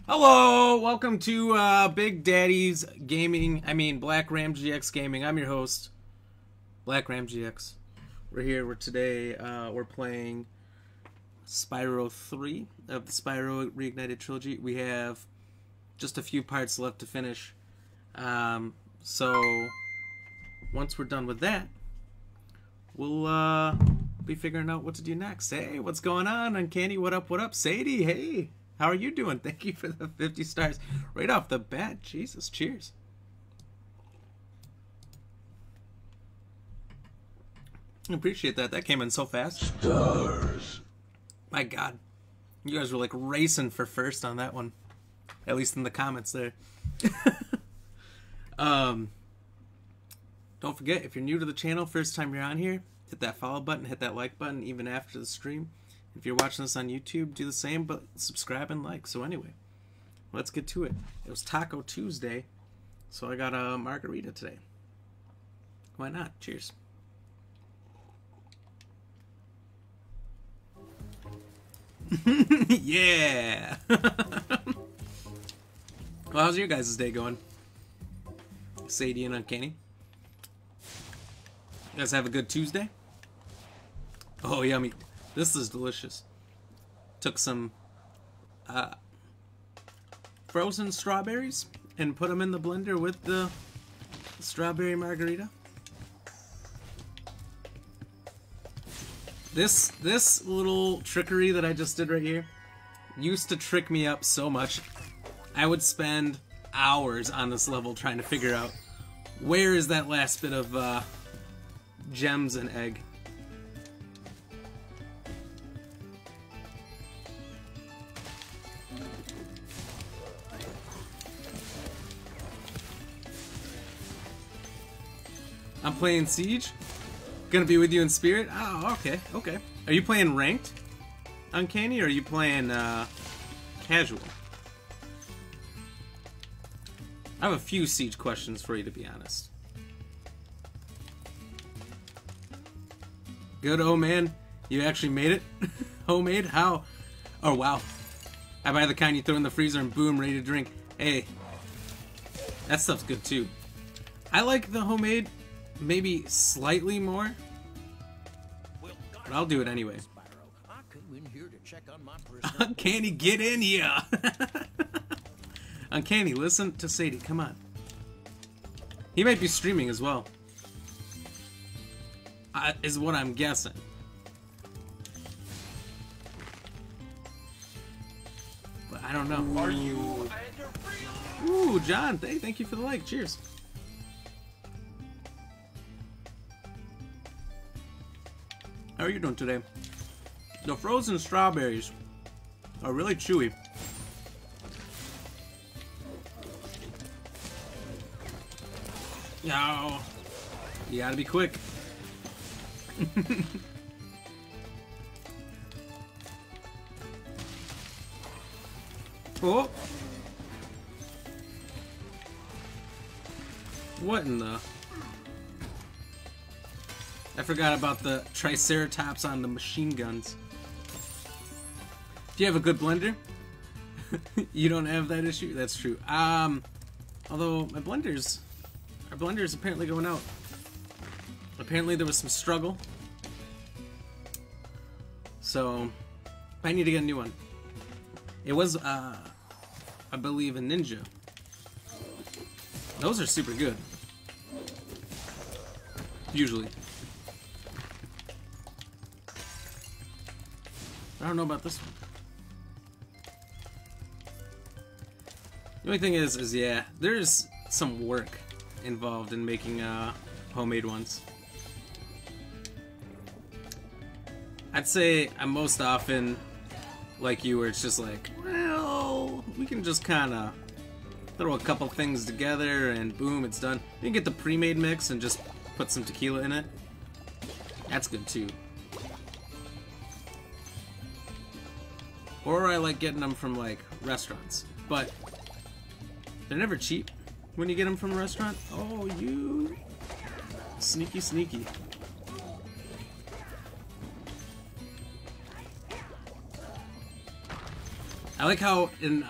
Hello, welcome to Big Daddy's Gaming. Black Ram GX Gaming. I'm your host, Black Ram GX. We're here. Today we're playing Spyro 3 of the Spyro Reignited Trilogy. We have just a few parts left to finish. So once we're done with that, we'll be figuring out what to do next. Hey, what's going on, Uncanny? What up? What up, Sadie? Hey. How are you doing? Thank you for the 50 stars right off the bat. Jesus, cheers. I appreciate that. That came in so fast. Stars. My God. You guys were like racing for first on that one. At least in the comments there. Don't forget, if you're new to the channel, first time you're on here, hit that follow button, hit that like button even after the stream. If you're watching this on YouTube, do the same, but subscribe and like. So anyway, let's get to it. It was Taco Tuesday, so I got a margarita today. Why not? Cheers. Yeah! Well, how's your guys' day going? Sadie and Uncanny? You guys have a good Tuesday? Oh, yummy. This is delicious. Took some frozen strawberries and put them in the blender with the strawberry margarita. This little trickery that I just did right here used to trick me up so much. I would spend hours on this level trying to figure out where is that last bit of gems and egg. I'm playing Siege. Gonna be with you in spirit. Oh, okay, okay. Are you playing ranked, Uncanny, or are you playing casual? I have a few Siege questions for you, to be honest. Good, oh man. You actually made it? Homemade? How? Oh, wow. I buy the kind you throw in the freezer and boom, ready to drink. Hey, that stuff's good too. I like the homemade maybe slightly more, but I'll do it anyway. Uncanny, get in here! Uncanny, listen to Sadie, come on. He might be streaming as well. Is what I'm guessing. But I don't know. Are you? Ooh, John, thank you for the like. Cheers. How are you doing today? The frozen strawberries are really chewy. No, you gotta be quick. Oh, what in the? I forgot about the Triceratops on the machine guns. If you have a good blender, you don't have that issue. That's true. Although my blenders, our blender's apparently going out. Apparently there was some struggle, so I need to get a new one. It was, I believe, a Ninja. Those are super good. Usually. I don't know about this one. The only thing is yeah, there's some work involved in making homemade ones. I'd say I'm most often like you, where it's just like, well, we can just kind of throw a couple things together and boom, it's done. You can get the pre-made mix and just put some tequila in it. That's good too. Or I like getting them from like restaurants, but they're never cheap when you get them from a restaurant. Oh, you sneaky, sneaky. I like how in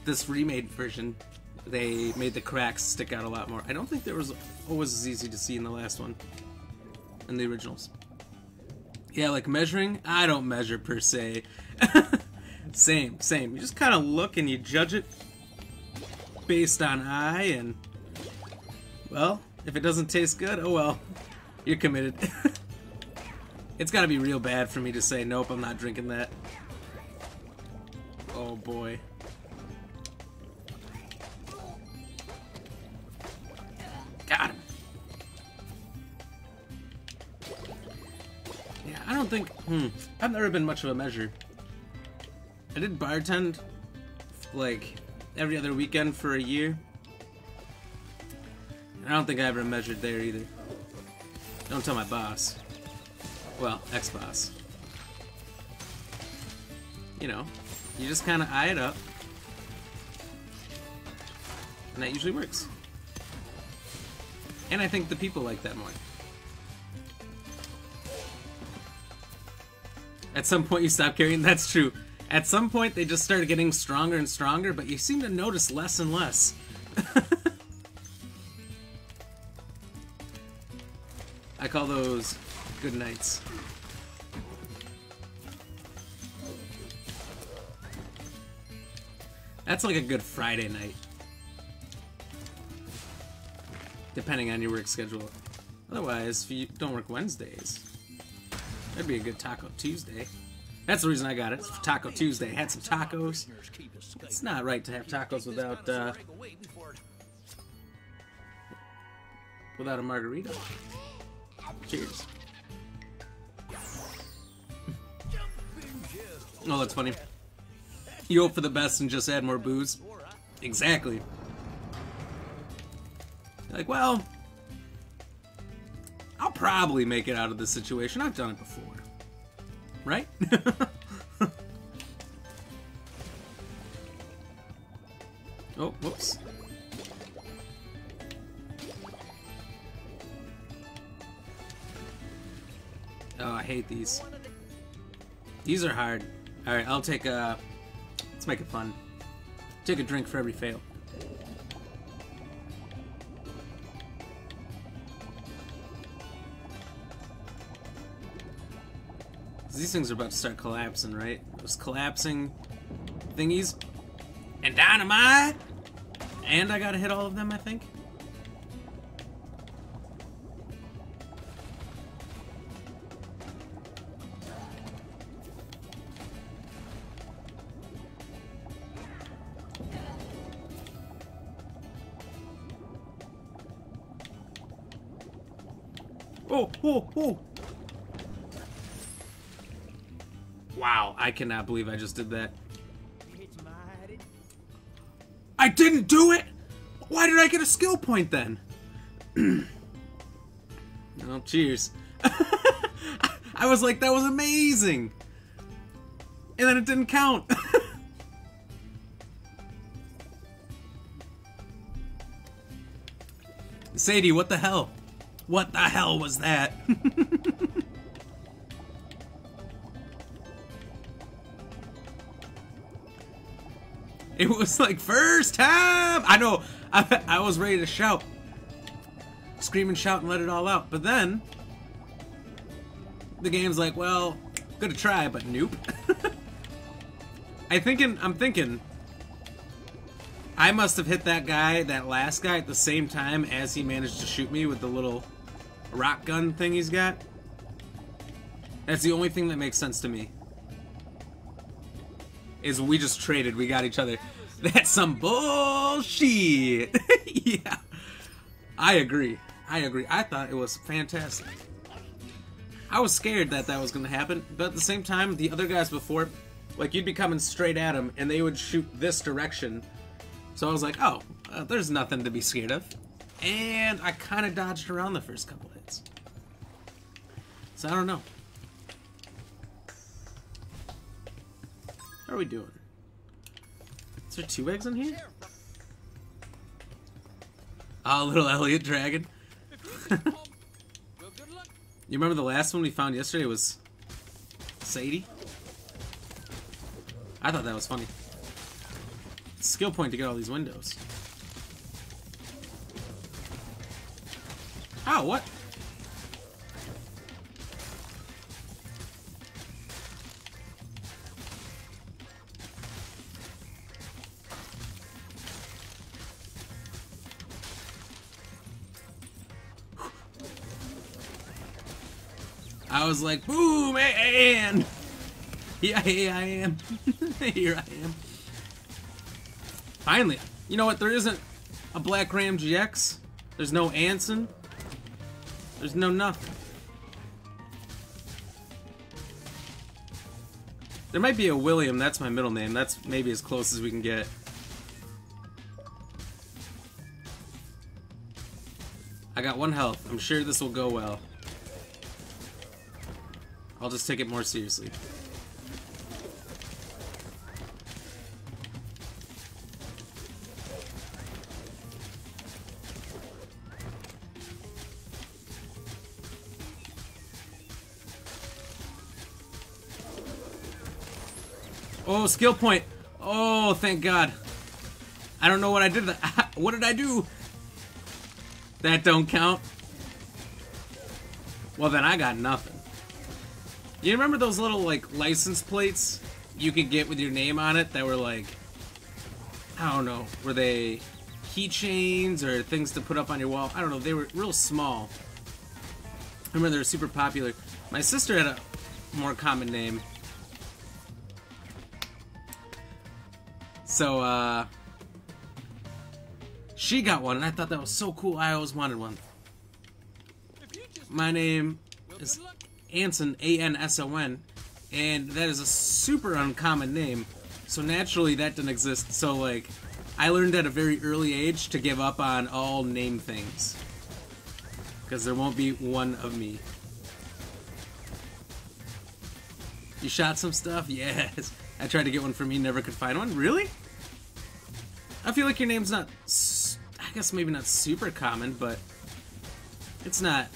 this remade version, they made the cracks stick out a lot more. I don't think there was always as easy to see in the last one, in the originals. Yeah, like measuring, I don't measure per se. Same. You just kind of look and you judge it based on eye, and well, if it doesn't taste good, oh well, you're committed. It's gotta be real bad for me to say, nope, I'm not drinking that. Oh boy. Got him. Yeah, I don't think, I've never been much of a measure. I did bartend, like, every other weekend for a year. I don't think I ever measured there either. Don't tell my boss. Well, ex-boss. You know, you just kind of eye it up. And that usually works. And I think the people like that more. At some point you stop carrying, that's true. At some point they just started getting stronger and stronger, but you seem to notice less and less. I call those good nights. That's like a good Friday night. Depending on your work schedule. Otherwise, if you don't work Wednesdays, that'd be a good Taco Tuesday. That's the reason I got it. It's for Taco Tuesday. Had some tacos. It's not right to have tacos without a margarita. Cheers. Oh, that's funny. You hope for the best and just add more booze. Exactly. You're like, well, I'll probably make it out of this situation. I've done it before. Right? Oh, whoops. Oh, I hate these. These are hard. Alright, I'll take a... Let's make it fun. Take a drink for every fail. These things are about to start collapsing, right? Those collapsing thingies. And dynamite! And I gotta hit all of them, I think. Oh! Wow, I cannot believe I just did that. I didn't do it! Why did I get a skill point then? Oh, cheers. I was like, that was amazing! And then it didn't count. Sadie, what the hell? What the hell was that? It was like, first time! I know, I was ready to shout. Scream and shout and let it all out. But then, the game's like, well, gonna try, but nope. I'm thinking, I must have hit that guy, that last guy, at the same time as he managed to shoot me with the little rock gun thing he's got. That's the only thing that makes sense to me. Is we just traded, we got each other. That's some bullshit. Yeah. I agree. I thought it was fantastic. I was scared that that was going to happen, but at the same time, the other guys before, like, you'd be coming straight at them, and they would shoot this direction. So I was like, oh, there's nothing to be scared of. And I kind of dodged around the first couple hits. So I don't know. How are we doing? Is there 2 eggs in here? Oh, little Elliot dragon. You remember the last one we found yesterday was Sadie? I thought that was funny. skill point to get all these windows. Oh, what? I was like, boom, and yeah, I am. Here I am. Finally. You know what? There isn't a Black Ram GX. There's no Anson. There's no nothing. There might be a William. That's my middle name. That's maybe as close as we can get. I got 1 health. I'm sure this will go well. I'll just take it more seriously. Oh, skill point. Oh, thank God. I don't know what I did. What did I do? That don't count. Well, then I got nothing. You remember those little, like, license plates you could get with your name on it that were, like, I don't know, were they keychains or things to put up on your wall? I don't know, they were real small. I remember they were super popular. My sister had a more common name. So, she got one, and I thought that was so cool. I always wanted one. My name is Anson, A-N-S-O-N, and that is a super uncommon name, so naturally that didn't exist. So, like, I learned at a very early age to give up on all name things, because there won't be one of me. You shot some stuff? Yes. I tried to get one for me, never could find one. Really? I feel like your name's not, I guess maybe not super common, but it's not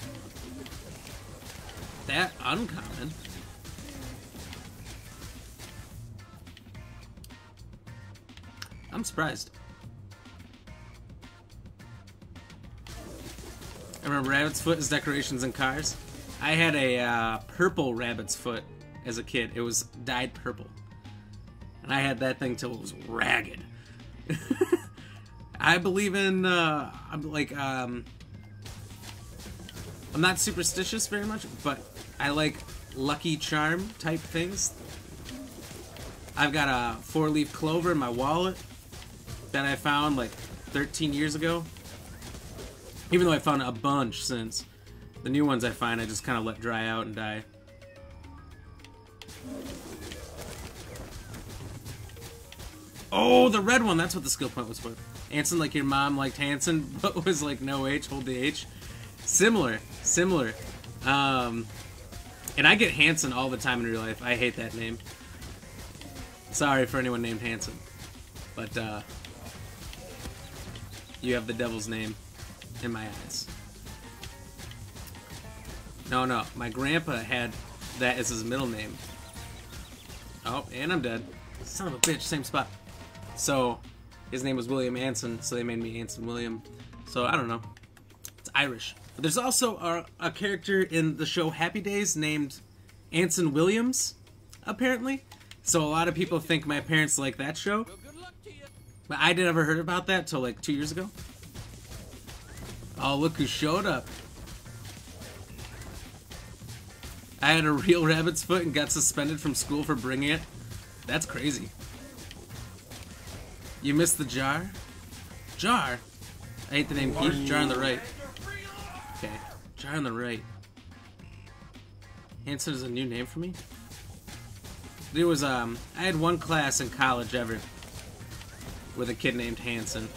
that uncommon. I'm surprised. I remember rabbit's foot as decorations in cars. I had a purple rabbit's foot as a kid. It was dyed purple. And I had that thing till it was ragged. I believe in, I'm not superstitious very much, but I like Lucky Charm type things. I've got a 4-leaf clover in my wallet that I found like 13 years ago. Even though I found a bunch since. The new ones I find I just kind of let dry out and die. Oh, the red one, that's what the skill point was for. Anson, like your mom liked Hanson, but was like no H, hold the H. Similar. And I get Hanson all the time in real life. I hate that name. Sorry for anyone named Hanson. But, you have the devil's name in my eyes. No, my grandpa had that as his middle name. Oh, and I'm dead. Son of a bitch, same spot. So, his name was William Anson, so they made me Anson William. So, I don't know. It's Irish. But there's also a character in the show Happy Days named Anson Williams, apparently. So, a lot of people think my parents like that show. But I never heard about that till like 2 years ago. Oh, look who showed up. I had a real rabbit's foot and got suspended from school for bringing it. That's crazy. You missed the jar? Jar? I hate the name Keith. Jar on the right. Okay. Jar on the right. Hanson is a new name for me? There was, I had one class in college ever with a kid named Hanson.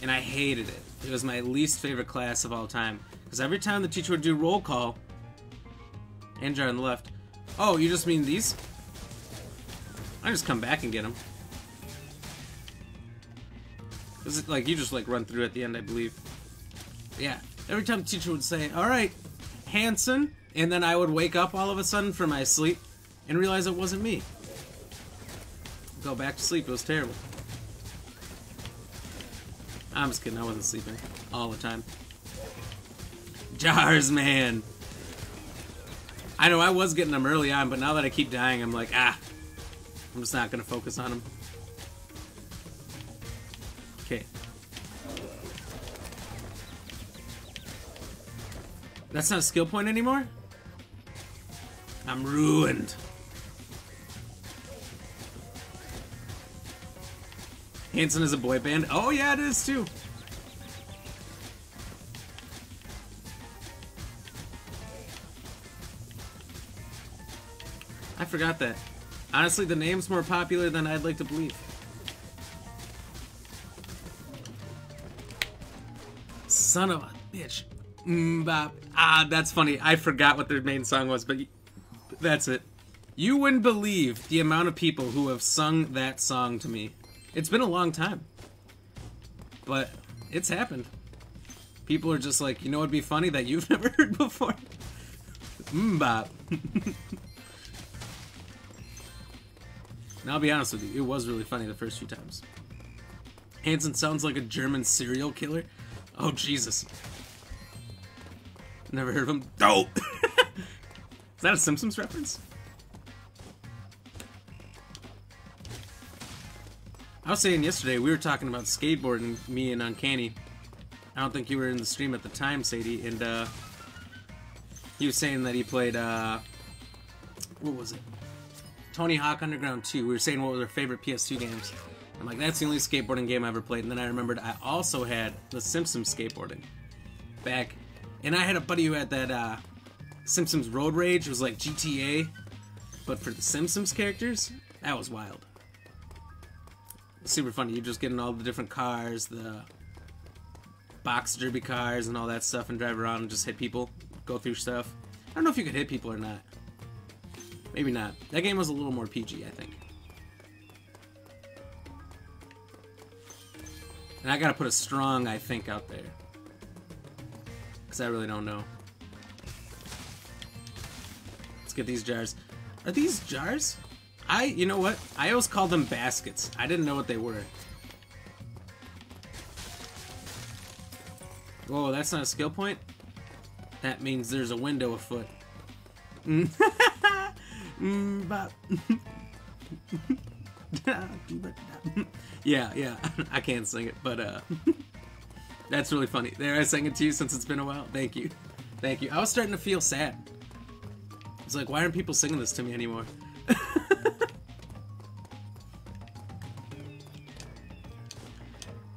And I hated it. It was my least favorite class of all time. Because every time the teacher would do roll call, and jar on the left. Oh, you just mean these? I just come back and get them. Is it like you just like run through at the end, I believe. Yeah. Every time the teacher would say, "Alright, Hanson," and then I would wake up all of a sudden from my sleep and realize it wasn't me. Go back to sleep, it was terrible. I'm just kidding, I wasn't sleeping all the time. Jars, man. I know I was getting them early on, but now that I keep dying, I'm like, I'm just not gonna focus on them. Okay. That's not a skill point anymore? I'm ruined. Hanson is a boy band. Oh yeah, it is too. I forgot that. Honestly, the name's more popular than I'd like to believe. Son of a bitch. That's funny. I forgot what their main song was, but that's it. You wouldn't believe the amount of people who have sung that song to me. It's been a long time, but it's happened. People are just like, you know what'd be funny that you've never heard before? Mbop. And I'll be honest with you, it was really funny the first few times. Hanson sounds like a German serial killer. Oh, Jesus. Never heard of him. Oh! Is that a Simpsons reference? I was saying yesterday, we were talking about skateboarding, me and Uncanny. I don't think you were in the stream at the time, Sadie, and he was saying that he played, what was it? Tony Hawk Underground 2. We were saying what was our favorite PS2 games. I'm like, that's the only skateboarding game I ever played. And then I remembered I also had the Simpsons skateboarding back. And I had a buddy who had that Simpsons Road Rage. It was like GTA, but for the Simpsons characters. That was wild. Super funny. You're just getting all the different cars, the box derby cars and all that stuff, and drive around and just hit people, go through stuff. I don't know if you could hit people or not. Maybe not. That game was a little more PG, I think. And I gotta put a strong I think out there, because I really don't know. Let's get these jars. Are these jars? You know what? I always called them baskets. I didn't know what they were. Whoa, that's not a skill point? That means there's a window afoot. Yeah, I can't sing it, but that's really funny. There, I sang it to you since it's been a while. Thank you. Thank you. I was starting to feel sad. It's like, why aren't people singing this to me anymore?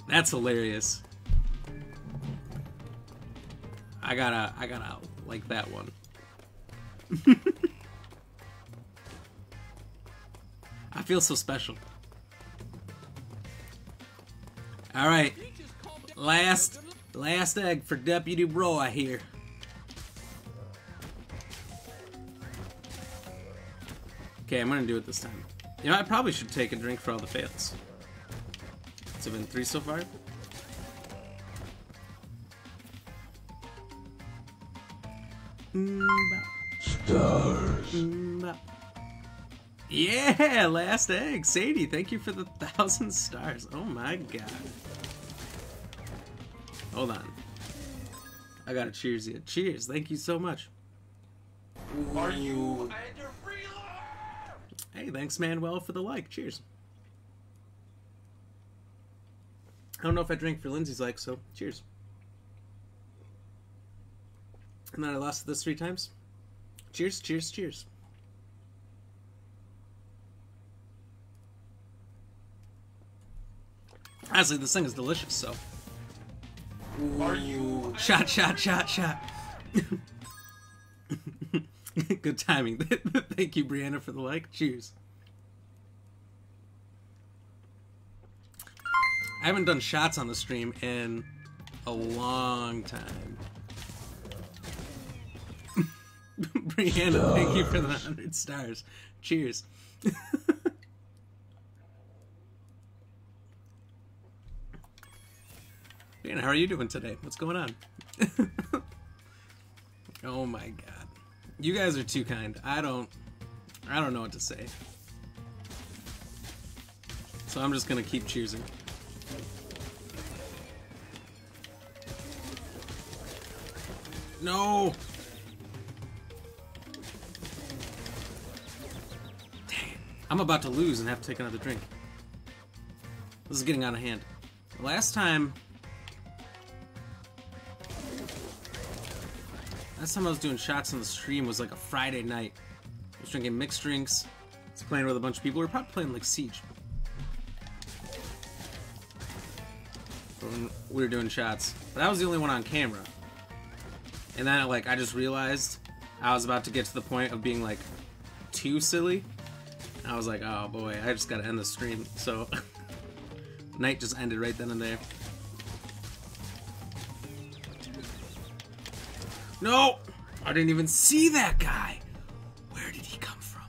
That's hilarious. I gotta like that one. I feel so special. All right, last egg for Deputy Roy here. Okay, I'm gonna do it this time. You know, I probably should take a drink for all the fails. It's been 3 so far. Stars. Yeah, last egg. Sadie, thank you for the 1,000 stars. Oh my god. Hold on. I gotta cheers you. Cheers. Thank you so much. Are you? Hey, thanks, Manuel, for the like. Cheers. I don't know if I drank for Lindsay's like, so cheers. And then I lost this 3 times. Cheers, cheers, cheers. Honestly, this thing is delicious, so. Are you? Shot, shot, shot, shot. Good timing. Thank you, Brianna, for the like. Cheers. I haven't done shots on the stream in a long time. Brianna, thank you for the 100 stars. Cheers. Brianna, how are you doing today? What's going on? Oh my god. You guys are too kind. I don't know what to say. So I'm just gonna keep cheersing. No! Dang. I'm about to lose and have to take another drink. This is getting out of hand. Last time I was doing shots on the stream was like a Friday night. I was drinking mixed drinks. I was playing with a bunch of people. We were probably playing like Siege. When we were doing shots. But I was the only one on camera. And then like I just realized I was about to get to the point of being like too silly. I was like, oh boy, I just gotta end the stream. So night just ended right then and there. No! I didn't even see that guy! Where did he come from?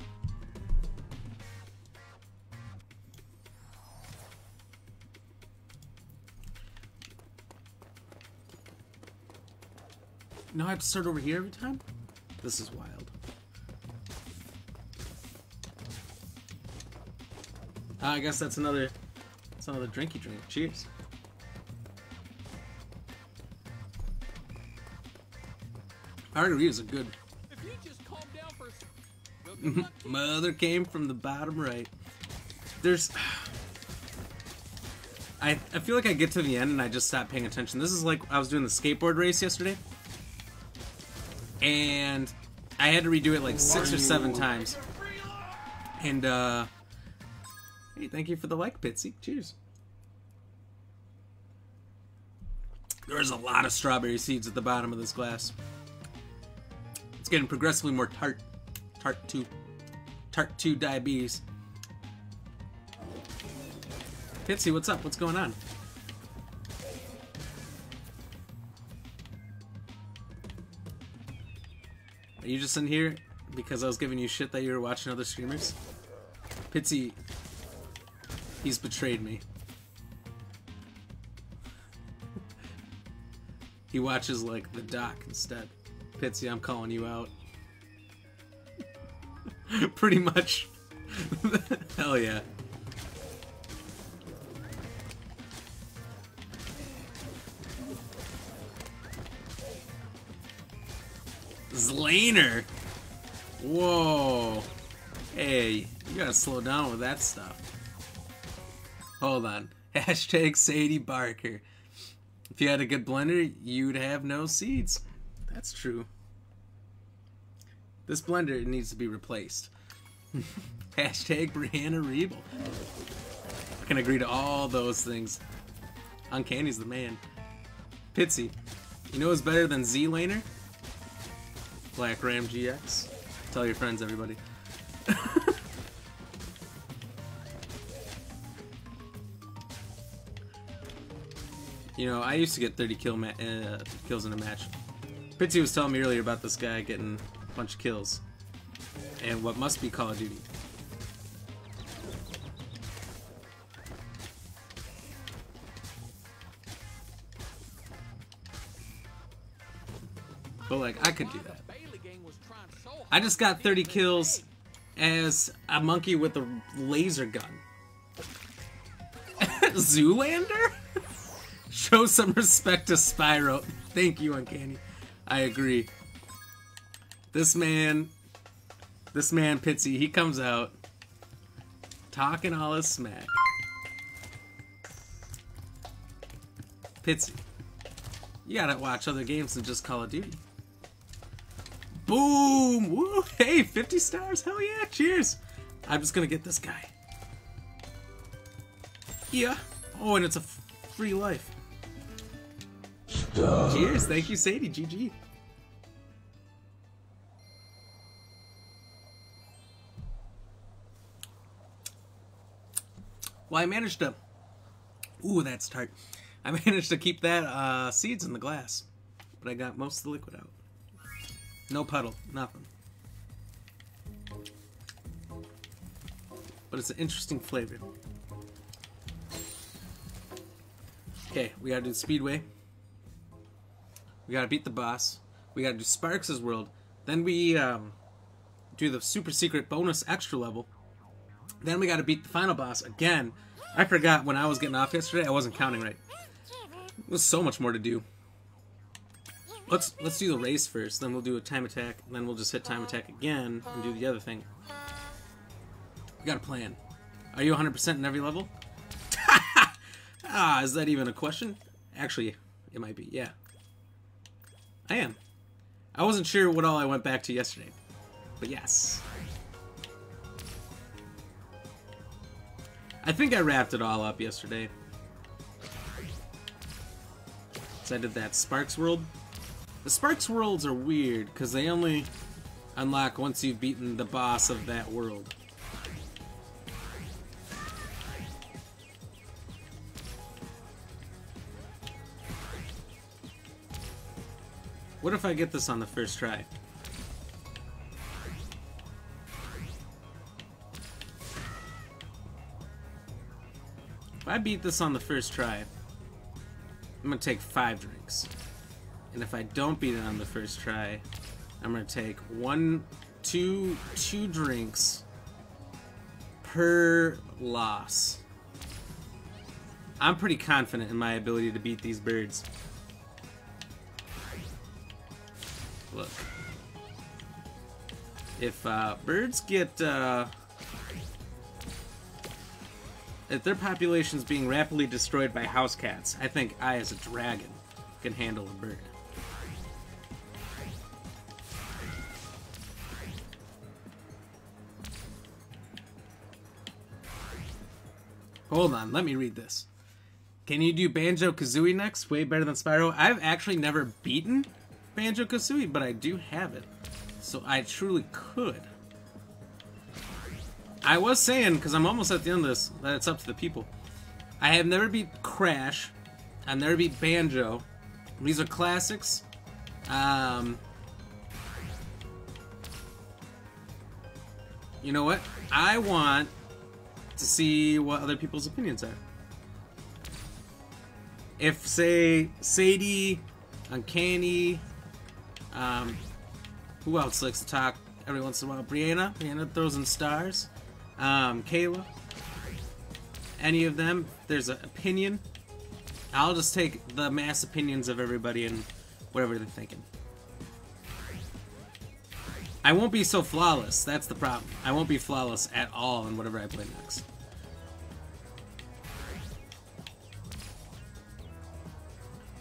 No, I have to start over here every time? This is wild. I guess that's another drinky drink. Cheers. Margaritas are good. If you just calm down for a second. Mother came from the bottom right. There's... I feel like I get to the end and I just stop paying attention. This is like I was doing the skateboard race yesterday. And I had to redo it like 6 or 7 times. And, hey, thank you for the like, Pitsy. Cheers. There's a lot of strawberry seeds at the bottom of this glass. It's getting progressively more tart. Tart 2 diabetes. Pitsy, what's up? What's going on? Are you just in here because I was giving you shit that you were watching other streamers? Pitsy, he's betrayed me. He watches, like, the doc instead. Pitsy, I'm calling you out. Pretty much. Hell yeah. Zlaner! Whoa. Hey, you gotta slow down with that stuff. Hold on. Hashtag Sadie Barker. If you had a good blender, you'd have no seeds. That's true. This blender needs to be replaced. Hashtag Brianna Rebel. I can agree to all those things. Uncanny's the man. Pitsy, you know what's better than Z-Laner? Black Ram GX. Tell your friends, everybody. You know, I used to get 30 kills in a match. Pitsy was telling me earlier about this guy getting a bunch of kills. And what must be Call of Duty. But like, I could do that. I just got 30 kills as a monkey with a laser gun. Zoolander? Show some respect to Spyro. Thank you, Uncanny. I agree. This man, Pitsy, he comes out talking all his smack. Pitsy, you gotta watch other games than just Call of Duty. Boom! Woo! Hey, 50 stars! Hell yeah! Cheers! I'm just gonna get this guy. Yeah. Oh, and it's a free life. Stars. Cheers! Thank you, Sadie. GG. Well, I managed to... Ooh, that's tart. I managed to keep that seeds in the glass. But I got most of the liquid out. No puddle. Nothing. But it's an interesting flavor. Okay, we gotta do the Speedway. We gotta beat the boss. We gotta do Sparks' World. Then we do the super secret bonus extra level. Then we gotta beat the final boss again. I forgot when I was getting off yesterday, I wasn't counting right. There's so much more to do. Let's do the race first, then we'll do a time attack, and then we'll just hit time attack again and do the other thing. We got a plan. Are you 100% in every level? Is that even a question? Actually, it might be, yeah. I am. I wasn't sure what all I went back to yesterday, but yes. I think I wrapped it all up yesterday. So I did that Sparks World. The Sparks Worlds are weird, because they only unlock once you've beaten the boss of that world. What if I get this on the first try? If I beat this on the first try, I'm gonna take 5 drinks. And if I don't beat it on the first try, I'm gonna take two drinks per loss. I'm pretty confident in my ability to beat these birds. Look. If birds get if their population's being rapidly destroyed by house cats, I think I, as a dragon, can handle a bird. Hold on, let me read this. Can you do Banjo-Kazooie next? Way better than Spyro. I've actually never beaten Banjo-Kazooie, but I do have it. So I truly could. I was saying, because I'm almost at the end of this, that it's up to the people. I have never beat Crash. I've never beat Banjo. These are classics. You know what? I want to see what other people's opinions are. If, say, Sadie, Uncanny, who else likes to talk every once in a while? Brianna throws in stars. Kayla, any of them, there's an opinion. I'll just take the mass opinions of everybody and whatever they're thinking. I won't be so flawless, that's the problem. I won't be flawless at all in whatever I play next.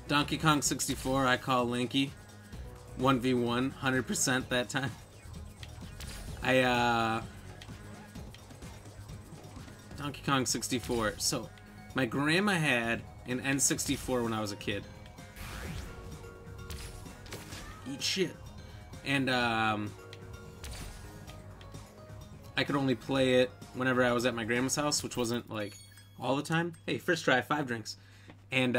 Donkey Kong 64, I call Linky. 1v1, 100% that time. Donkey Kong 64. So, my grandma had an N64 when I was a kid. Eat shit. And, I could only play it whenever I was at my grandma's house, which wasn't, like, all the time. Hey, first try, 5 drinks. And,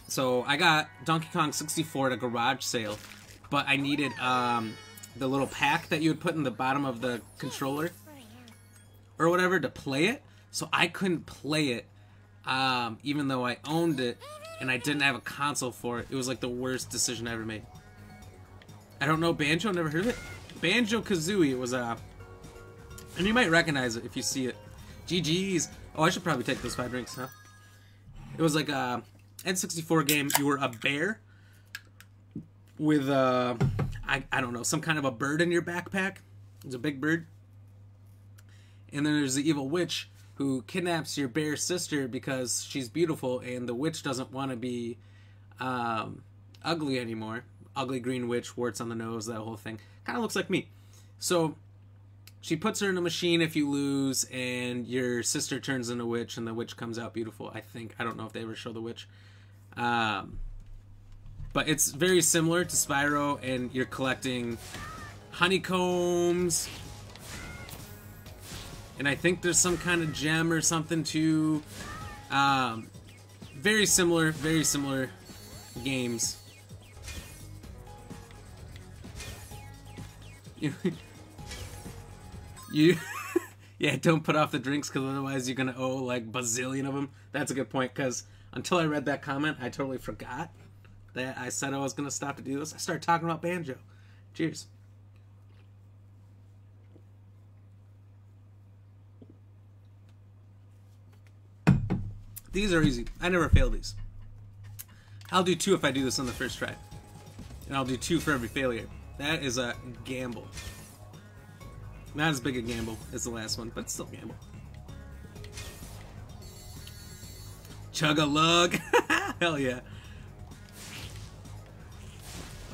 so I got Donkey Kong 64 at a garage sale, but I needed, the little pack that you would put in the bottom of the controller or whatever to play it, so I couldn't play it even though I owned it and I didn't have a console for it. It was like the worst decision I ever made. I don't know Banjo, never heard of it. Banjo-Kazooie was and you might recognize it if you see it. GG's. Oh, I should probably take those 5 drinks, huh? It was like a N64 game. You were a bear with I don't know, some kind of a bird in your backpack. It's a big bird. And then there's the evil witch who kidnaps your bear sister because she's beautiful and the witch doesn't want to be ugly anymore. Ugly green witch, warts on the nose, that whole thing. Kind of looks like me. So she puts her in a machine if you lose, and your sister turns into a witch, and the witch comes out beautiful, I think. I don't know if they ever show the witch. But it's very similar to Spyro, and you're collecting honeycombs. And I think there's some kind of gem or something too. Very similar games. You yeah, don't put off the drinks because otherwise you're gonna owe like bazillion of them. That's a good point, because until I read that comment, I totally forgot that I said I was gonna stop to do this. I started talking about Banjo. Cheers. These are easy. I never fail these. I'll do 2 if I do this on the first try. And I'll do 2 for every failure. That is a gamble. Not as big a gamble as the last one, but still gamble. Chug-a-lug! Hell yeah.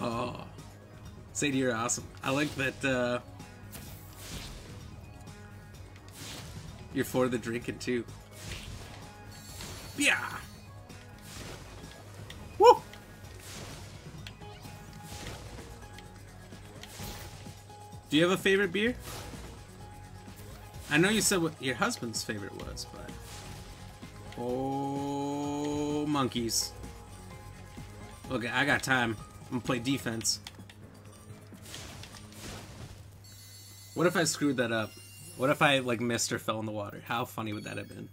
Oh. Sadie, you're awesome. I like that, you're for the drinking, too. Yeah! Woo! Do you have a favorite beer? I know you said what your husband's favorite was, but... Oh, monkeys. Okay, I got time. I'm gonna play defense. What if I screwed that up? What if I, like, missed or fell in the water? How funny would that have been?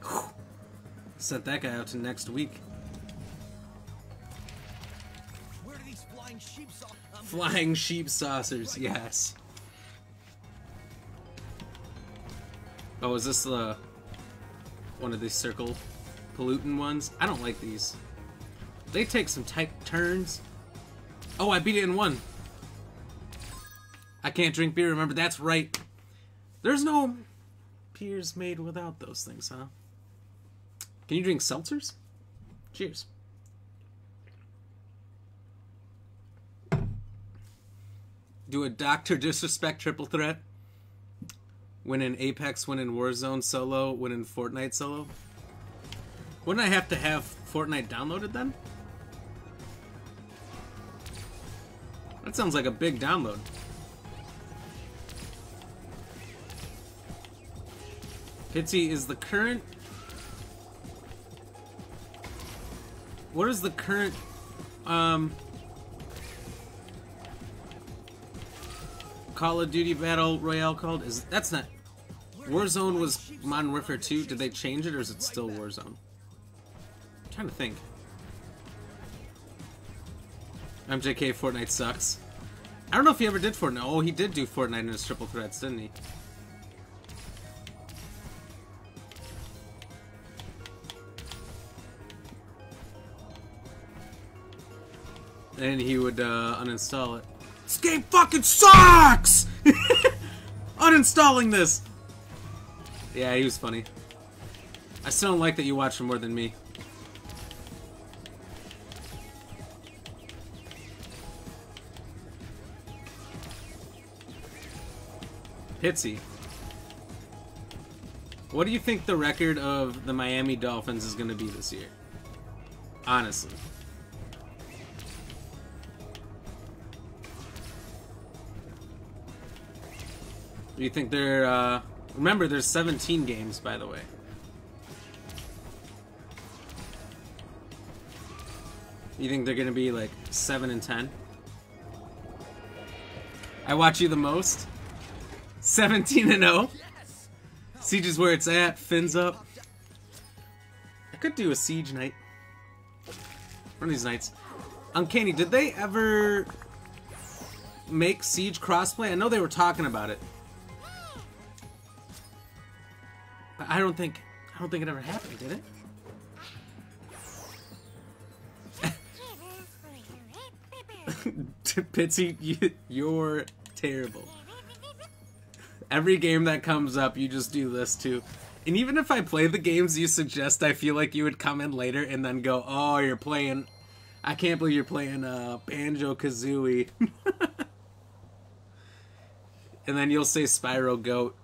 Whew. Sent that guy out to next week. Where do these flying sheep Flying sheep saucers, yes. Oh, is this the one of these circle pollutant ones? I don't like these. They take some tight turns. Oh, I beat it in 1. I can't drink beer, remember, that's right. There's no beers made without those things, huh? Can you drink seltzers? Cheers. Do a Dr. Disrespect triple threat. Win in Apex, win in Warzone solo, win in Fortnite solo. Wouldn't I have to have Fortnite downloaded then? That sounds like a big download. Pitsy, is the current... What is the current, Call of Duty Battle Royale called? That's not... Warzone was Modern Warfare 2. Did they change it, or is it still Warzone? I'm trying to think. MJK, Fortnite sucks. I don't know if he ever did Fortnite. Oh, he did do Fortnite in his triple threats, didn't he? And he would uninstall it. This game fucking sucks! Uninstalling this! Yeah, he was funny. I still don't like that you watch him more than me. Pitsy. What do you think the record of the Miami Dolphins is going to be this year? Honestly. Do you think they're, remember, there's 17 games, by the way. You think they're gonna be, like, 7 and 10? I watch you the most? 17 and 0? Siege is where it's at, fins up. I could do a Siege night. One of these nights. Uncanny, did they ever make Siege crossplay? I know they were talking about it. But I don't think it ever happened, did it? Pitsy, you're terrible. Every game that comes up, you just do this too. And even if I play the games you suggest, I feel like you would come in later and then go, oh, you're playing... I can't believe you're playing Banjo-Kazooie. And then you'll say Spyro Goat.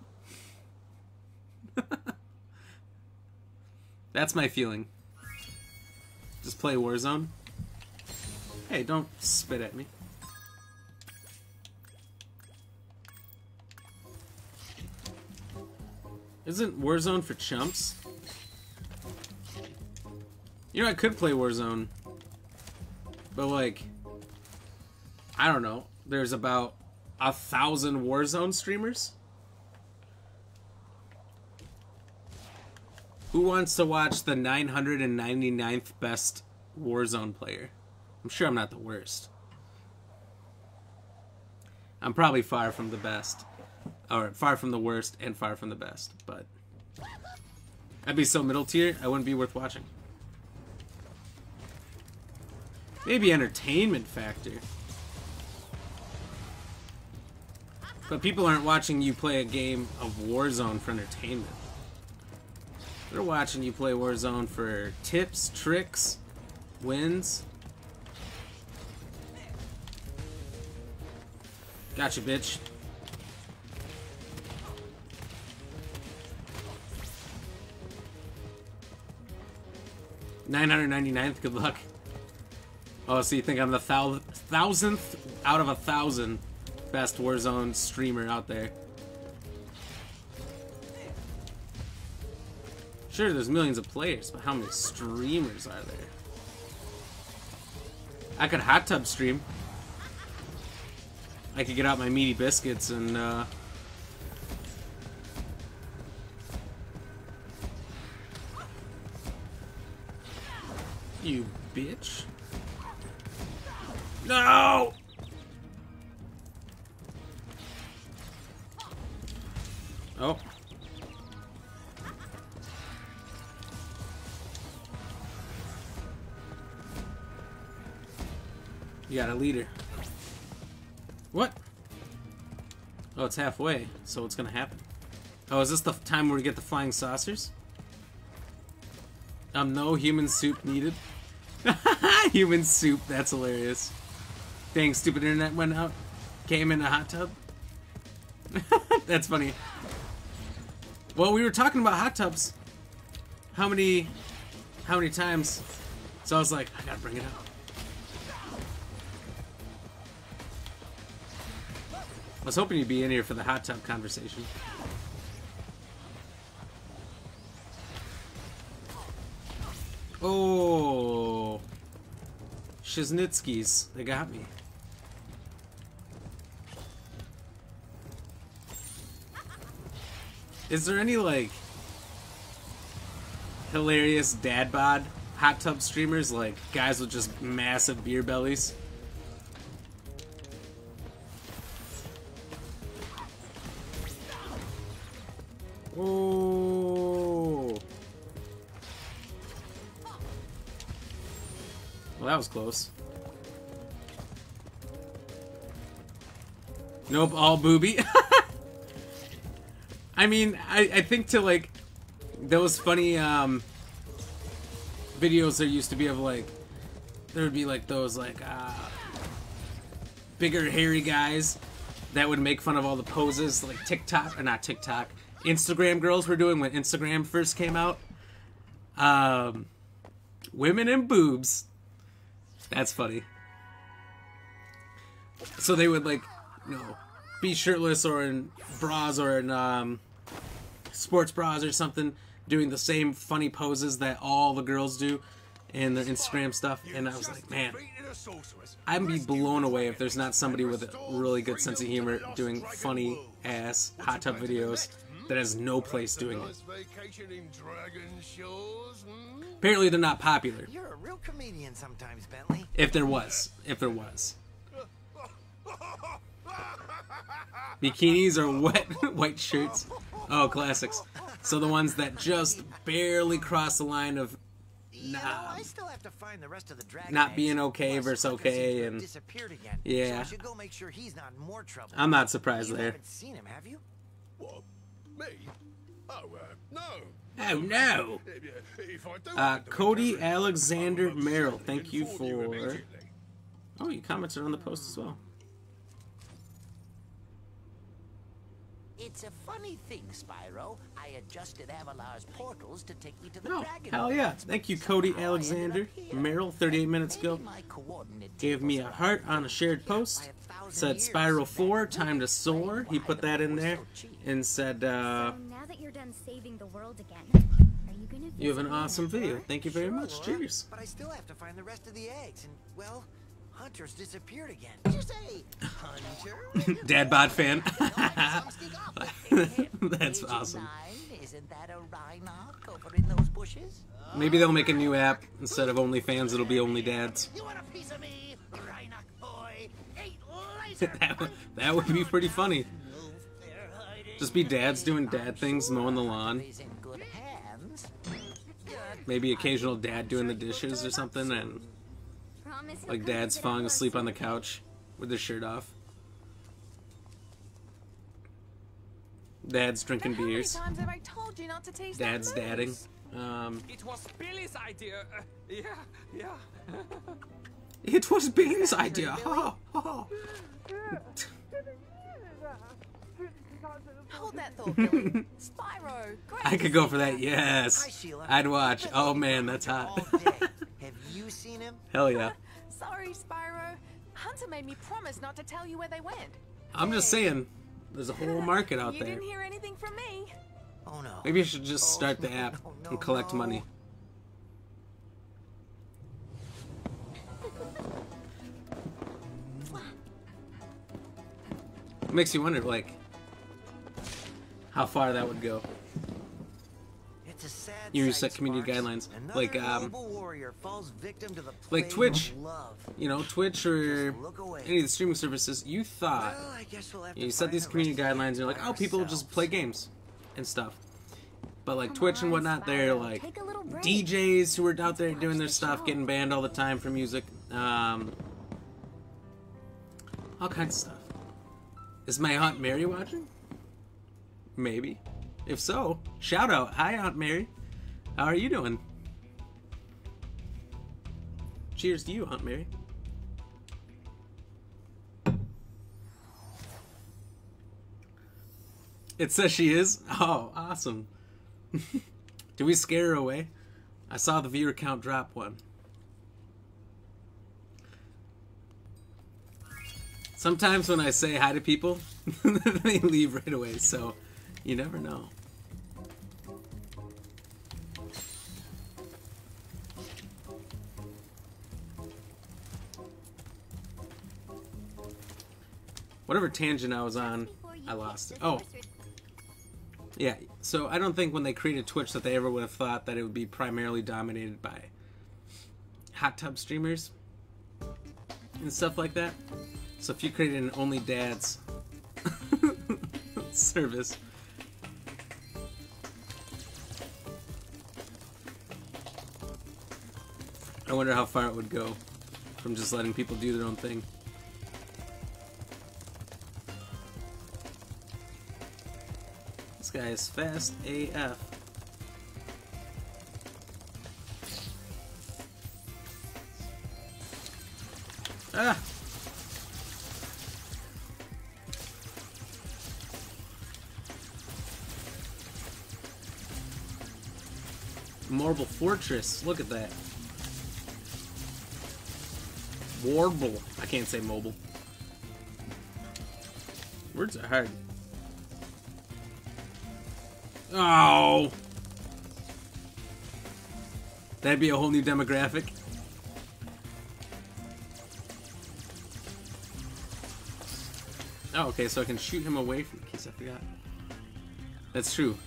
That's my feeling. Just play Warzone. Hey, don't spit at me. Isn't Warzone for chumps? You know, I could play Warzone. But, like, I don't know. There's about 1,000 Warzone streamers. Who wants to watch the 999th best Warzone player? I'm sure I'm not the worst. I'm probably far from the best. Or far from the worst and far from the best, but that'd be so middle tier, I wouldn't be worth watching. Maybe entertainment factor. But people aren't watching you play a game of Warzone for entertainment. They're watching you play Warzone for tips, tricks, wins. Gotcha, bitch. $999th, good luck. Oh, so you think I'm the thousandth out of 1,000 best Warzone streamer out there? Sure, there's millions of players, but how many streamers are there? I could hot tub stream. I could get out my meaty biscuits and you bitch. No! Oh. You got a leader. What? Oh, it's halfway, so what's gonna happen? Oh, is this the time where we get the flying saucers? No human soup needed. Human soup, that's hilarious. Dang, stupid internet went out. Came in a hot tub. That's funny. Well, we were talking about hot tubs. How many times? So I was like, I gotta bring it up. I was hoping you'd be in here for the hot tub conversation. Oh, Shiznitskis, they got me. Is there any, like, hilarious dad bod hot tub streamers, like guys with just massive beer bellies? Oh. Well, that was close. Nope, all booby. I mean, I think to, like, those funny videos there used to be of, like, there would be, like, those, like, bigger hairy guys that would make fun of all the poses, like TikTok, or not TikTok, Instagram girls were doing when Instagram first came out. Women and boobs. That's funny. So they would, like, you know, be shirtless or in bras or in sports bras or something, doing the same funny poses that all the girls do in the Instagram stuff. And I was like, man, I'd be blown away if there's not somebody with a really good sense of humor doing funny ass hot tub videos that has no place doing it. Apparently they're not popular. You're a real comedian sometimes, Bentley. If there was. Bikinis or wet white shirts. Oh, classics. So the ones that just barely cross the line of I still have to find the rest of the dragon not eggs. being okay versus okay, and Disappeared again. yeah. So I should go make sure he's not in more trouble. I'm not surprised You there. haven't seen him, have you? What? Me? Oh, no. Oh no. If I do Cody Alexander Merrill, thank you for... Oh, you commented on the post as well. It's a funny thing, Spyro. I adjusted Avalar's portals to take me to the Oh, dragon. hell yeah. Thank you, Cody Somehow I ended Alexander up here. Merrill, 38 minutes ago. Maybe my coordinate Gave me a tables heart are on a shared post. by 1,000 Said years. Spyro 4, time to soar. He put that in there. And said, So now that you're done saving the world again, are you gonna you have an visit me awesome in video. Florida? Thank you very much. Laura, Cheers. But I still have to find the rest of the eggs, and, well, Hunter's disappeared again. Did you say Hunter? Dad bod fan. Hey, That's Agent awesome. 9, isn't that a Rhinoc over in those bushes? Maybe they'll make a new app. Instead of OnlyFans, it'll be Only Dads. You want a piece of me, Rhinoc boy? Eight laser That would be pretty funny. They're hiding Just be dads doing dad things, mowing the lawn. He's in good hands. Maybe occasional dad doing the dishes or something, and Promise you'll like come dad's visit falling us asleep on the soon. couch with his shirt off. Dad's drinking How many beers. times have I told you not to tease Dad's that dadding. moose? It was Billy's idea. Yeah. It was Billy's idea. Ha ha. Hold that thought, Billy. Spyro, great I to could go see for that. ya. Hi, Yes. Sheila. I'd watch. I've been Oh looking man, for that's Hunter hot. all day. Have you seen him? Hell yeah. Sorry, Spyro. Hunter made me promise not to tell you where they went. I'm just saying, there's a whole market out You there. didn't hear anything from me. Oh no. Maybe I should just start the app no, and collect no. money. It makes you wonder, like, how far that would go. It's a sad You sight, set community Sparks. guidelines. Another Like, noble warrior falls victim to the like plague Twitch. of love. You know, Twitch or Just look away. any of the streaming services, you thought, Well, I guess we'll have you to set find these the community rest of the guidelines and you're like, by oh, people just ourselves. play games and stuff. But like Come Twitch and on, whatnot, they're Spyro, like take a little break. DJs who are out there Watch doing their the stuff, show. getting banned all the time for music. All kinds of stuff. Is my Aunt Mary watching? Maybe. If so, shout out. Hi, Aunt Mary. How are you doing? Cheers to you, Aunt Mary. It says she is? Oh, awesome. Did we scare her away? I saw the viewer count drop one. Sometimes when I say hi to people, they leave right away, so you never know. Whatever tangent I was on, I lost it. Oh, yeah. So I don't think when they created Twitch that they ever would have thought that it would be primarily dominated by hot tub streamers and stuff like that. So if you created an only dads service, I wonder how far it would go from just letting people do their own thing. This guy is fast AF. Ah! Marble Fortress. Look at that. Warble. I can't say mobile. Words are hard. Oh! That'd be a whole new demographic. Oh, okay, so I can shoot him away from, in case I forgot. That's true.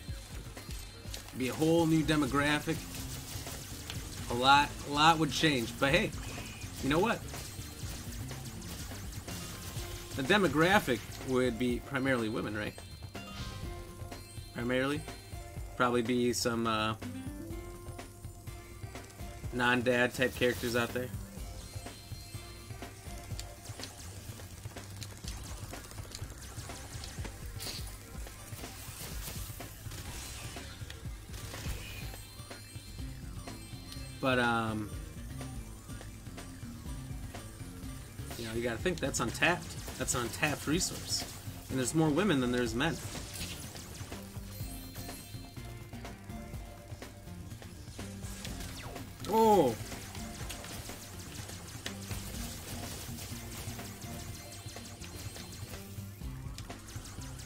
Be a whole new demographic. A lot would change. But hey, you know what? The demographic would be primarily women, right? Primarily. Probably be some non-dad type characters out there. But, you know, you gotta think that's untapped. That's an untapped resource. And there's more women than there's men. Oh!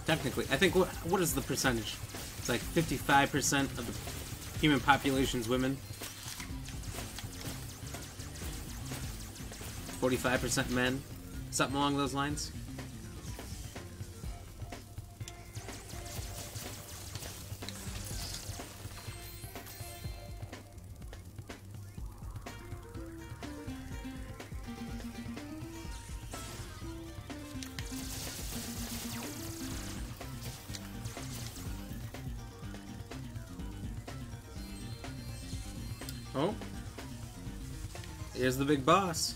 Technically, I think, what is the percentage? It's like 55% of the human population's women. 45% men, something along those lines. Oh. Here's the big boss.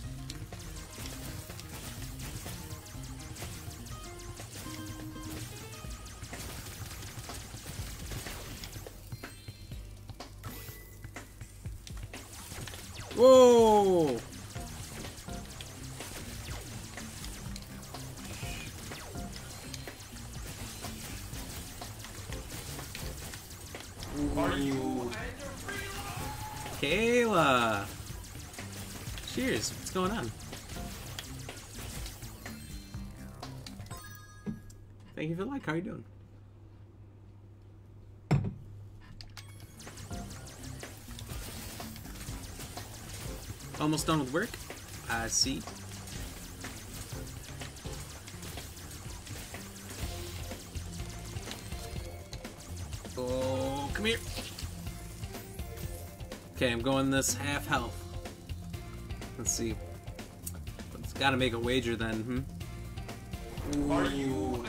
Whoa! Ooh. Kayla! Cheers, what's going on? Thank you for the like, how are you doing? Almost done with work? I see. Oh, come here. Okay, I'm going this half health. Let's see. It's gotta make a wager then, Ooh.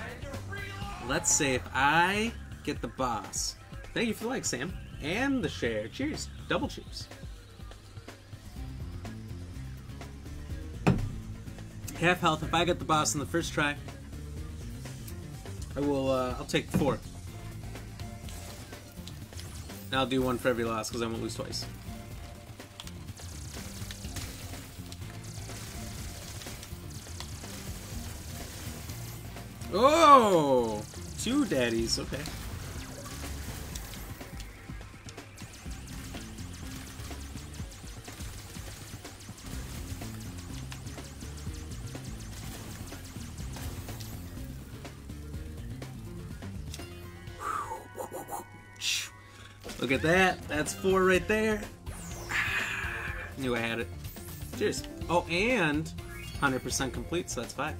Let's say if I get the boss. Thank you for the like, Sam. And the share. Cheers. Double cheers. Half health. If I get the boss in the first try, I will. I'll take 4. And I'll do 1 for every loss because I won't lose twice. Oh, 2 daddies. Okay. Look at that. That's 4 right there. Knew I had it. Cheers. Oh, and 100% complete, so that's 5.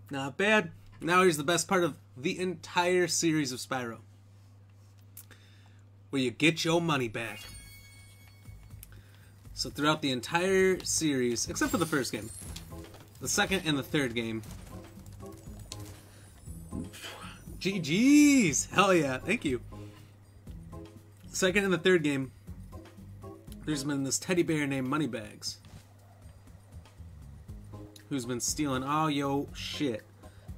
Not bad. Now here's the best part of the entire series of Spyro, where you get your money back. So throughout the entire series, except for the first game, the second and the third game, GG's! Hell yeah, thank you. Second and the third game, there's been this teddy bear named Moneybags, who's been stealing all yo shit.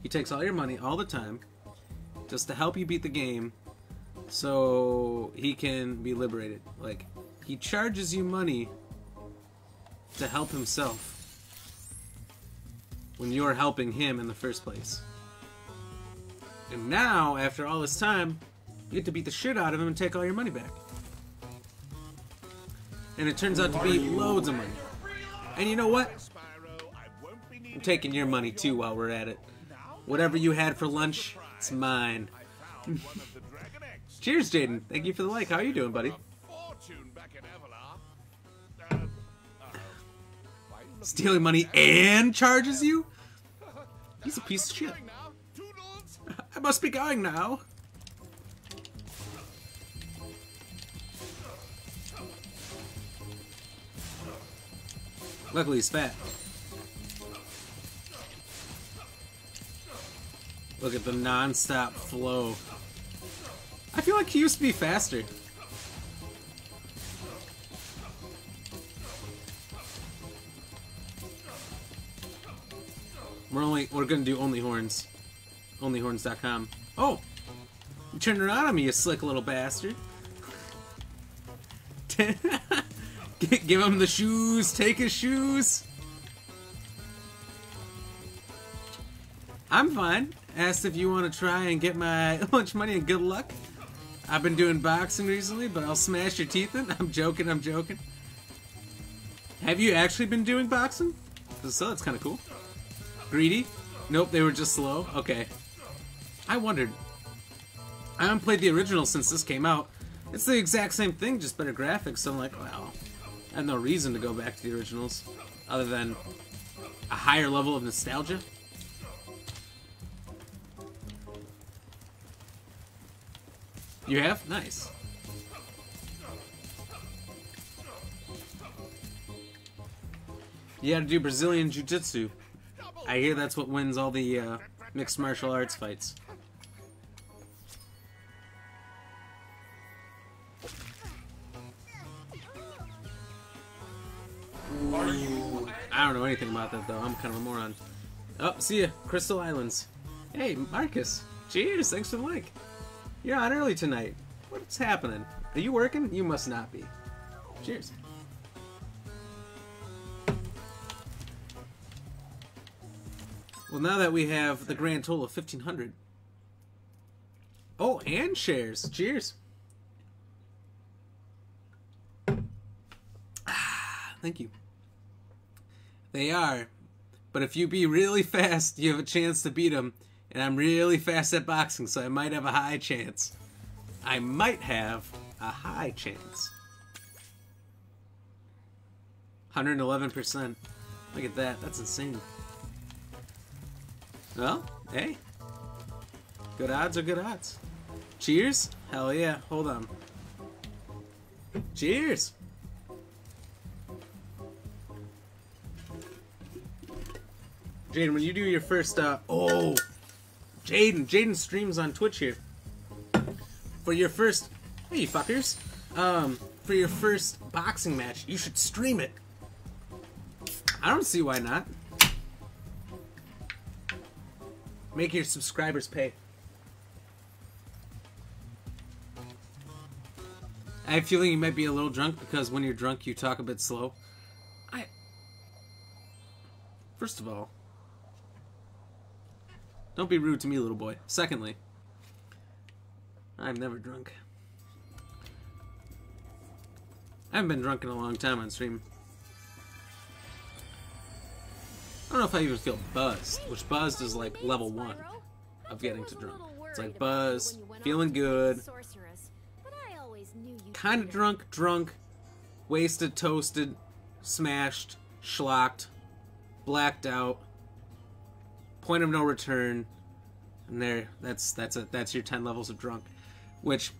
He takes all your money all the time, just to help you beat the game, so he can be liberated. Like, he charges you money to help himself when you're helping him in the first place. And now, after all this time, you get to beat the shit out of him and take all your money back. And it turns out to be loads of money. And you know what? I'm taking your money too while we're at it. Whatever you had for lunch, it's mine. Cheers, Jaden. Thank you for the like. How are you doing, buddy? Stealing money and charges you? He's a piece of shit. I must be going now. Luckily he's fat. Look at the non-stop flow. I feel like he used to be faster. We're gonna do only horns. Onlyhorns.com. Oh! You turned around on me, you slick little bastard. Give him the shoes, take his shoes. I'm fine. Asked if you want to try and get my lunch money and good luck. I've been doing boxing recently, but I'll smash your teeth in. I'm joking, I'm joking. Have you actually been doing boxing? So that's kind of cool. Greedy? Nope, they were just slow. Okay. I wondered. I haven't played the original since this came out. It's the exact same thing, just better graphics, so I'm like, well, I have no reason to go back to the originals, other than a higher level of nostalgia. You have? Nice. You gotta do Brazilian Jiu-Jitsu. I hear that's what wins all the mixed martial arts fights. I don't know anything about that, though. I'm kind of a moron. Oh, see ya. Crystal Islands. Hey, Marcus. Cheers. Thanks for the like. You're on early tonight. What's happening? Are you working? You must not be. Cheers. Well, now that we have the grand total of 1,500. Oh, and shares. Cheers. Thank you. They are. But if you be really fast, you have a chance to beat them. And I'm really fast at boxing, so I might have a high chance. I might have a high chance. 111%. Look at that. That's insane. Well, hey. Good odds are good odds. Cheers? Hell yeah. Hold on. Cheers! Jaden, when you do your first, oh! Jaden streams on Twitch here. For your first, hey you fuckers. For your first boxing match, you should stream it. I don't see why not. Make your subscribers pay. I have a feeling you might be a little drunk because when you're drunk you talk a bit slow. First of all, don't be rude to me, little boy. Secondly, I'm never drunk. I haven't been drunk in a long time on stream. I don't know if I even feel buzzed, which buzzed is like level 1 of getting to drunk. It's like buzz, feeling good, kind of drunk, wasted, toasted, smashed, schlocked, blacked out, point of no return, and there, that's your 10 levels of drunk, which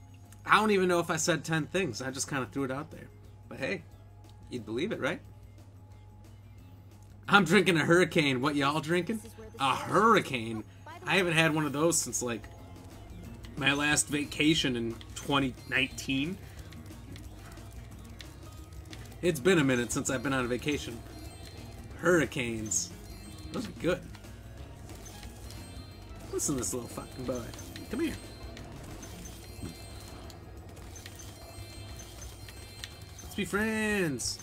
I don't even know if I said 10 things. I just kind of threw it out there. But hey, you'd believe it, right? I'm drinking a hurricane. What y'all drinking? A hurricane? I haven't had one of those since like my last vacation in 2019. It's been a minute since I've been on a vacation. Hurricanes. Those are good. Listen to this little fucking boy. Come here. Let's be friends.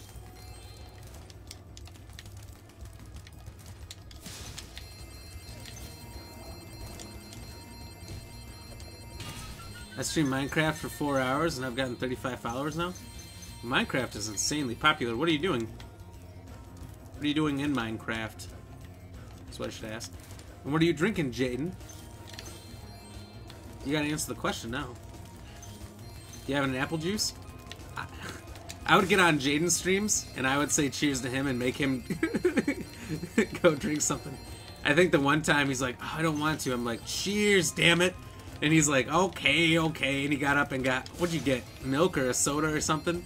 I streamed Minecraft for 4 hours and I've gotten 35 followers now. Minecraft is insanely popular. What are you doing? What are you doing in Minecraft? That's what I should ask. And what are you drinking, Jaden? You gotta answer the question now. Do you have an apple juice? I would get on Jaden's streams and I would say cheers to him and make him go drink something. I think the one time he's like, oh, I don't want to. I'm like, cheers, damn it. And he's like, okay, okay. And he got up and got, what'd you get? Milk or a soda or something?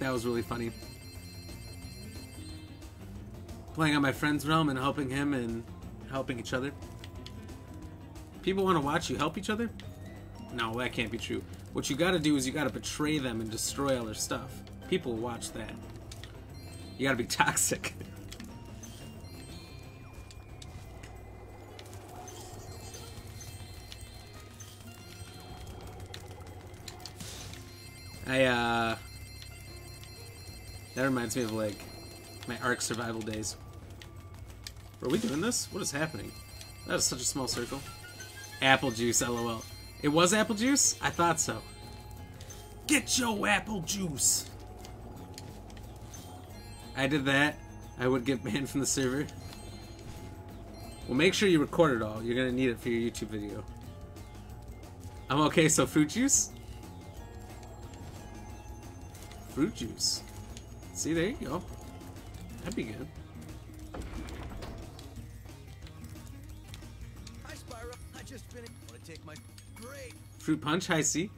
That was really funny. Playing on my friend's realm and helping him and helping each other. People want to watch you help each other? No, that can't be true. What you gotta do is you gotta betray them and destroy all their stuff. People will watch that. You gotta be toxic. That reminds me of, like, my Ark survival days. Are we doing this? What is happening? That is such a small circle. Apple juice, lol. It was apple juice? I thought so. Get your apple juice! I did that. I would get banned from the server. Well, make sure you record it all. You're gonna need it for your YouTube video. I'm okay, so fruit juice? Fruit juice. See, there you go. That'd be good. Hi, Spyro. I just finished. Want to take my great Fruit punch, I see.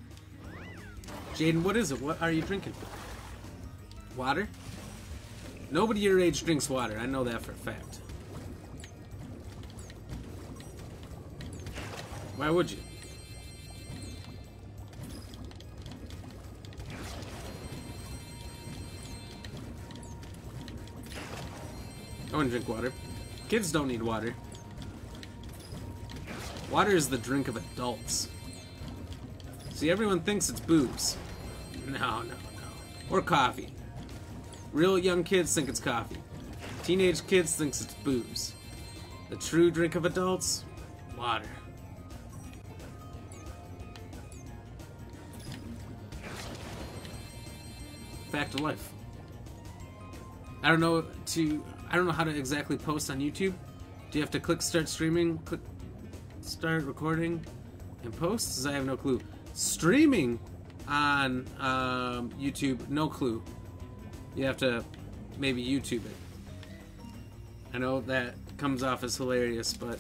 Jaden, what is it? What are you drinking? Water? Nobody your age drinks water. I know that for a fact. Why would you? I wouldn't drink water. Kids don't need water. Water is the drink of adults. See, everyone thinks it's booze. No. Or coffee. Real young kids think it's coffee. Teenage kids thinks it's booze. The true drink of adults? Water. Fact of life. I don't know how to exactly post on YouTube. Do you have to click start streaming, click start recording, and post? 'Cause I have no clue. Streaming on YouTube, no clue. You have to maybe YouTube it. I know that comes off as hilarious, but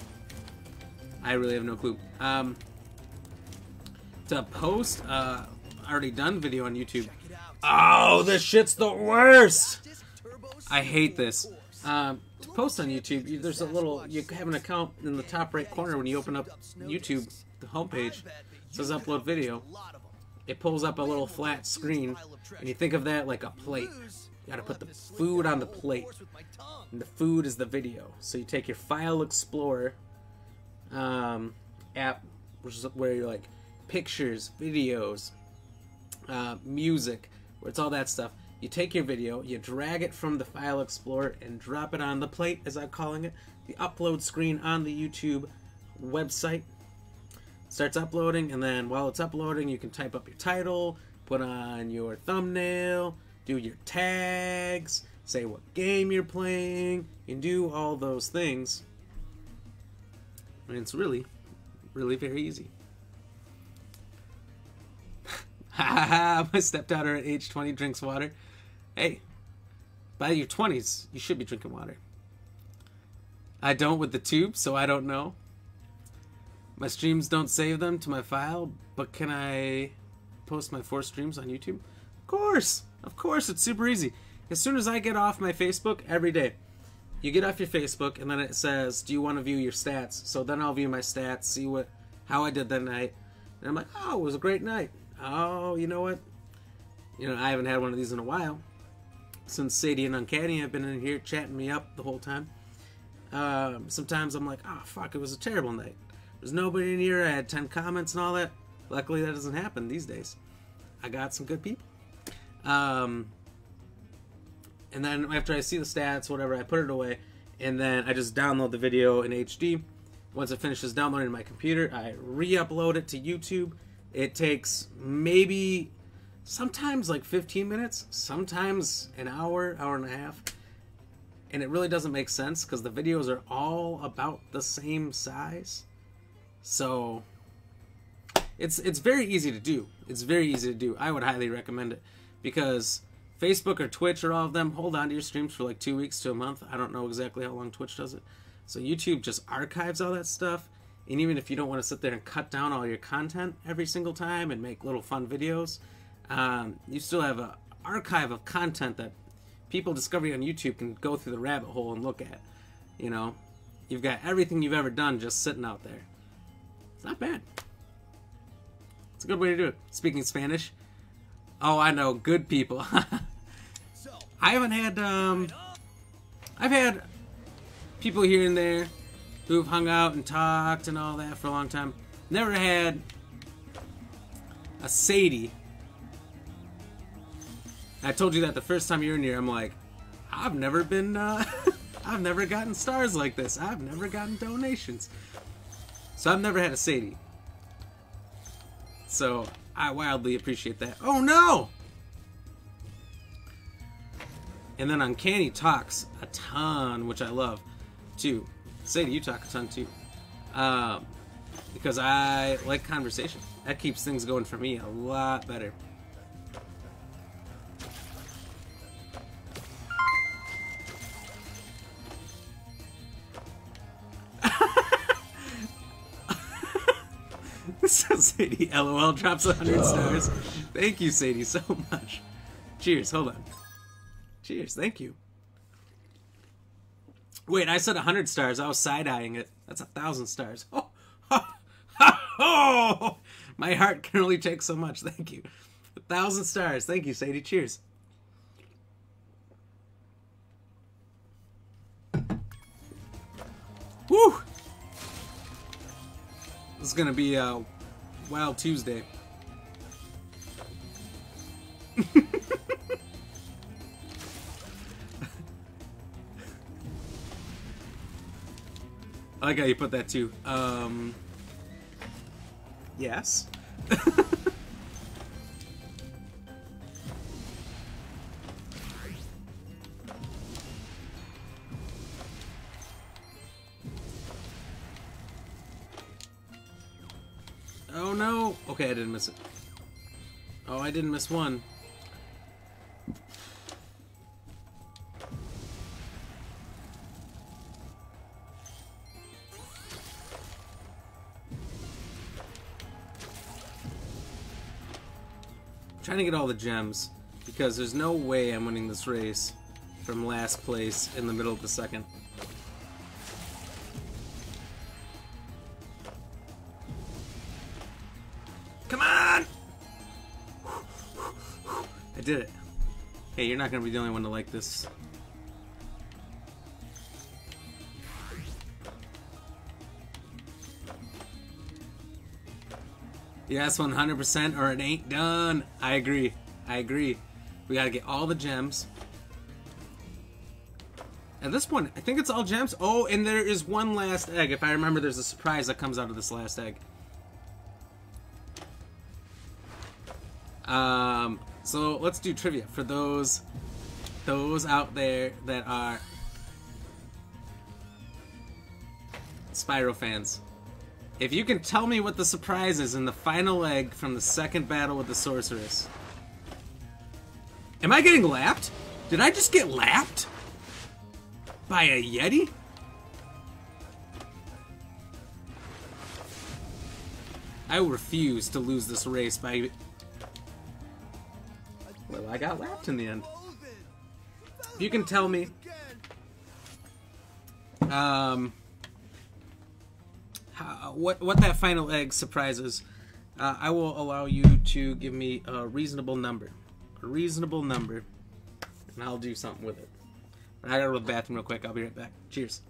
I really have no clue. To post already done video on YouTube. Oh, this shit's the worst! I hate this. To post on YouTube, there's a little, you have an account in the top right corner when you open up YouTube, the homepage. It says upload video. It pulls up a little flat screen, and you think of that like a plate. You gotta put the food on the plate, and the food is the video. So you take your File Explorer app, which is where you're like pictures, videos, music, where it's all that stuff. You take your video, you drag it from the File Explorer and drop it on the plate, as I'm calling it, the upload screen on the YouTube website. Starts uploading, and then while it's uploading, you can type up your title, put on your thumbnail, do your tags, say what game you're playing, you can do all those things. And it's really, really very easy. My stepdaughter at age 20 drinks water. Hey, by your 20s, you should be drinking water. I don't with the tube, so I don't know. My streams don't save them to my file, but can I post my 4 streams on YouTube? Of course, it's super easy. As soon as I get off my Facebook, every day, you get off your Facebook, and then it says, do you want to view your stats? So then I'll view my stats, see how I did that night. And I'm like, oh, it was a great night. Oh, you know what? I haven't had one of these in a while. Since Sadie and Uncanny have been in here chatting me up the whole time. Sometimes I'm like, oh, fuck, it was a terrible night. There's nobody in here. I had 10 comments and all that. Luckily, that doesn't happen these days. I got some good people. And then after I see the stats, whatever, I put it away. And then I just download the video in HD. Once it finishes downloading to my computer, I re-upload it to YouTube. It takes maybe, sometimes like 15 minutes, sometimes an hour, hour and a half. And it really doesn't make sense because the videos are all about the same size. So it's very easy to do. It's very easy to do. I would highly recommend it because Facebook or Twitch or all of them hold on to your streams for like 2 weeks to a month. I don't know exactly how long Twitch does it. So YouTube just archives all that stuff. And even if you don't want to sit there and cut down all your content every single time and make little fun videos, you still have an archive of content that people discovering on YouTube can go through the rabbit hole and look at. You've got everything you've ever done just sitting out there. It's not bad. It's a good way to do it. Speaking Spanish. Oh, I know. Good people. I haven't had, I've had people here and there who've hung out and talked and all that for a long time. Never had a Sadie. I told you that the first time you were in here. I'm like, I've never been, I've never gotten stars like this. I've never gotten donations. So I've never had a Sadie. So I wildly appreciate that. Oh no! And then Uncanny talks a ton, which I love too. Sadie, you talk a ton too. Because I like conversation. That keeps things going for me a lot better. So Sadie, LOL, drops 100 stars. Thank you, Sadie, so much. Cheers, hold on. Cheers, thank you. Wait, I said 100 stars. I was side-eyeing it. That's 1,000 stars. Oh, oh, my heart can only take so much. Thank you. 1,000 stars. Thank you, Sadie. Cheers. Woo! This is gonna be a Wild Tuesday. I like how you put that too. Yes. Oh no! Okay, I didn't miss it. Oh, I didn't miss one. I'm trying to get all the gems because there's no way I'm winning this race from last place in the middle of the second. Come on! I did it. Hey, you're not gonna be the only one to like this. Yes, 100% or it ain't done. I agree. I agree. We gotta get all the gems. At this point, I think it's all gems. Oh, and there is one last egg. If I remember, there's a surprise that comes out of this last egg. So let's do trivia for those out there that are Spyro fans. If you can tell me what the surprise is in the final egg from the second battle with the sorceress. Am I getting lapped? Did I just get lapped? By a Yeti? I refuse to lose this race by... Well, I got lapped in the end. If you can tell me... what that final egg surprises, I will allow you to give me a reasonable number. A reasonable number. And I'll do something with it. I gotta go to the bathroom real quick. I'll be right back. Cheers.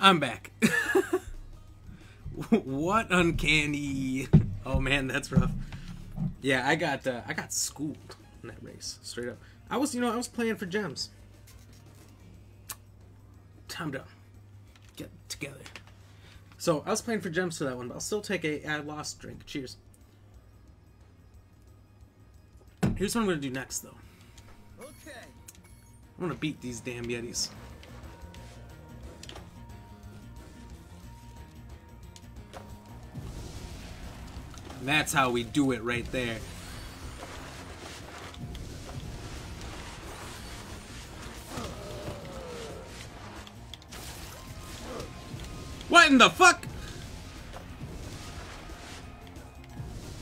I'm back. What uncanny. Oh man, that's rough. Yeah, I got schooled in that race, straight up. I was playing for gems. Time to get together. So I was playing for gems for that one, but I'll still take a I lost drink. Cheers. Here's what I'm gonna do next, though. Okay. I'm gonna beat these damn Yetis. And that's how we do it right there. What in the fuck?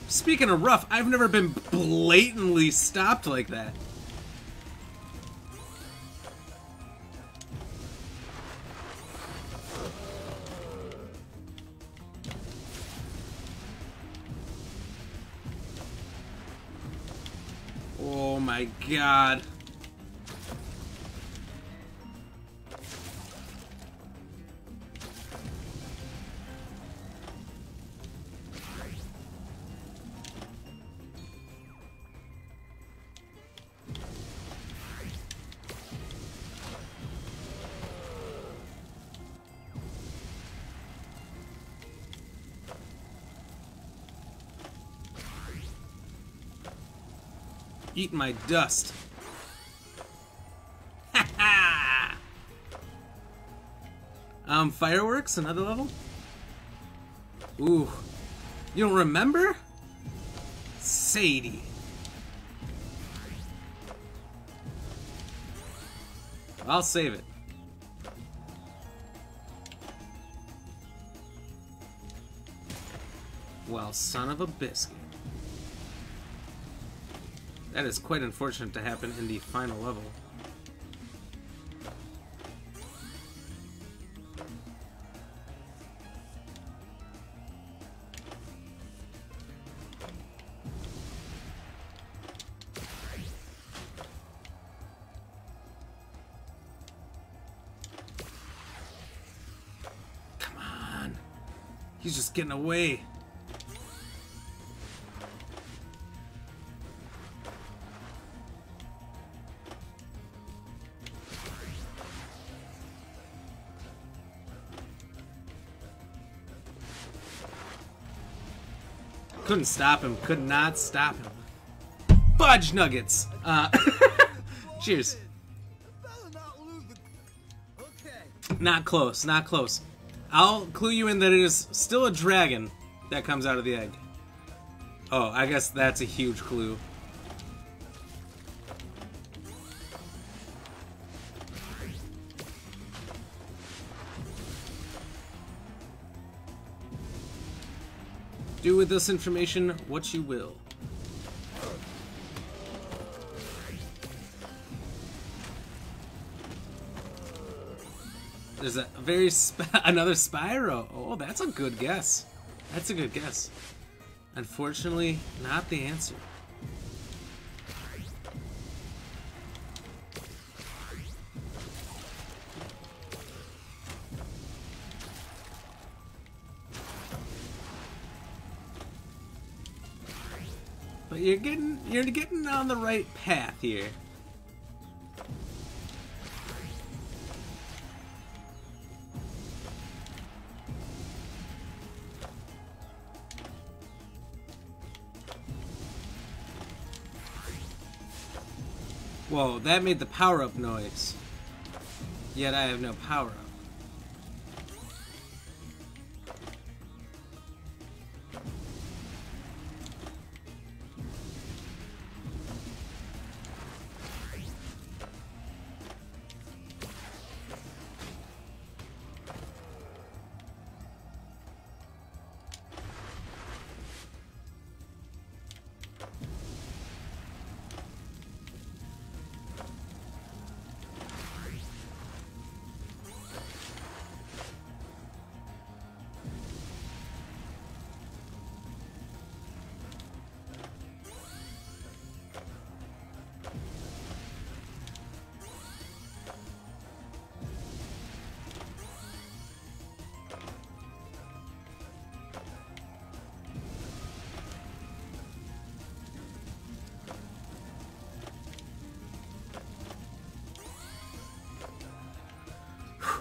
Speaking of rough, I've never been blatantly stopped like that. Oh my god. Eat my dust. Ha ha! Fireworks, another level? Ooh. You don't remember? Sadie. I'll save it. Well, son of a biscuit. That is quite unfortunate to happen in the final level. Come on. He's just getting away. Couldn't stop him. Could not stop him. Fudge nuggets. Cheers. Not close. Not close. I'll clue you in that it is still a dragon that comes out of the egg. Oh, I guess that's a huge clue. Do with this information what you will. There's a very another Spyro. Oh, that's a good guess. That's a good guess. Unfortunately, not the answer. But you're getting on the right path here. Whoa, that made the power-up noise. Yet I have no power-up.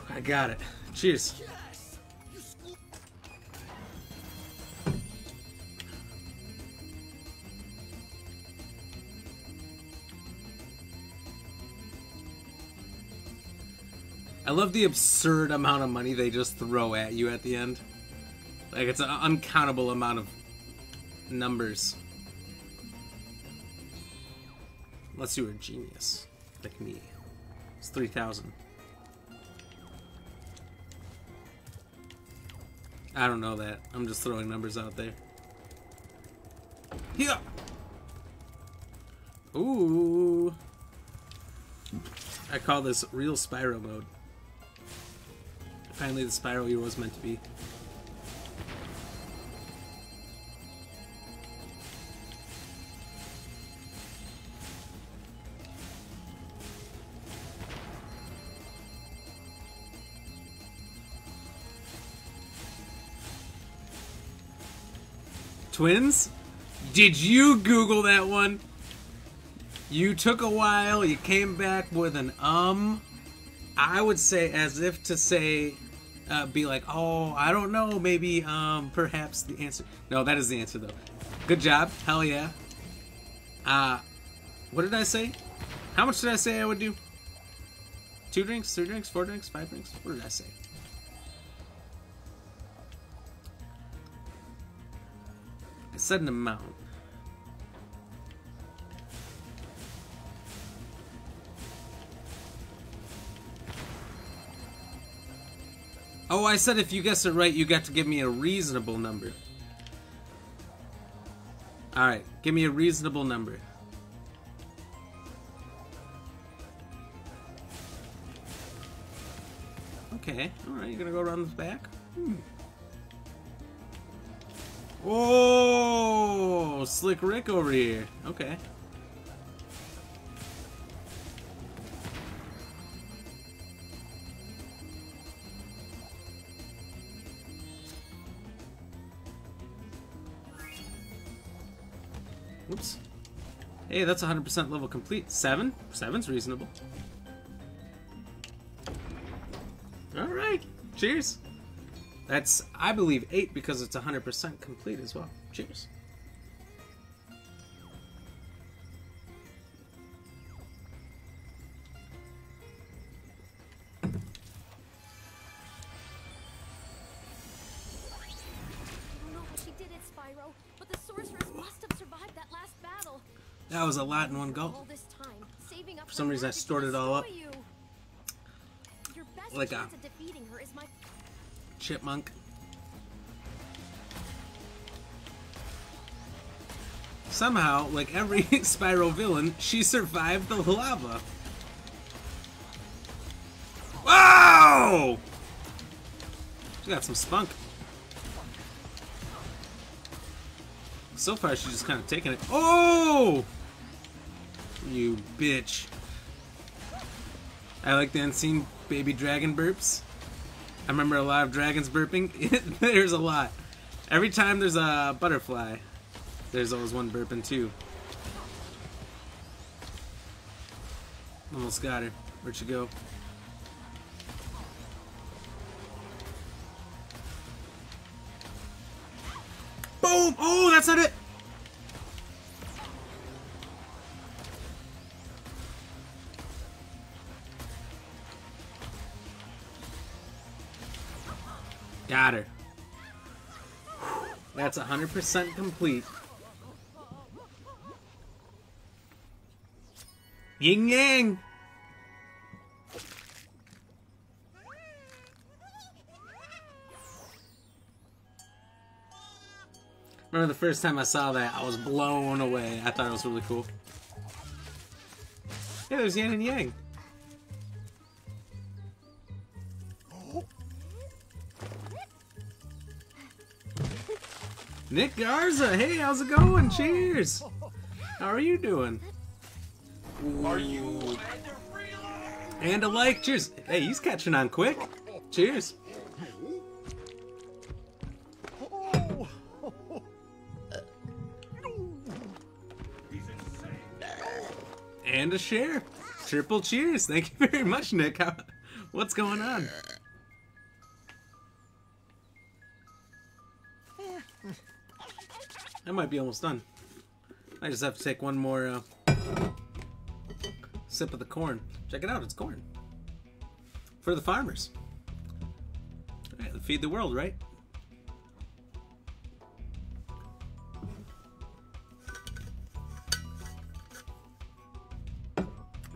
I got it. Cheers. I love the absurd amount of money they just throw at you at the end. Like, it's an uncountable amount of numbers. Unless you were a genius, like me. It's 3,000. I don't know that. I'm just throwing numbers out there. Yeah. Ooh. I call this real Spyro mode. Finally, the Spyro you was meant to be. Twins? Did you Google that one? You took a while, you came back with an I would say as if to say, be like, oh, I don't know, maybe, perhaps the answer. No, that is the answer though. Good job, hell yeah. What did I say? How much did I say I would do? 2 drinks, 3 drinks, 4 drinks, 5 drinks? What did I say? I said an amount. Oh, I said if you guess it right, you got to give me a reasonable number. Alright, give me a reasonable number. Okay, alright, you're gonna go around the back? Oh, Slick Rick over here. Okay. Whoops. Hey, that's 100% level complete. 7? 7's reasonable. Alright, cheers. That's, I believe, 8 because it's 100% complete as well. Cheers. I don't know how she did it, Spyro, but the sorceress must have survived that last battle. That was a lot in one go. All this time, saving up For some reason I stored it all up. Your best Like a chance of defeating her is my chipmunk. Somehow, like every Spyro villain, she survived the lava. Whoa! She got some spunk. So far, she's just kind of taking it. Oh! You bitch. I like the unseen baby dragon burps. I remember a lot of dragons burping. There's a lot. Every time there's a butterfly, there's always one burping too. Almost got her. Where'd she go? Boom! Oh, that's not it! Got her. That's 100% complete. Yin yang! Remember the first time I saw that, I was blown away. I thought it was really cool. Yeah, there's yin and yang. Nick Garza, hey, how's it going? Cheers! How are you doing? Are you And a like, cheers! Hey, he's catching on quick. Cheers! And a share. Triple cheers. Thank you very much, Nick. What's going on? I might be almost done. I just have to take one more sip of the corn. Check it out, it's corn. For the farmers. All right, feed the world, right?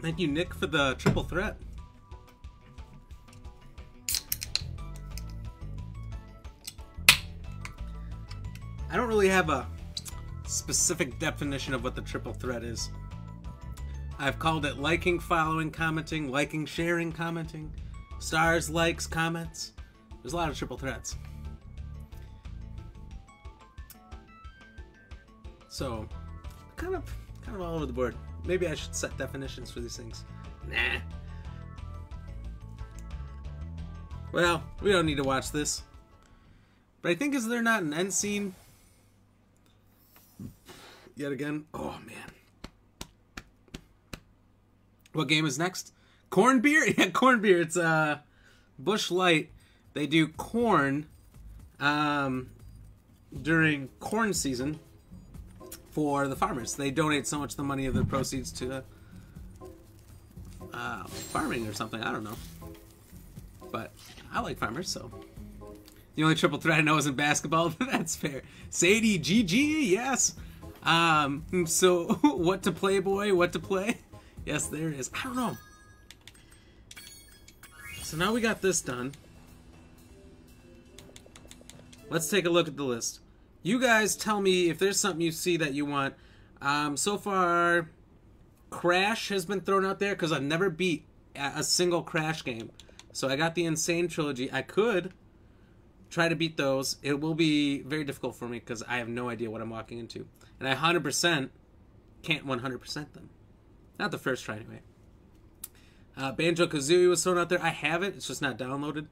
Thank you, Nick, for the triple threat. I don't really have a specific definition of what the triple threat is. I've called it liking, following, commenting, liking, sharing, commenting, stars, likes, comments. There's a lot of triple threats. So, kind of all over the board. Maybe I should set definitions for these things. Nah. Well, we don't need to watch this. But I think, is there not an end scene? Yet again? Oh, man. What game is next? Corn beer? Yeah, corn beer. It's Busch Light. They do corn during corn season. for the farmers. They donate so much of the money of the proceeds to farming or something. I don't know. But I like farmers, so. The only triple threat I know is in basketball. That's fair. Sadie, GG, yes. So, what to play, boy? What to play? Yes, there is. I don't know. So now we got this done. Let's take a look at the list. You guys tell me if there's something you see that you want. So far, Crash has been thrown out there because I've never beat a single Crash game. So I got the Insane Trilogy. I could try to beat those. It will be very difficult for me because I have no idea what I'm walking into. And I 100% can't 100% them. Not the first try, anyway. Banjo-Kazooie was thrown out there. I have it. It's just not downloaded.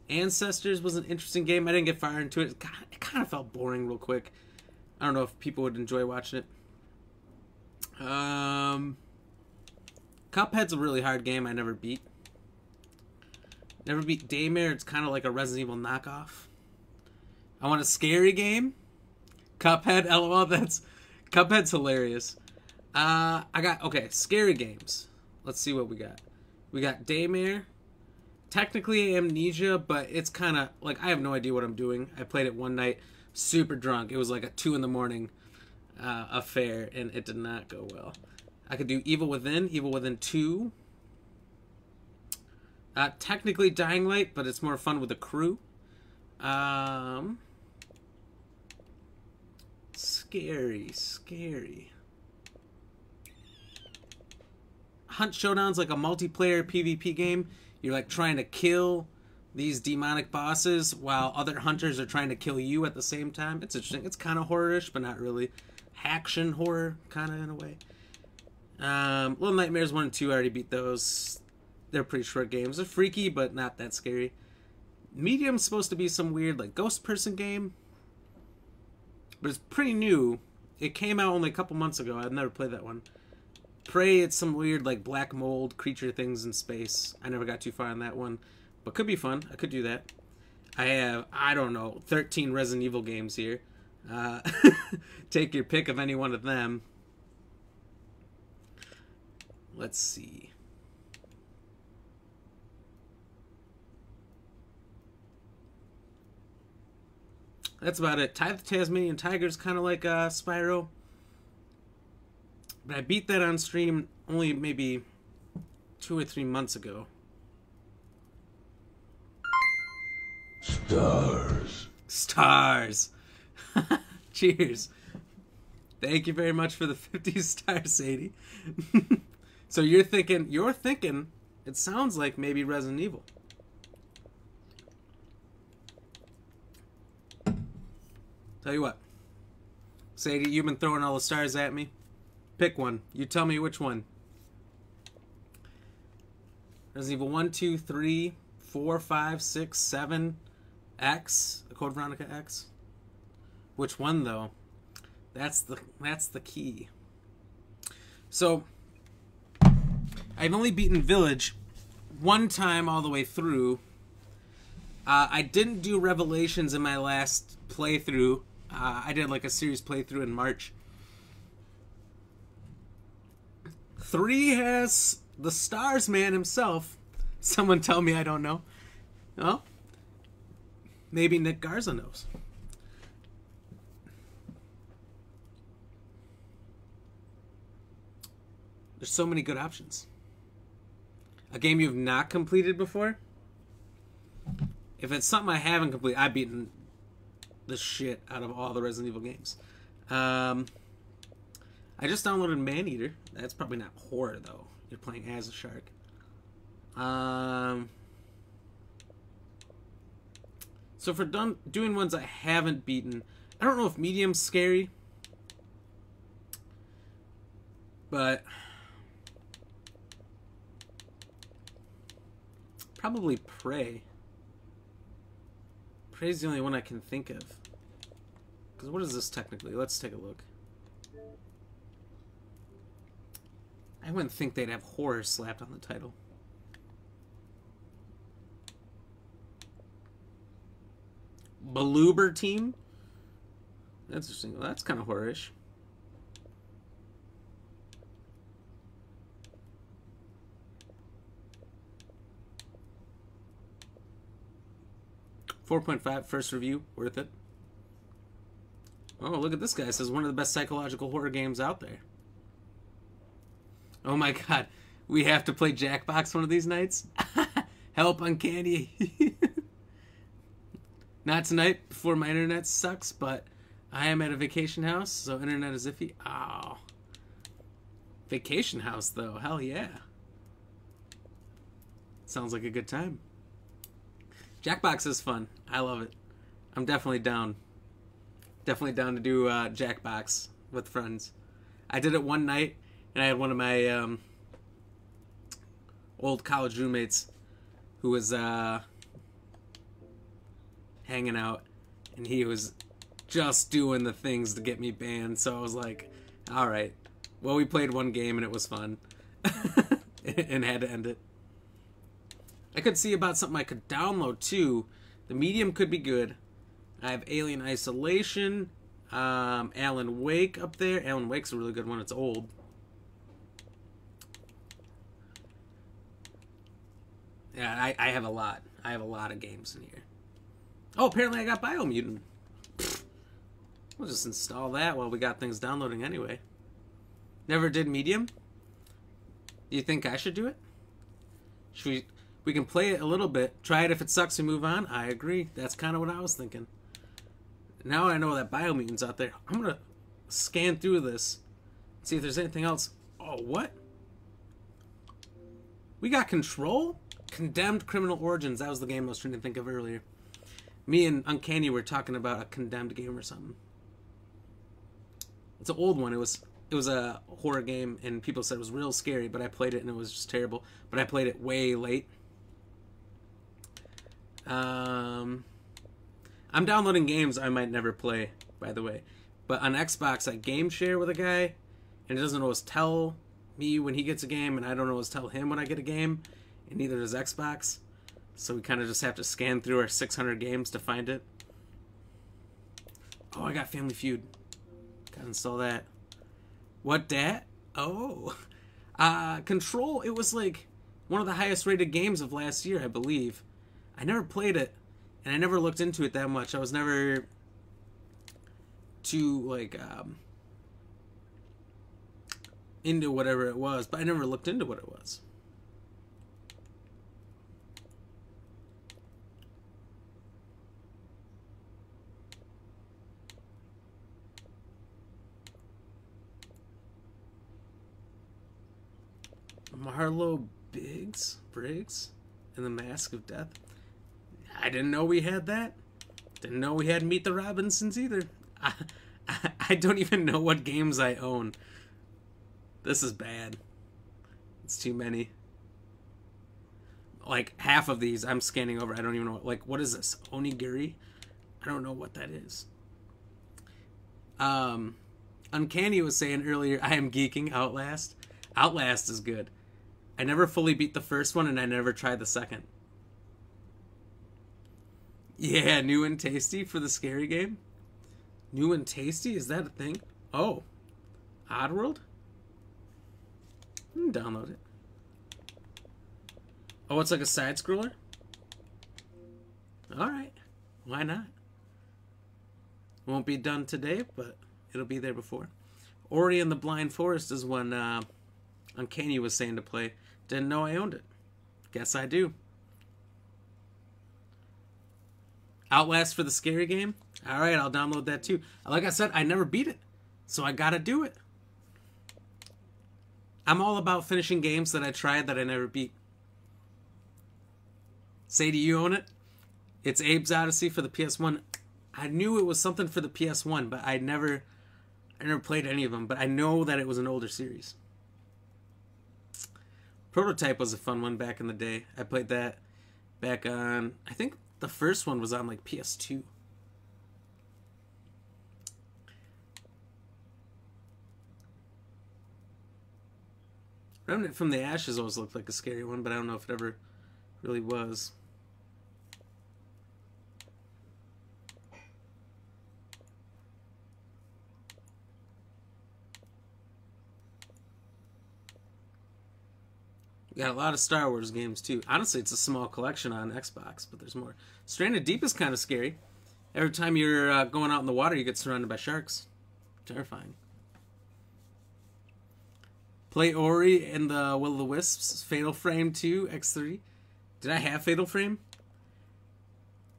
Ancestors was an interesting game. I didn't get far into it. It kind of felt boring real quick. I don't know if people would enjoy watching it. Cuphead's a really hard game I never beat. Never beat Daymare. It's kind of like a Resident Evil knockoff. I want a scary game. Cuphead, LOL. Cuphead's hilarious. Okay, scary games. Let's see what we got. We got Daymare. Technically Amnesia, but it's kind of like I have no idea what I'm doing. I played it one night, super drunk. It was like a 2 a.m. Affair, and it did not go well. I could do Evil Within 2. Technically Dying Light, but it's more fun with a crew. Scary. Hunt Showdown's like a multiplayer PvP game. You're like trying to kill these demonic bosses while other hunters are trying to kill you at the same time. It's interesting. It's kind of horror-ish, but not really. Action horror, kind of in a way. Little Nightmares 1 and 2, I already beat those. They're pretty short games. They're freaky, but not that scary. Medium's supposed to be some weird like ghost person game. But it's pretty new. It came out only a couple months ago. I've never played that one. Prey, it's some weird like black mold creature things in space. I never got too far on that one. But could be fun. I could do that. I have, I don't know, 13 Resident Evil games here. Take your pick of any one of them. Let's see. That's about it. Tithe the Tasmanian Tiger's kind of like Spyro. But I beat that on stream only maybe 2 or 3 months ago. Stars. Cheers. Thank you very much for the 50 stars, Sadie. So you're thinking, it sounds like maybe Resident Evil. Tell you what, Sadie, you've been throwing all the stars at me. Pick one. You tell me which one. Resident Evil 1, 2, 3, 4, 5, 6, 7, X, Code Veronica X. Which one though? That's the key. So I've only beaten Village one time all the way through. I didn't do Revelations in my last playthrough. I did like a series playthrough in March. 3 has the Stars Man himself. Someone tell me I don't know. Well, maybe Nick Garza knows. There's so many good options. A game you've not completed before? If it's something I haven't completed, I've beaten the shit out of all the Resident Evil games. I just downloaded Maneater. That's probably not horror, though. You're playing as a shark. So for doing ones I haven't beaten, I don't know if Medium's scary. But probably Prey. Prey's the only one I can think of. Because what is this technically? Let's take a look. I wouldn't think they'd have horror slapped on the title. Bloober Team. That's interesting. Well, that's kind of horror-ish. .5 first review, worth it. Oh, look at this guy. It says one of the best psychological horror games out there. Oh my god. We have to play Jackbox one of these nights? Help, Uncanny. Not tonight, before my internet sucks, but I am at a vacation house, so internet is iffy. Oh. Vacation house, though. Hell yeah. Sounds like a good time. Jackbox is fun. I love it. I'm definitely down. Definitely down to do Jackbox with friends. I did it one night, and I had one of my old college roommates who was hanging out, and he was just doing the things to get me banned. So I was like, all right. Well, we played one game, and it was fun. And had to end it. I could see about something I could download, too. The Medium could be good. I have Alien Isolation, Alan Wake up there. Alan Wake's a really good one. It's old. Yeah, I have a lot. I have a lot of games in here. Oh, apparently I got Biomutant. We'll just install that while we got things downloading anyway. Never did Medium? Do you think I should do it? Should we can play it a little bit. Try it. If it sucks, we move on. I agree. That's kind of what I was thinking. Now I know that Biomutant's out there. I'm going to scan through this. See if there's anything else. Oh, what? We got Control? Condemned Criminal Origins. That was the game I was trying to think of earlier. Me and Uncanny were talking about a Condemned game or something. It's an old one. It was a horror game, and people said it was real scary, but I played it, and it was just terrible. But I played it way late. I'm downloading games I might never play, by the way. But on Xbox, I game share with a guy, and it doesn't always tell me when he gets a game, and I don't always tell him when I get a game, and neither does Xbox. So we kind of just have to scan through our 600 games to find it. Oh, I got Family Feud. Gotta install that. What dat? Oh. Control, it was like one of the highest rated games of last year, I believe. I never played it, and I never looked into it that much. I was never too, like, into whatever it was, but I never looked into what it was. Marlo Briggs and the Mask of Death. I didn't know we had that. Didn't know we had Meet the Robinsons either. I don't even know what games I own. This is bad. It's too many. Like half of these I'm scanning over. I don't even know. Like, what is this? Onigiri? I don't know what that is. Uncanny was saying earlier, I am geeking Outlast. Outlast is good. I never fully beat the first one, and I never tried the second. Yeah, new and tasty for the scary game. New and tasty? Is that a thing? Oh. Oddworld? Download it. Oh, it's like a side-scroller? Alright. Why not? Won't be done today, but it'll be there before. Ori and the Blind Forest is one Uncanny was saying to play. Didn't know I owned it. Guess I do. Outlast for the scary game? Alright, I'll download that too. Like I said, I never beat it. So I gotta do it. I'm all about finishing games that I tried that I never beat. Say, do you own it? It's Abe's Odyssey for the PS1. I knew it was something for the PS1, but I never played any of them. But I know that it was an older series. Prototype was a fun one back in the day. I played that back on, I think the first one was on like PS2. Remnant from the Ashes always looked like a scary one, but I don't know if it ever really was. Got a lot of Star Wars games too. Honestly, it's a small collection on Xbox, but there's more. Stranded Deep is kind of scary. Every time you're going out in the water, you get surrounded by sharks. Terrifying. Play Ori and the Will of the Wisps, Fatal Frame 2, X3. Did I have Fatal Frame?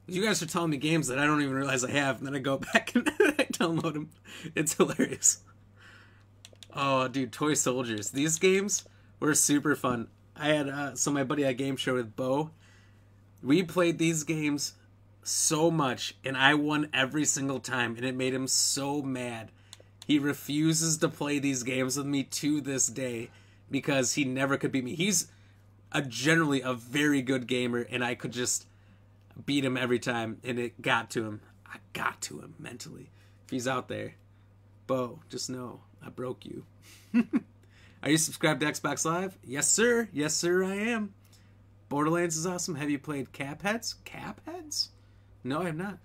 You guys are telling me games that I don't even realize I have, and then I go back and I download them. It's hilarious. Oh, dude, Toy Soldiers. These games were super fun. I had, so my buddy I game share with Bo, we played these games so much, and I won every single time, and it made him so mad. He refuses to play these games with me to this day because he never could beat me. He's generally a very good gamer, and I could just beat him every time, and it got to him. I got to him mentally. If he's out there, Bo, just know I broke you. Are you subscribed to Xbox Live? Yes, sir. Yes, sir, I am. Borderlands is awesome. Have you played Capheads? Capheads? No, I have not.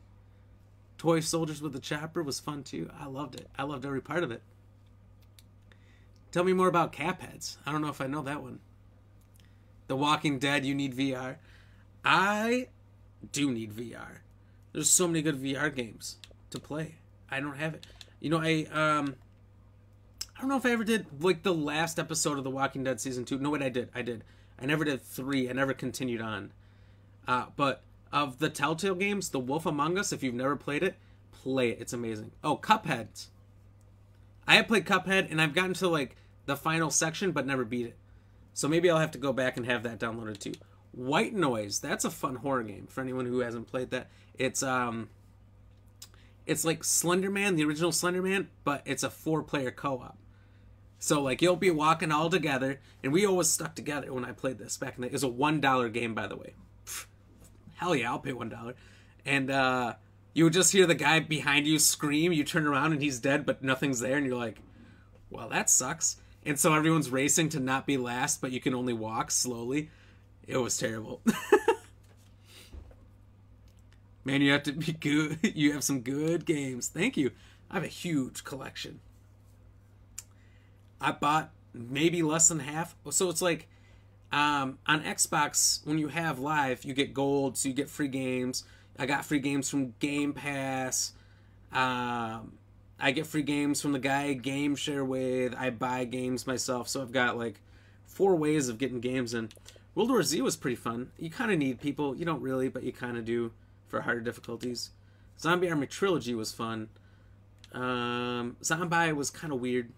Toy Soldiers with the Chopper was fun too. I loved it. I loved every part of it. Tell me more about Capheads. I don't know if I know that one. The Walking Dead, you need VR. I do need VR. There's so many good VR games to play. I don't have it. You know, I don't know if I ever did like the last episode of The Walking Dead season 2. No, wait, I did. I never did 3. I never continued on. But of the Telltale games, The Wolf Among Us, if you've never played it, play it. It's amazing. Oh, Cuphead. I have played Cuphead, and I've gotten to like the final section, but never beat it. So maybe I'll have to go back and have that downloaded too. White Noise. That's a fun horror game for anyone who hasn't played that. It's like Slender Man, the original Slender Man, but it's a 4-player co-op. So like you'll be walking all together, and we always stuck together when I played this back in the. It was a $1 game, by the way. Hell yeah, I'll pay $1. And you would just hear the guy behind you scream. You turn around and he's dead, but nothing's there, and you're like, well, that sucks. And so everyone's racing to not be last, but you can only walk slowly. It was terrible. Man, you have to be good. You have some good games. Thank you. I have a huge collection. I bought maybe less than half. So it's like on Xbox, when you have live, you get gold, so you get free games. I got free games from Game Pass. I get free games from the guy I game share with. I buy games myself. So I've got like 4 ways of getting games in. World War Z was pretty fun. You kind of need people. You don't really, but you kind of do for harder difficulties. Zombie Army Trilogy was fun. Zombie was kind of weird.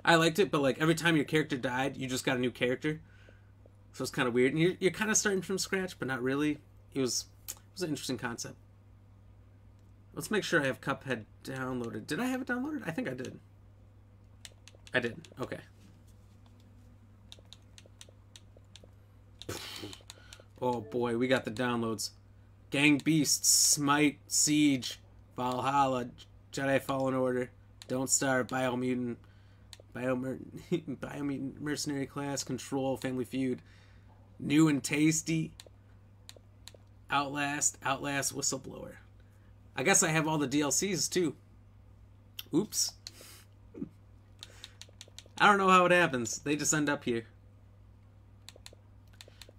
I liked it, but like every time your character died, you just got a new character. So it's kind of weird. And you're kind of starting from scratch, but not really. It was an interesting concept. Let's make sure I have Cuphead downloaded. Did I have it downloaded? I think I did. I did. Okay. Oh boy, we got the downloads. Gang Beasts, Smite, Siege, Valhalla, Jedi Fallen Order, Don't Starve, Biomutant, Biomutant Mercenary Class, Control, Family Feud, New and Tasty, Outlast, Whistleblower. I guess I have all the DLCs too. Oops. I don't know how it happens. They just end up here.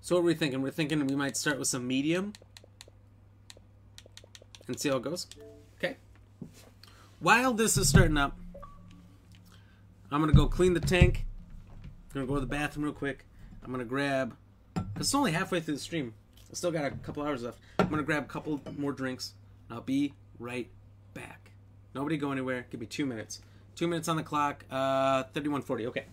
So what are we thinking? We're thinking we might start with some medium and see how it goes. Okay. While this is starting up, I'm going to go clean the tank. I'm going to go to the bathroom real quick. I'm going to grab, because it's only halfway through the stream. I still got a couple hours left. I'm going to grab a couple more drinks. I'll be right back. Nobody go anywhere. Give me 2 minutes. 2 minutes on the clock. 31:40. Okay.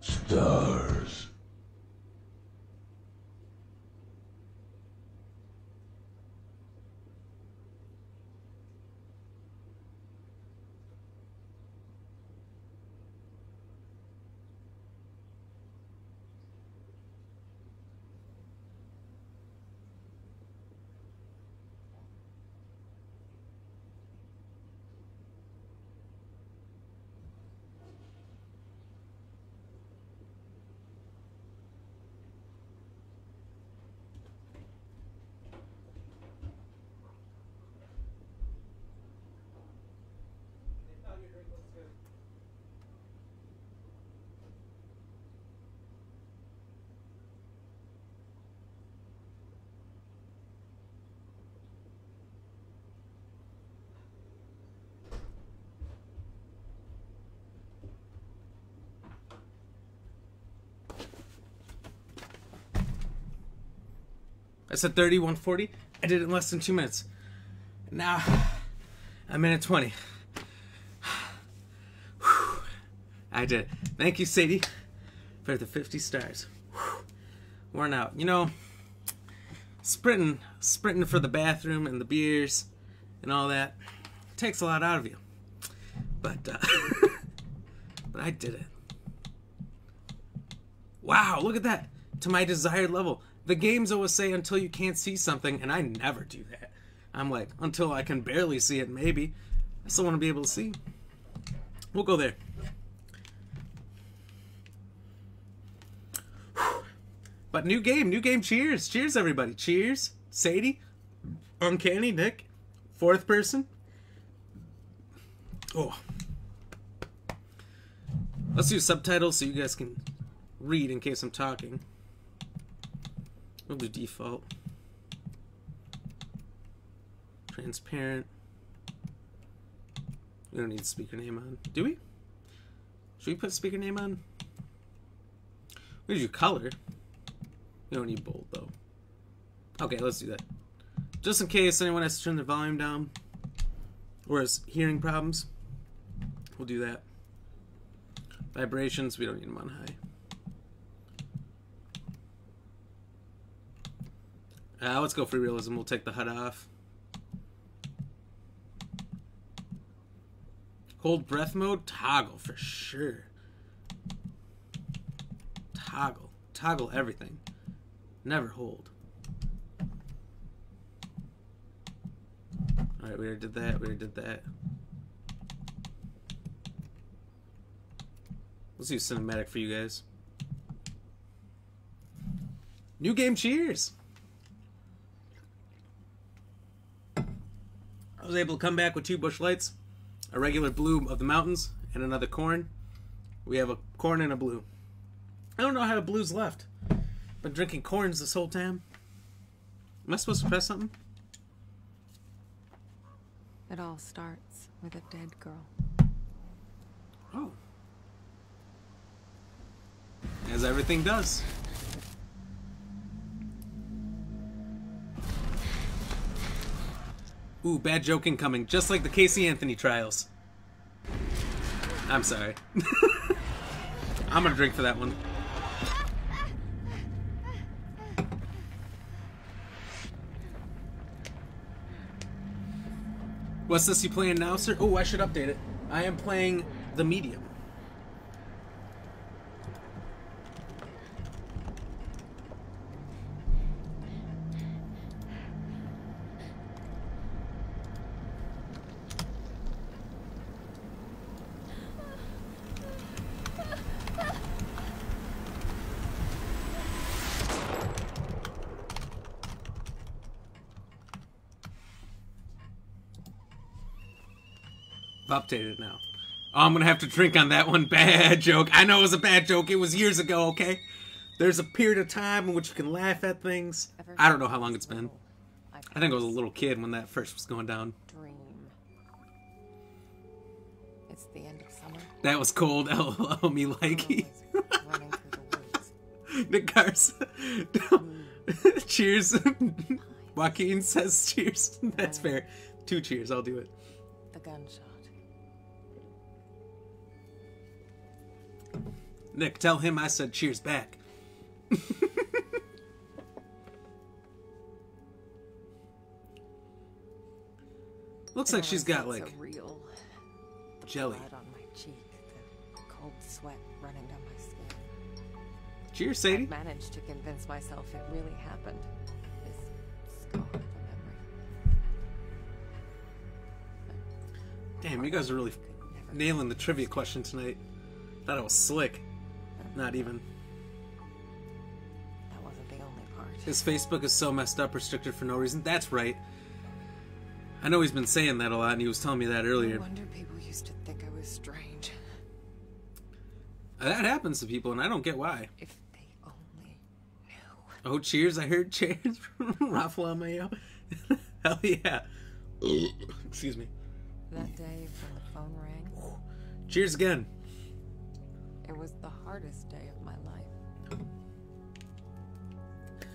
Stars. I said 30, 140. I did it in less than 2 minutes. Now, I'm minute 20. I did it. Thank you, Sadie, for the 50 stars. Worn out. You know, sprinting for the bathroom and the beers and all that takes a lot out of you. But, but I did it. Wow, look at that. To my desired level. The games always say until you can't see something, and I never do that. I'm like, until I can barely see it, maybe. I still want to be able to see. We'll go there. But new game, cheers. Cheers, everybody. Cheers. Sadie. Uncanny, Nick. Fourth person. Oh. Let's do subtitles so you guys can read in case I'm talking. We'll do default. Transparent. We don't need speaker name on. Do we? Should we put speaker name on? We do color. We don't need bold though. Okay, let's do that. Just in case anyone has to turn the volume down or has hearing problems, we'll do that. Vibrations, we don't need them on high. Let's go free realism. We'll take the HUD off. Hold breath mode, toggle for sure. Toggle everything. Never hold. Alright, we already did that. Let's do cinematic for you guys. New game, cheers! I was able to come back with 2 bush lights, a regular blue of the mountains, and another corn. We have a corn and a blue. I don't know how blue's left. Been drinking corns this whole time. Am I supposed to press something? It all starts with a dead girl. Oh. As everything does. Ooh, bad joke incoming, just like the Casey Anthony trials. I'm sorry. I'm gonna drink for that one. What's this you playing now, sir? Oh, I should update it. I am playing the medium. Updated it now. Oh, I'm gonna have to drink on that one. Bad joke. I know it was a bad joke. It was years ago, okay? There's a period of time in which you can laugh at things. I don't know how long it's been. I think I was a little kid when that first was going down. Dream. It's the end of summer. That was cold. LOL me likey. Running through the woods. Nick Garza. Cheers. Joaquin says cheers. That's fair. 2 cheers. I'll do it. The gunshot. Nick, tell him I said cheers back. Looks like she's got like real. The jelly. blood on my cheek, the cold sweat running down my skin. Cheers, Sadie. I managed to convince myself it really happened. This scar of a memory. Damn, you guys are really nailing the trivia question tonight. Thought it was slick. Not even. That wasn't the only part. His Facebook is so messed up, restricted for no reason. That's right. I know he's been saying that a lot, and he was telling me that earlier. No wonder people used to think I was strange. That happens to people, and I don't get why. If they only knew. Oh, cheers. I heard cheers from Rafael Mayo. Hell yeah. Excuse me. That day when the phone rang, Cheers again. it was the hardest day of my life.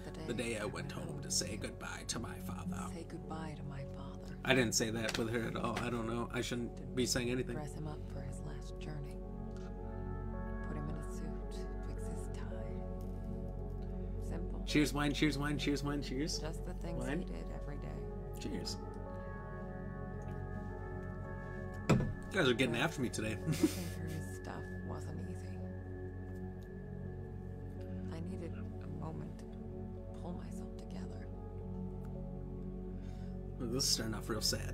The day The day I went home to say goodbye to my father. Say goodbye to my father. I didn't say that with her at all. I don't know. I shouldn't be saying anything. Dress him up for his last journey. Put him in a suit, fix his tie. Simple. Cheers, wine, cheers, wine, cheers, wine, cheers. Just the things Wine. he did every day. Cheers. You guys are getting after me today. Looking for his stuff wasn't easy. I needed a moment to pull myself together. Look, this is starting off real sad.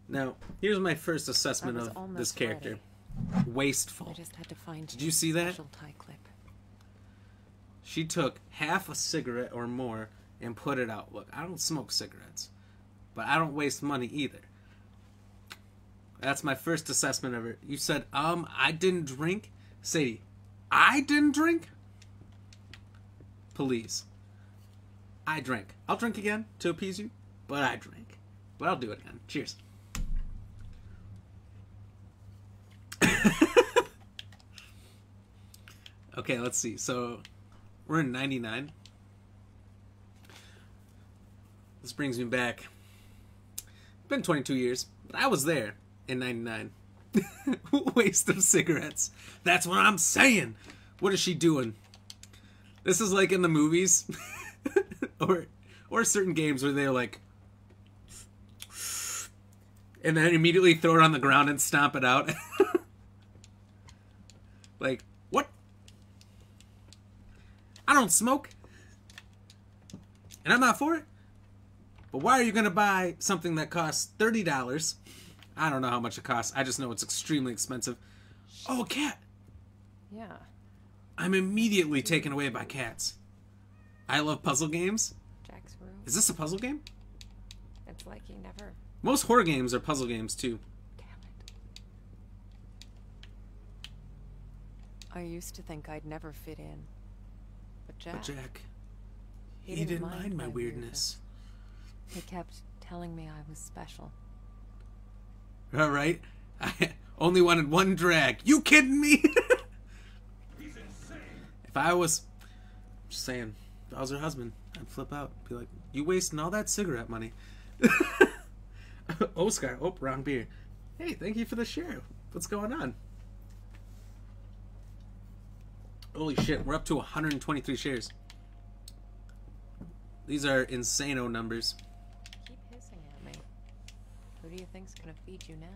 Now, here's my first assessment I was of this almost character. ready. Wasteful. I just had to find. Did you see that? Special tie clip. She took half a cigarette or more and put it out. Look, I don't smoke cigarettes, but I don't waste money either. That's my first assessment of her. You said, I didn't drink? Sadie, I didn't drink? Please. I drank. I'll drink again to appease you, but I drank. But I'll do it again. Cheers. Okay, let's see. So, we're in 99. This brings me back. It's been 22 years, but I was there in 99. Waste of cigarettes. That's what I'm saying. What is she doing? This is like in the movies. or certain games where they're like, and then immediately throw it on the ground and stomp it out. Like, what? I don't smoke. And I'm not for it. But why are you going to buy something that costs $30? I don't know how much it costs. I just know it's extremely expensive. Oh, a cat. Yeah. I'm immediately taken away by cats. I love puzzle games. Jack's room. Is this a puzzle game? It's like he never. Most horror games are puzzle games, too. Damn it. I used to think I'd never fit in. But Jack. He didn't mind my weirdness. He kept telling me I was special. All right. I only wanted one drag. You kidding me? If I was... Just saying. If I was her husband, I'd flip out. Be like, you wasting all that cigarette money. Oscar. Oh, wrong beer. Hey, thank you for the share. What's going on? Holy shit, we're up to 123 shares. These are insano numbers. Keep hissing at me. Who do you think's gonna feed you now?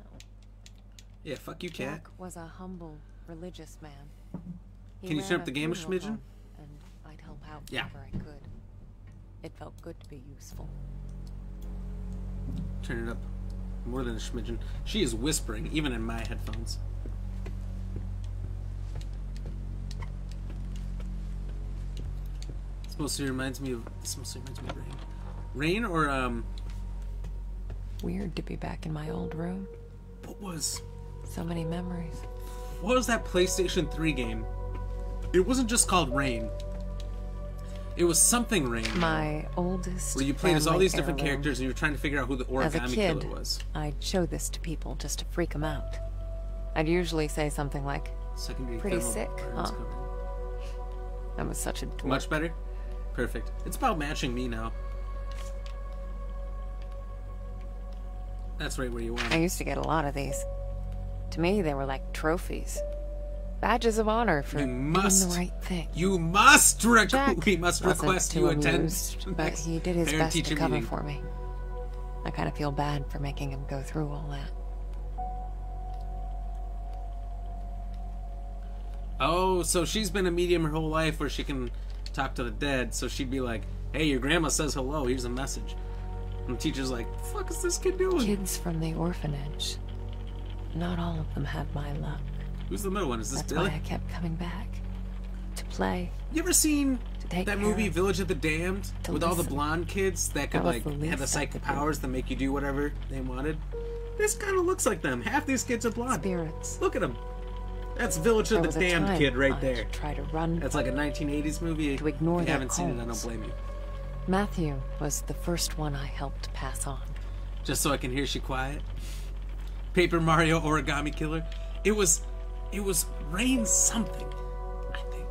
Yeah, fuck you, cat. Jack was a humble, religious man. He Can you ran turn up a the game a funeral smidgen? home, and I'd help out Yeah. whenever I could. It felt good to be useful. Turn it up more than a smidgen. She is whispering, even in my headphones. This mostly reminds me of Rain. Rain or, Weird to be back in my old room. what was So many memories. that PlayStation 3 game? It wasn't just called Rain. It was something Rain. My oldest. Where you played as all family these different heirloom. characters and you were trying to figure out who the As a origami kid, killer was. I'd show this to people just to freak them out. I'd usually say something like, Secondary Pretty thermal sick, burns huh? coming. I was such a dork. Much better? Perfect. It's about matching me now. That's right where you want I it. used to get a lot of these. To me, they were like trophies. Badges of honor for You doing must. the right thing. You must Jack we must wasn't request too you attend amused, the but next he did his best to parent-teacher cover meeting. for me. I kind of feel bad for making him go through all that. Oh, so she's been a medium her whole life where she can talk to the dead, so she'd be like, hey, your grandma says hello, here's a message. And the teacher's like, the fuck is this kid doing? Kids from the orphanage. Not all of them had my luck. Who's the middle one? Is this That's Billy? why I kept coming back. To play. You ever seen To take that care movie of, Village of the Damned? to With all the listen. blonde kids that could That was like the have least the I psychic could do. powers that make you do whatever they wanted? This kind of looks like them. Half these kids are blonde. Spirits. Look at them. That's Village There of was the a Damned time kid right I'd there. try to run. That's like a 1980s movie. To ignore If you their haven't seen it, I don't calls. blame you. Matthew was the first one I helped pass on. Just so I can hear she quiet. Paper Mario Origami Killer. It was Rain something, I think.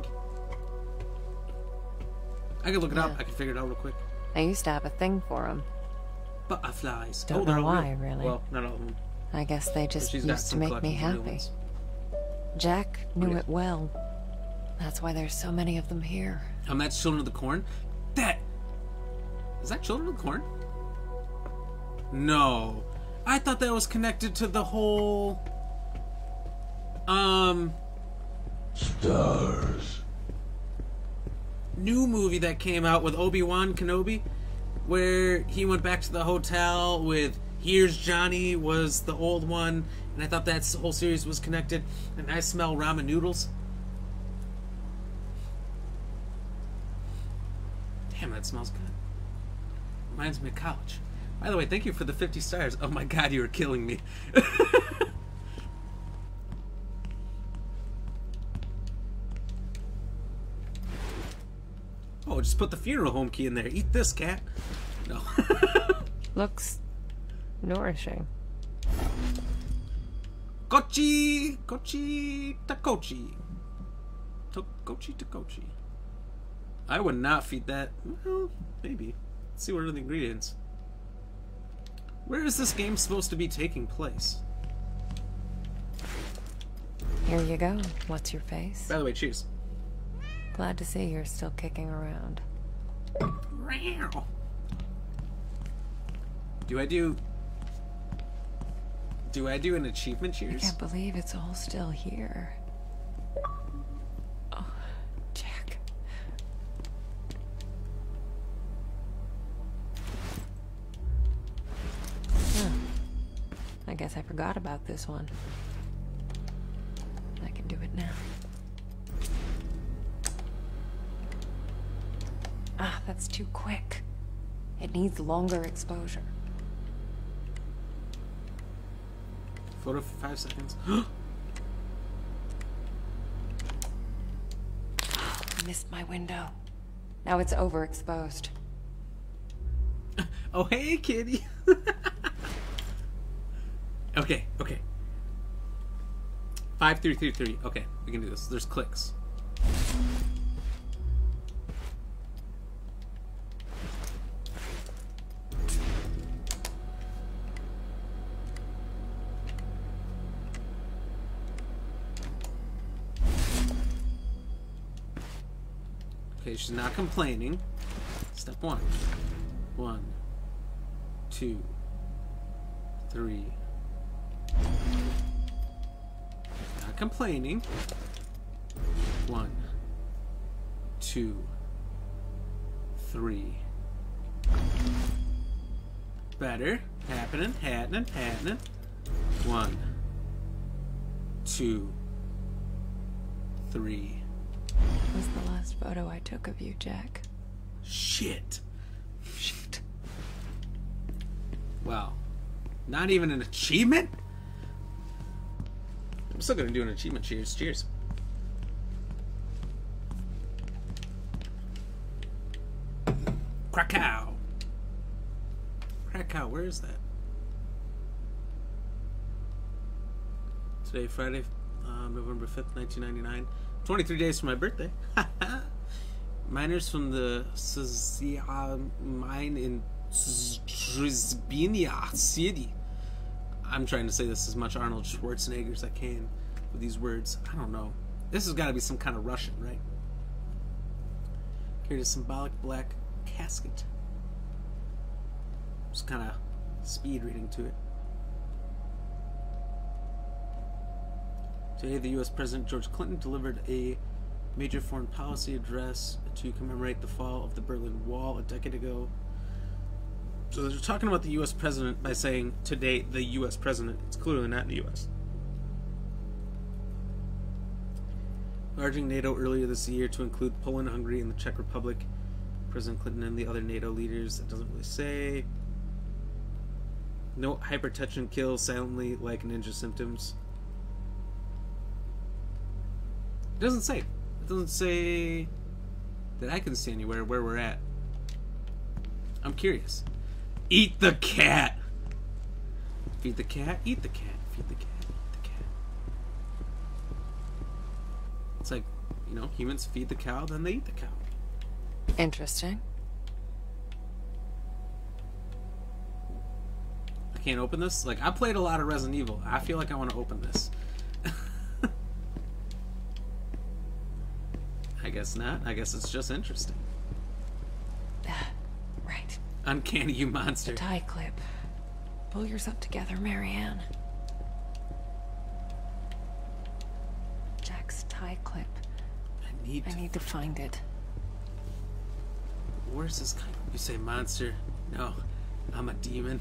I could look it up. I could figure it out real quick. I used to have a thing for them. Butterflies. Don't they're know all why, real. really. Well, not all of them. I guess they just She's got used to some make me collections of new happy. ones. Jack knew Yeah. it well. That's why there's so many of them here. That's Children of the Corn. Is that Children of the Corn? No. I thought that was connected to the whole Stars. new movie that came out with Obi-Wan Kenobi, where he went back to the hotel with Here's Johnny was the old one, and I thought that whole series was connected. And I smell ramen noodles. Damn, that smells good. Reminds me of college. By the way, thank you for the 50 stars. Oh my god, you are killing me. Oh, just put the funeral home key in there. Eat this, cat. No. Looks nourishing. Kochi! Kochi takochi. Kochi takochi. I would not feed that. Well, maybe. Let's see what are the ingredients. Where is this game supposed to be taking place? Here you go. What's your face? By the way, cheers. Glad to see you're still kicking around. Do I do an achievement I cheers? can't believe it's all still here. Oh, Jack. Huh. I guess I forgot about this one. I can do it now. Ah, that's too quick. It needs longer exposure. Photo for 5 seconds. Missed my window. Now it's overexposed. Oh, hey, kitty. Okay. 5, 3, 3, 3. Okay, we can do this. There's clicks. Okay, she's not complaining. Step 1. 1, 2, 3. Not complaining. 1, 2, 3. Better. Happening. 1, 2, 3. That was the last photo I took of you, Jack. Shit. Wow. Not even an achievement? I'm still gonna do an achievement. Cheers. Krakow, where is that? Today, Friday, November 5th, 1999. 23 days from my birthday. Miners from the Sazia mine in Strizbinia City. I'm trying to say this as much Arnold Schwarzenegger as I can with these words. I don't know. This has got to be some kind of Russian, right? Carried a symbolic black casket. Just kind of speed reading to it. Today, the U.S. President George Clinton delivered a major foreign policy address to commemorate the fall of the Berlin Wall a decade ago. So they're talking about the U.S. president by saying, today, the U.S. president. It's clearly not the U.S. Enlarging NATO earlier this year to include Poland, Hungary, and the Czech Republic. President Clinton and the other NATO leaders. It doesn't really say. No hypertension kills silently like ninja symptoms. It doesn't say. It doesn't say that I can see anywhere where we're at. I'm curious. Eat the cat! Feed the cat, eat the cat. Feed the cat, eat the cat. It's like, you know, humans feed the cow, then they eat the cow. Interesting. I can't open this? Like, I played a lot of Resident Evil. I feel like I want to open this. I guess not. I guess it's just interesting. Right. Uncanny, you monster. The tie clip. Pull yourself together, Marianne. Jack's tie clip. I need to find it. Where's this guy? You say monster? No, I'm a demon.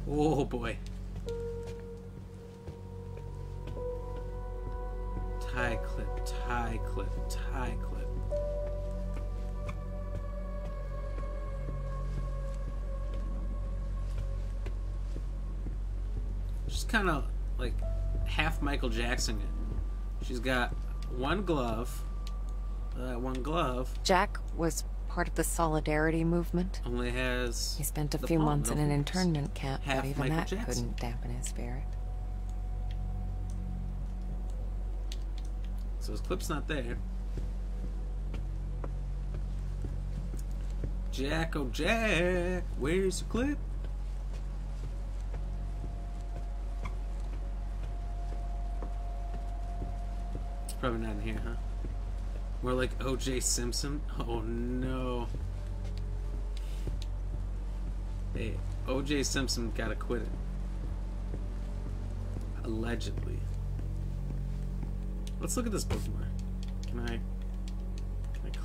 Oh boy. Tie clip, tie clip, tie clip. She's kind of like half Michael Jackson it. She's got one glove. One glove Jack was part of the Solidarity movement. only has. He spent a the few palm, months no in an fingers. internment camp, Half but even Michael that Jackson. couldn't dampen his spirit. So his clip's not there. Jack, oh Jack, where's your clip? It's probably not in here, huh? More like O.J. Simpson. Oh no. Hey, O.J. Simpson got acquitted. Allegedly. Let's look at this bookmark. Can I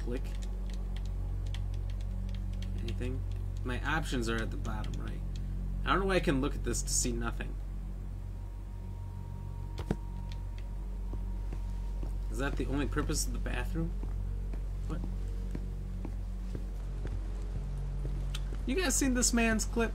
click anything? My options are at the bottom right. I don't know why I can look at this to see nothing. Is that the only purpose of the bathroom? What? You guys seen this man's clip?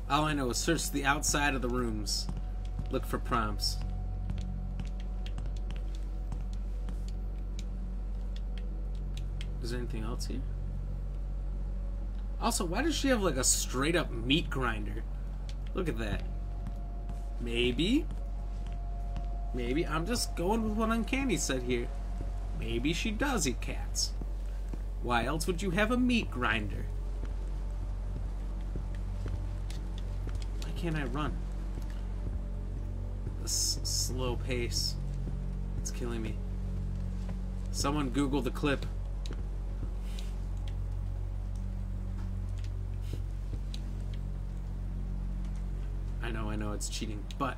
All I know is search the outside of the rooms. Look for prompts. Is there anything else here? Also, why does she have like a straight up meat grinder? Look at that. Maybe I'm just going with what Uncanny said here. Maybe she does eat cats. Why else would you have a meat grinder? Why can't I run? This slow pace. It's killing me. Someone Google the clip. I know it's cheating, but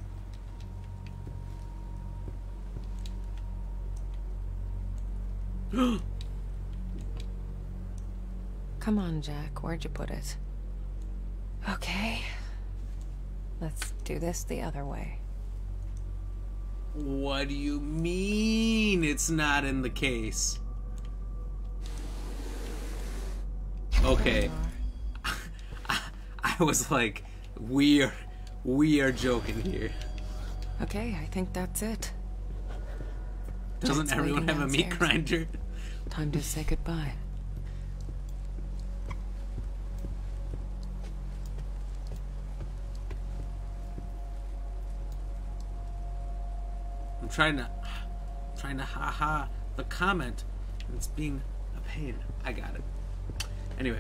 Come on, Jack. Where'd you put it? Okay. Let's do this the other way. what do you mean it's not in the case? Okay. I was like, we are joking here. Okay, I think that's it. Doesn't Jack's everyone waiting have a meat downstairs. grinder? Time to say goodbye. I'm trying to haha the comment, and it's being a pain. I got it. Anyway.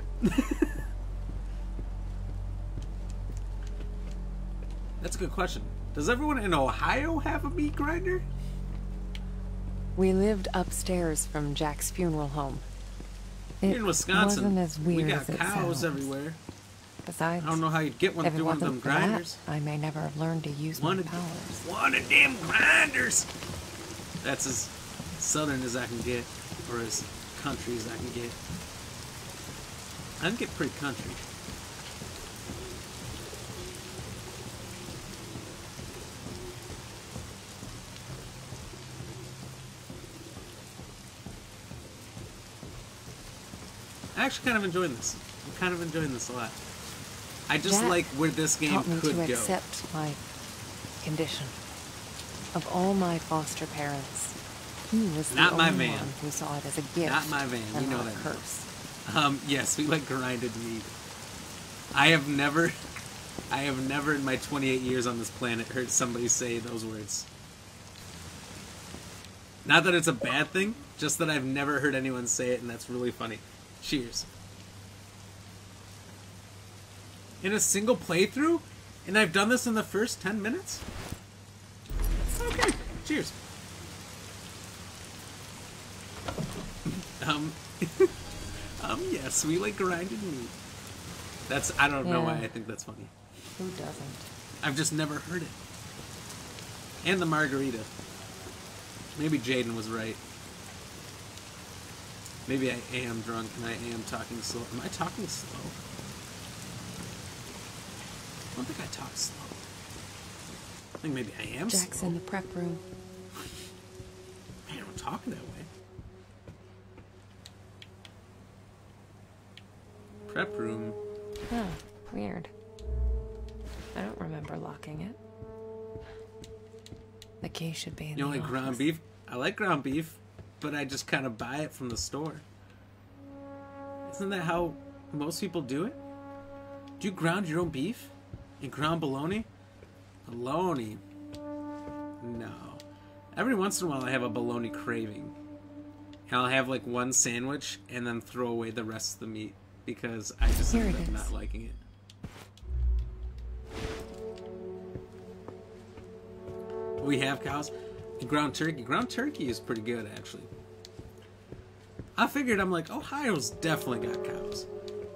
That's a good question. Does everyone in Ohio have a meat grinder? We lived upstairs from Jack's funeral home. Here in Wisconsin, wasn't as weird we got as it cows sounds. everywhere. Besides, I don't know how you'd get one if it through one of them wasn't for that, grinders. I may never have learned to use One my of, powers. one of them grinders. That's as southern as I can get, or as country as I can get. I can get pretty country. I'm actually kind of enjoying this. I'm kind of enjoying this a lot. I just Jack like where this game taught me could to go. accept my condition. Of all my foster parents, he was the Not my only man. one who saw it as a gift. Not my van. and We know not that. a curse. Yes, we like grinded meat. I have never in my 28 years on this planet heard somebody say those words. Not that it's a bad thing, just that I've never heard anyone say it, and that's really funny. Cheers. In a single playthrough? And I've done this in the first 10 minutes? Okay, cheers. Yes, we like grinded meat. I don't know why Yeah. I think that's funny. Who doesn't? I've just never heard it. And the margarita. Maybe Jaden was right. Maybe I am drunk and I am talking slow. Am I talking slow? I don't think I talk slow. I think maybe I am Jack's slow. in the prep room. Man, I don't talk that way. Prep room. Huh, weird. I don't remember locking it. The key should be in You the know, like ground office. beef? I like ground beef, but I just kind of buy it from the store. Isn't that how most people do it? Do you ground your own beef? And ground bologna? Bologna. No. Every once in a while I have a bologna craving. And I'll have like one sandwich and then throw away the rest of the meat because I just Here end it up is. not liking it. We have cows. And ground turkey. Ground turkey is pretty good, actually. I figured, I'm like, Ohio's definitely got cows.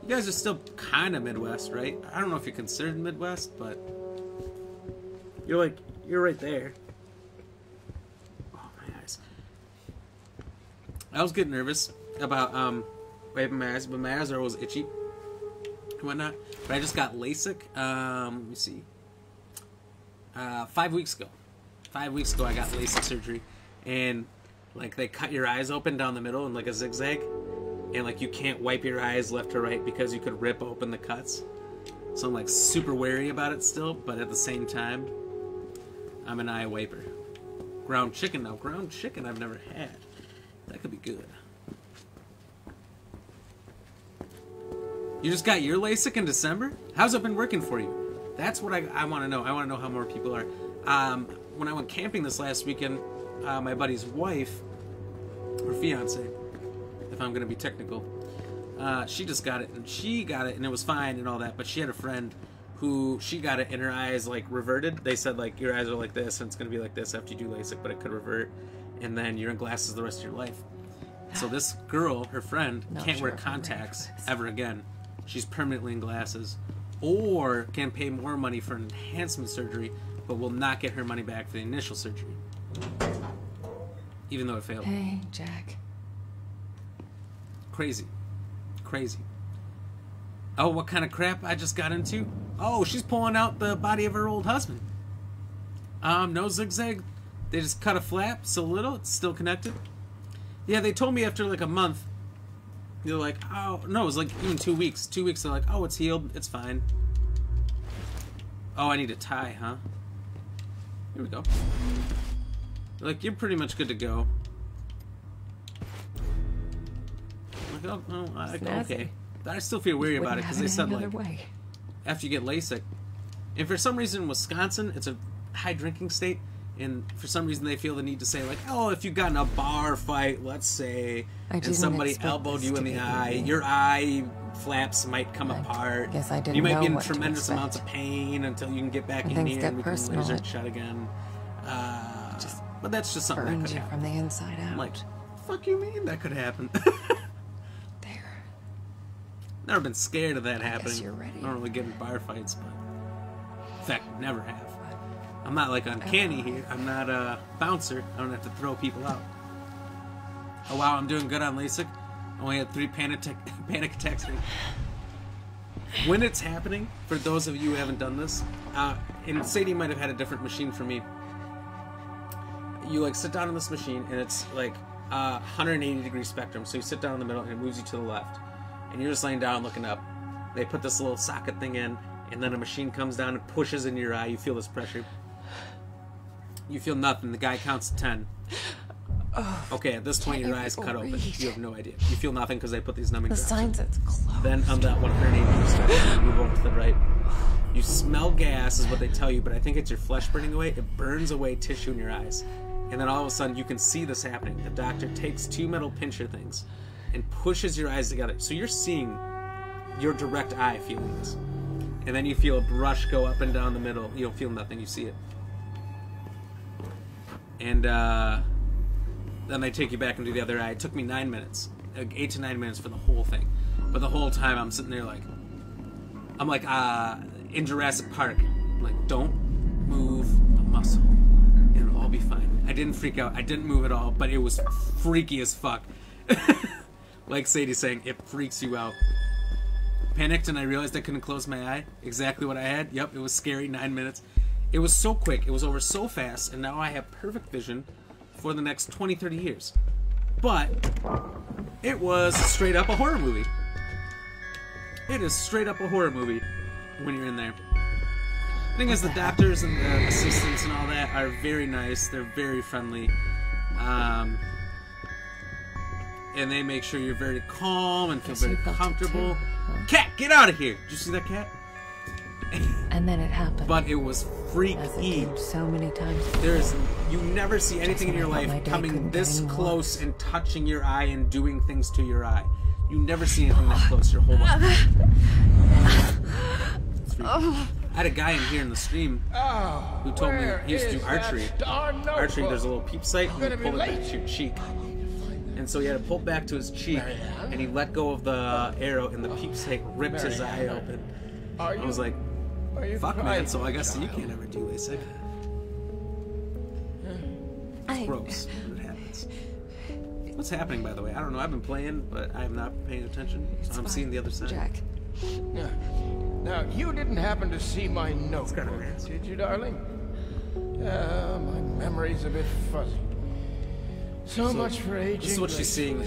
You guys are still kind of Midwest, right? I don't know if you're considered Midwest, but you're right there. Oh, my eyes. I was getting nervous about wiping my eyes, but my eyes are always itchy and whatnot. But I just got LASIK. Let me see. 5 weeks ago. 5 weeks ago, I got LASIK surgery, and like they cut your eyes open down the middle in like a zigzag, and like you can't wipe your eyes left or right because you could rip open the cuts. So I'm like super wary about it still, but at the same time, I'm an eye wiper. Ground chicken now. Ground chicken I've never had. That could be good. You just got your LASIK in December? How's it been working for you? That's what I want to know. I want to know how more people are. When I went camping this last weekend, my buddy's wife, or fiance, if I'm going to be technical, she just got it, and she got it, and it was fine and all that, but she had a friend who, she got it, and her eyes, like, reverted. They said, like, your eyes are like this, and it's going to be like this after you do LASIK, but it could revert, and then you're in glasses the rest of your life. So this girl, her friend, Not can't sure wear if I'm ready for contacts this. ever again. She's permanently in glasses, or can pay more money for enhancement surgery, but will not get her money back for the initial surgery, even though it failed. Hey, Jack. Crazy. Crazy. Oh, what kind of crap I just got into? Oh, she's pulling out the body of her old husband. No zigzag. They just cut a flap so little, it's still connected. Yeah, they told me after like a month, they're like, oh, no, it was like even 2 weeks. 2 weeks, they're like, oh, it's healed, it's fine. Oh, I need a tie, huh? Here we go. They're like, you're pretty much good to go. I'm like, oh, okay. But I still feel weird about it because they said, like, way. after you get LASIK, and for some reason in Wisconsin, it's a high drinking state, and for some reason they feel the need to say, like, oh, if you got in a bar fight, let's say, I and didn't somebody expect elbowed this you to in the be eye, easy. your eye flaps might come apart. guess I didn't You might know be in what to tremendous expect. amounts of pain until you can get back When in things here get and we can personal, laser it shut again. just But that's just something that Burns could you happen. from the inside out. I'm like, fuck you mean that could happen? There. Never been scared of that guess happening. you're ready. I don't really get in bar fights, but in fact, never have. I'm not like uncanny here. I'm not a bouncer. I don't have to throw people out. Oh wow, I'm doing good on LASIK. Only had 3 panic attacks. When it's happening, for those of you who haven't done this, and Sadie might have had a different machine from me. You like sit down on this machine, and it's like 180-degree spectrum. So you sit down in the middle, and it moves you to the left, and you're just laying down looking up. They put this little socket thing in, and then a machine comes down and pushes in your eye. You feel this pressure. You feel nothing. The guy counts to 10. Okay, at this point, your eyes cut open. You have no idea. You feel nothing because they put these numbing The drops. sign says closed. Then on that 180, you start to move over to the right. You smell gas, is what they tell you, but I think it's your flesh burning away. It burns away tissue in your eyes. And then all of a sudden, you can see this happening. The doctor takes 2 metal pincher things and pushes your eyes together. So you're seeing your direct eye feeling this. And then you feel a brush go up and down the middle. You don't feel nothing. You see it. And then they take you back into the other eye. It took me 9 minutes. Like 8 to 9 minutes for the whole thing. But the whole time, I'm sitting there like... I'm like, in Jurassic Park. I'm like, don't move a muscle. It'll all be fine. I didn't freak out. I didn't move at all, but it was freaky as fuck. Like Sadie's saying, it freaks you out. Panicked and I realized I couldn't close my eye. Exactly what I had. Yep, it was scary. 9 minutes. It was so quick. It was over so fast, and now I have perfect vision for the next 20, 30 years. But it was straight up a horror movie. It is straight up a horror movie when you're in there. The thing is, the doctors and the assistants and all that are very nice. They're very friendly. And they make sure you're very calm and feel very comfortable. Cat, get out of here! Did you see that cat? And then it happened. But it was freaky. As it did so many times. You never see anything in your life coming this close and touching your eye and doing things to your eye. You never see anything that close your whole life. I had a guy in here in the stream who told me he used to do archery. Archery, there's a little peep sight and you pull it back to your cheek. And so he had to pull back to his cheek and he let go of the arrow and the peep sight ripped his eye open. I was like, fuck man, so I guess you can't ever do LASIK. It's gross when it happens. What's happening, by the way? I don't know. I've been playing, but I have not been paying attention. So I'm seeing the other side. Jack. Now, you didn't happen to see my notebook, did you, darling? My memory's a bit fuzzy. So much for aging. This is what she's seeing.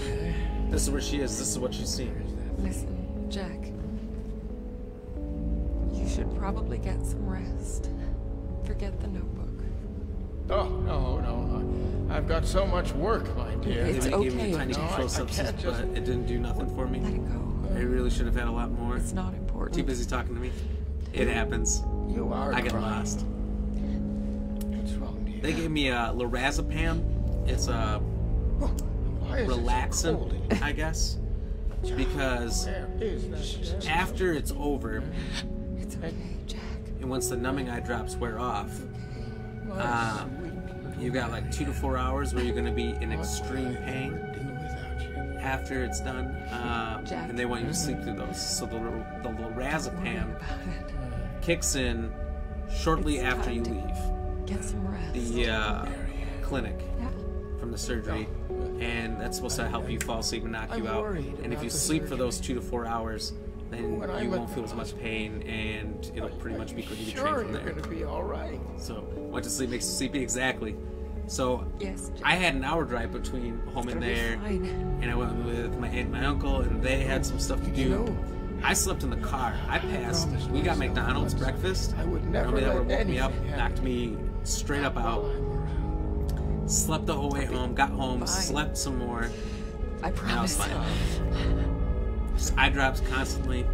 This is where she is. This is what she's seeing. Listen, Jack. You should probably get some rest. Forget the notebook. Oh, no. I've got so much work, my dear. It's They gave me okay. tiny control substance, but it didn't do nothing for me. Let it go. I really should have had a lot more. It's not important. Too busy talking to me. It happens. You are I get crying. lost. What's wrong, dear? They gave me a lorazepam. It's a Why is it so relaxant, cold in here? I guess, because Where is that? after it's over, It's okay, Jack. and once the numbing eye drops wear off, you got like 2 to 4 hours where you're going to be in extreme pain after it's done, and they want you to sleep through those. So the lorazepam kicks in shortly after you leave Get some rest. the clinic Yeah. from the surgery, and that's supposed to help you fall asleep and knock you out. And if you sleep for those 2 to 4 hours, then you won't feel as much pain, and it'll pretty much be quick to train Sure, from you're there. gonna be all right. So, went to sleep makes you sleepy, exactly. So, Yes, Jack. I had an hour drive between home and It'll be there, fine. and I went with my aunt and my uncle, and they had some stuff to do. I slept in the car. I passed. We got McDonald's breakfast. I would never Nobody ever let woke me up, anything knocked me straight up out. Slept the whole way home, got home, Fine. slept some more, I and I was promise. fine. Just eye drops constantly.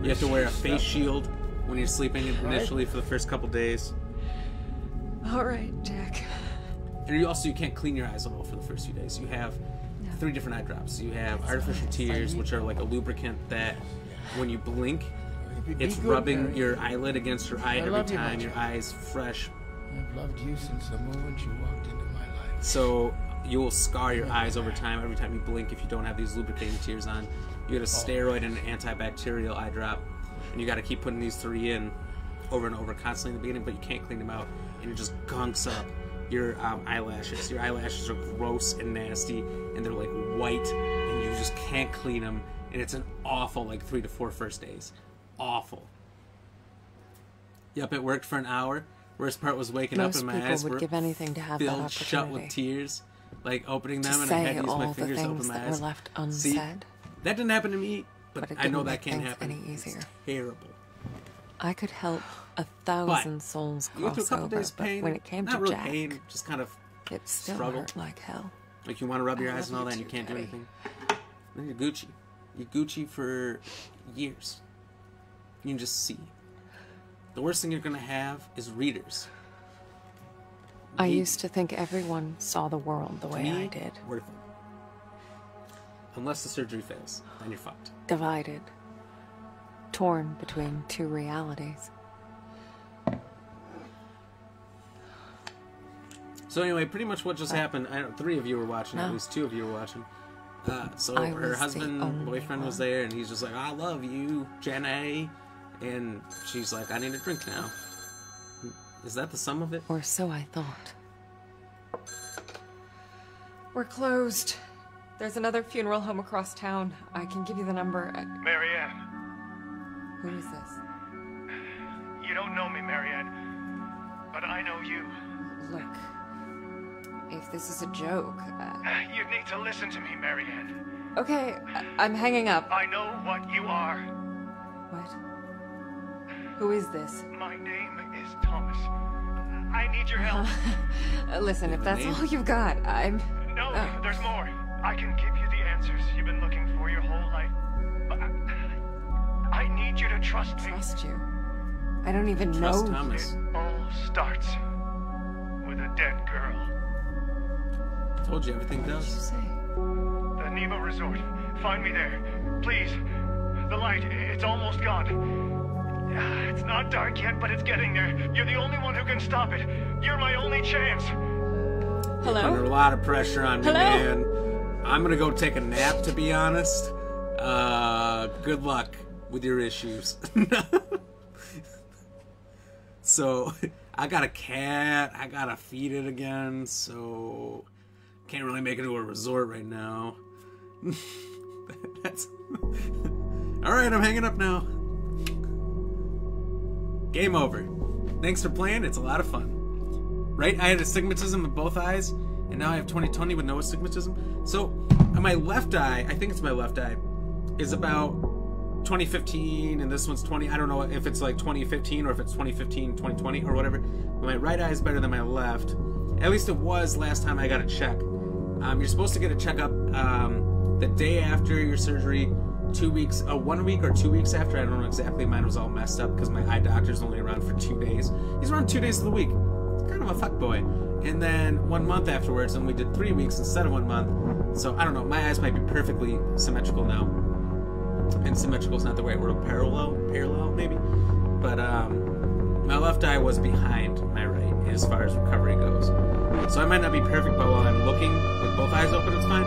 You have to wear a face shield when you're sleeping initially for the first couple days. All right, Jack. And you can't clean your eyes at all for the first few days. You have 3 different eye drops. You have artificial tears, which are like a lubricant that when you blink, it's rubbing your eyelid against your eye every love you time. much. Your eye's fresh. I've loved you since the moment you walked into my life. So you will scar your eyes over time every time you blink if you don't have these lubricating tears on. You get a steroid and an antibacterial eye drop, and you got to keep putting these 3 in over and over constantly in the beginning, but you can't clean them out, and it just gunks up your eyelashes. Your eyelashes are gross and nasty, and they're like white, and you just can't clean them, and it's an awful 3 to 4 first days. Awful. Yep, it worked for an hour. Worst part was waking Most up and my people eyes would were give anything to have that filled shut with opportunity. tears, opening To them, and I had say to use my all the fingers to open things my that eyes. were left See, unsaid. that didn't happen to me, but But it I know didn't that make can't things happen. any easier. It's terrible. I could help 1,000 souls You go through a cross couple over, days but pain. when it came Not to really Jack, pain, just kind of it still struggle. hurt like hell. Like you want to rub your I eyes and love all you that, and you too, can't do Daddy. anything. Then you're Gucci. You're Gucci for years. You can just see. The worst thing you're gonna have is readers. I used to think everyone saw the world the way Me, I did. worth it. Unless the surgery fails, then you're fucked. Divided. Torn between two realities. So anyway, pretty much what just happened. I don't, 3 of you were watching. At No. least 2 of you were watching. So I her was the husband, only boyfriend, was one. there, and he's just like, "I love you, Jenna," and she's like, "I need a drink now." Is that the sum of it? Or so I thought. We're closed. There's another funeral home across town. I can give you the number. Marianne, Who is this? you don't know me, Marianne, but I know you. Look, if this is a joke... You need to listen to me, Marianne. Okay, I'm hanging up. I know what you are. What? Who is this? My name is Thomas. I need your help. Listen, if that's name? all you've got, I'm... No, there's more. I can give you the answers you've been looking for your whole life. But I need you to trust me. Trust you. I don't even Trust know. Thomas. It all starts with a dead girl. Told you everything What did you does. say? The Neva Resort. Find me there. Please. The light, it's almost gone. It's not dark yet, but it's getting there. You're the only one who can stop it. You're my only chance. Hello? Under a lot of pressure on me, Hello? man. I'm gonna go take a nap, to be honest. Good luck with your issues. So, I got a cat. I gotta feed it again, so... Can't really make it to a resort right now. That's... Alright, I'm hanging up now. Game over. Thanks for playing, it's a lot of fun. Right? I had astigmatism in both eyes, and now I have 20/20 with no astigmatism. So, on my left eye, I think it's my left eye, is about 2015, and this one's 20. I don't know if it's like 2015 or if it's 2015, 2020 or whatever. But my right eye is better than my left. At least it was last time I got a check. You're supposed to get a checkup the day after your surgery, 2 weeks, 1 week or 2 weeks after. I don't know exactly. Mine was all messed up because my eye doctor's only around for 2 days. He's around 2 days of the week. It's kind of a fuckboy. And then 1 month afterwards, and we did 3 weeks instead of 1 month. So I don't know. My eyes might be perfectly symmetrical now. And symmetrical is not the right word. Parallel maybe. But my left eye was behind my right as far as recovery goes. So I might not be perfect, but while I'm looking with both eyes open, it's fine.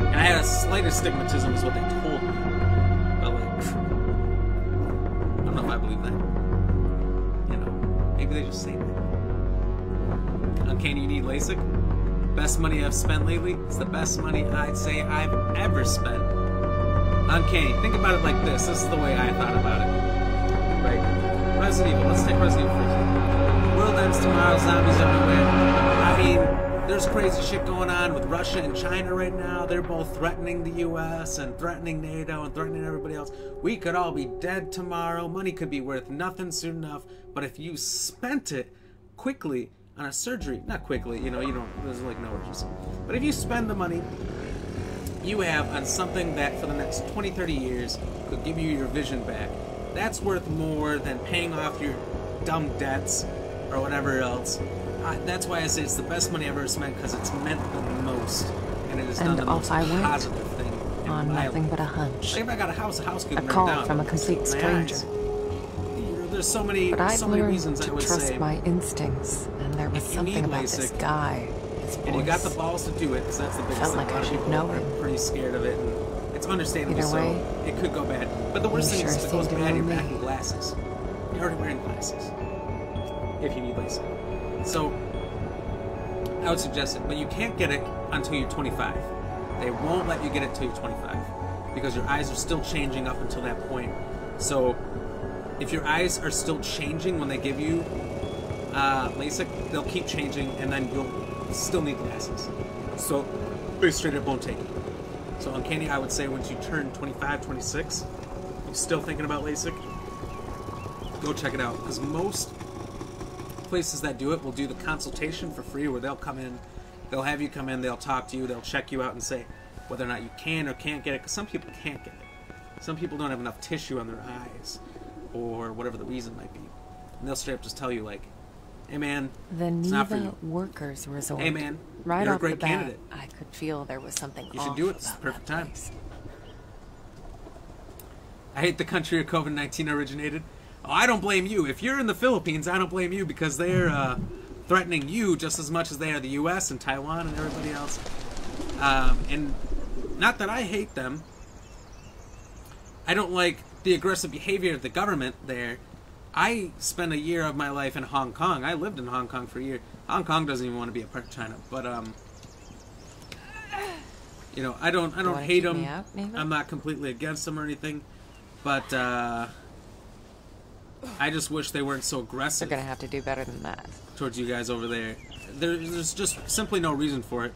And I had a slight astigmatism is what they told me. But like, I don't know if I believe that. You know, maybe they just say that. Uncanny, you need LASIK? Best money I've spent lately? It's the best money I'd say I've ever spent. Uncanny, think about it like this. This is the way I thought about it. Right? Resident Evil. Let's take Resident Evil first. World ends tomorrow, zombies everywhere. I mean, there's crazy shit going on with Russia and China right now. They're both threatening the U.S. and threatening NATO and threatening everybody else. We could all be dead tomorrow. Money could be worth nothing soon enough. But if you spent it quickly on a surgery, not quickly, you know, there's like no urgency. But if you spend the money you have on something that for the next 20, 30 years could give you your vision back, that's worth more than paying off your dumb debts or whatever else. That's why I say it's the best money I've ever spent, because it's meant the most, and it has done the most positive thing on nothing but a hunch. Like if I got a house could A burn call down from a complete my stranger. eyes. There's so many reasons I to would trust say. my instincts, and there was If you need something about this LASIK, guy. His and you got the voice. balls to do it, because that's the biggest Felt thing. like A lot I of should people know are him. pretty scared of it, and it's understandable. Either So way, it could go bad. But the worst he thing is sure if it goes seemed to bad, know you're me. back in glasses. You're already wearing glasses. If you need LASIK. So I would suggest it, but you can't get it until you're 25. They won't let you get it until you're 25 because your eyes are still changing up until that point. So if your eyes are still changing when they give you LASIK, they'll keep changing, and then you'll still need glasses. So they straight up won't take it. So Uncanny, I would say once you turn 25, 26, you're still thinking about LASIK, go check it out, because most places that do it will do the consultation for free, where they'll come in, they'll have you come in, they'll talk to you, they'll check you out and say whether or not you can or can't get it, because some people can't get it. Some people don't have enough tissue on their eyes, or whatever the reason might be. And they'll straight up just tell you, like, hey man, The it's not for Neva you. Workers Resort. Hey man, Right you're a off great the bat, candidate. I could feel there was something You should off do it. It's the about perfect that time. place. I hate the country where COVID-19 originated. Oh, I don't blame you. If you're in the Philippines, I don't blame you, because they're threatening you just as much as they are the U.S. and Taiwan and everybody else. And not that I hate them. I don't like the aggressive behavior of the government there. I spent a year of my life in Hong Kong. I lived in Hong Kong for a year. Hong Kong doesn't even want to be a part of China, but you know, I don't hate them. I'm not completely against them or anything, but I just wish they weren't so aggressive. They're gonna have to do better than that. Towards you guys over there. There's just simply no reason for it.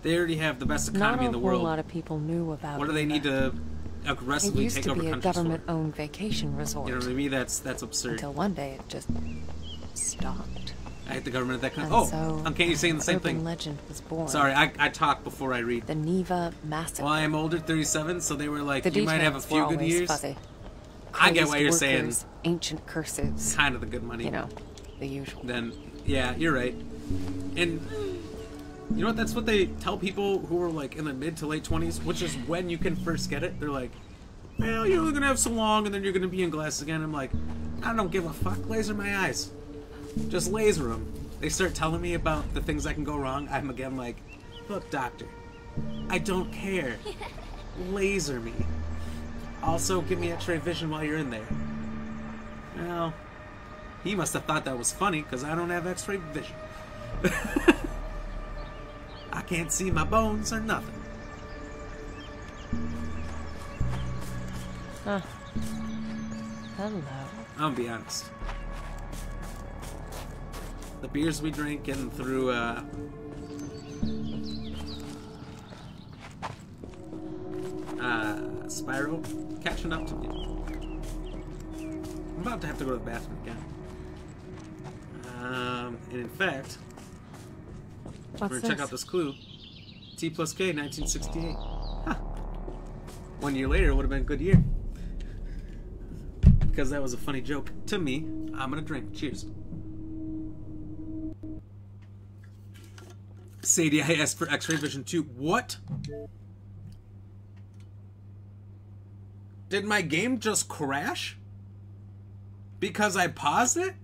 They already have the best economy in the world. Not a whole lot of people knew about What do they need to aggressively take over countries for? It used to be a government-owned vacation resort. You know, to me, that's absurd. Until one day it just stopped. I hate the government of that country. And Oh, so Uncanny saying the same urban thing. legend was born. Sorry, I talk before I read. The Neva Massacre. Well, I am older, 37, so they were like, The you might have a details were few good always years. fuzzy. I get why Crazed you're saying workers, ancient curses. kind of the good money. You know, the usual. Then, yeah, you're right. And you know what? That's what they tell people who are like in the mid to late 20s, which is when you can first get it. They're like, well, you're only gonna have so long, and then you're gonna be in glasses again. I'm like, I don't give a fuck. Laser my eyes. Just laser them. They start telling me about the things that can go wrong. I'm again like, look, doctor, I don't care. Laser me. Also, give me X-ray vision while you're in there. Well, he must have thought that was funny, because I don't have X-ray vision. I can't see my bones or nothing. Huh. Hello. I'm gonna be honest. The beers we drink and through Spyro catching up to me. I'm about to have to go to the bathroom again. And in fact, we're gonna check out this clue. T plus K, 1968. Huh. 1 year later would have been a good year. Because that was a funny joke to me. I'm gonna drink. Cheers. Sadie, I asked for X-ray vision too. What? Did my game just crash? Because I paused it?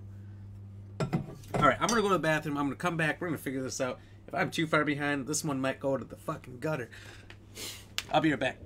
Alright, I'm gonna go to the bathroom. I'm gonna come back. We're gonna figure this out. If I'm too far behind, this one might go to the fucking gutter. I'll be right back.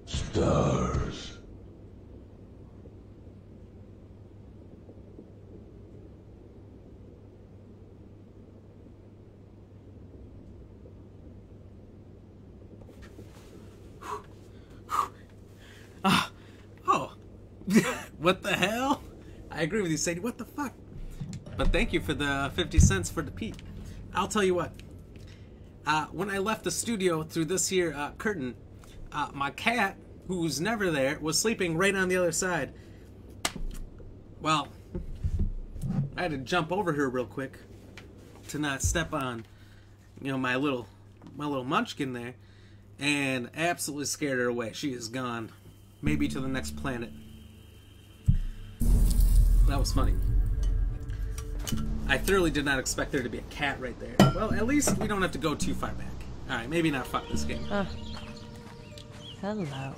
Stars. Oh. What the hell? I agree with you, Sadie. What the fuck? But thank you for the 50 cents for the peep. I'll tell you what. When I left the studio through this here curtain, my cat, who's never there, was sleeping right on the other side. Well, I had to jump over her real quick to not step on, you know, my little munchkin there, and absolutely scared her away. She is gone. Maybe to the next planet. That was funny. I thoroughly did not expect there to be a cat right there. Well, at least we don't have to go too far back. Alright, maybe not fuck this game. Hello.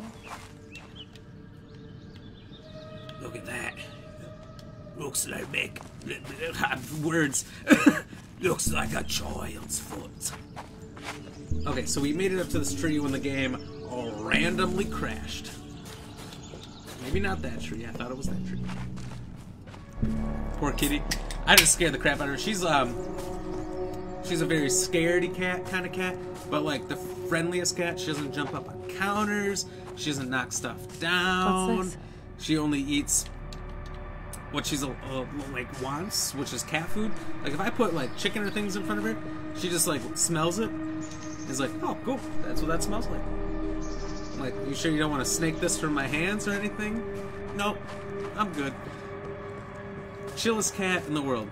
Look at that. Looks like words. Looks like a child's foot. Okay, so we made it up to this tree when the game randomly crashed. Maybe not that tree. I thought it was that tree. Poor kitty. I just scared the crap out of her. She's a very scaredy cat kind of cat, but like the friendliest cat. She doesn't jump up on counters. She doesn't knock stuff down. What's this? She only eats what she's like wants, which is cat food. Like if I put like chicken or things in front of her, she just like smells it. Is like, oh, cool. That's what that smells like. I'm like, you sure you don't want to snake this from my hands or anything? Nope, I'm good. Chillest cat in the world.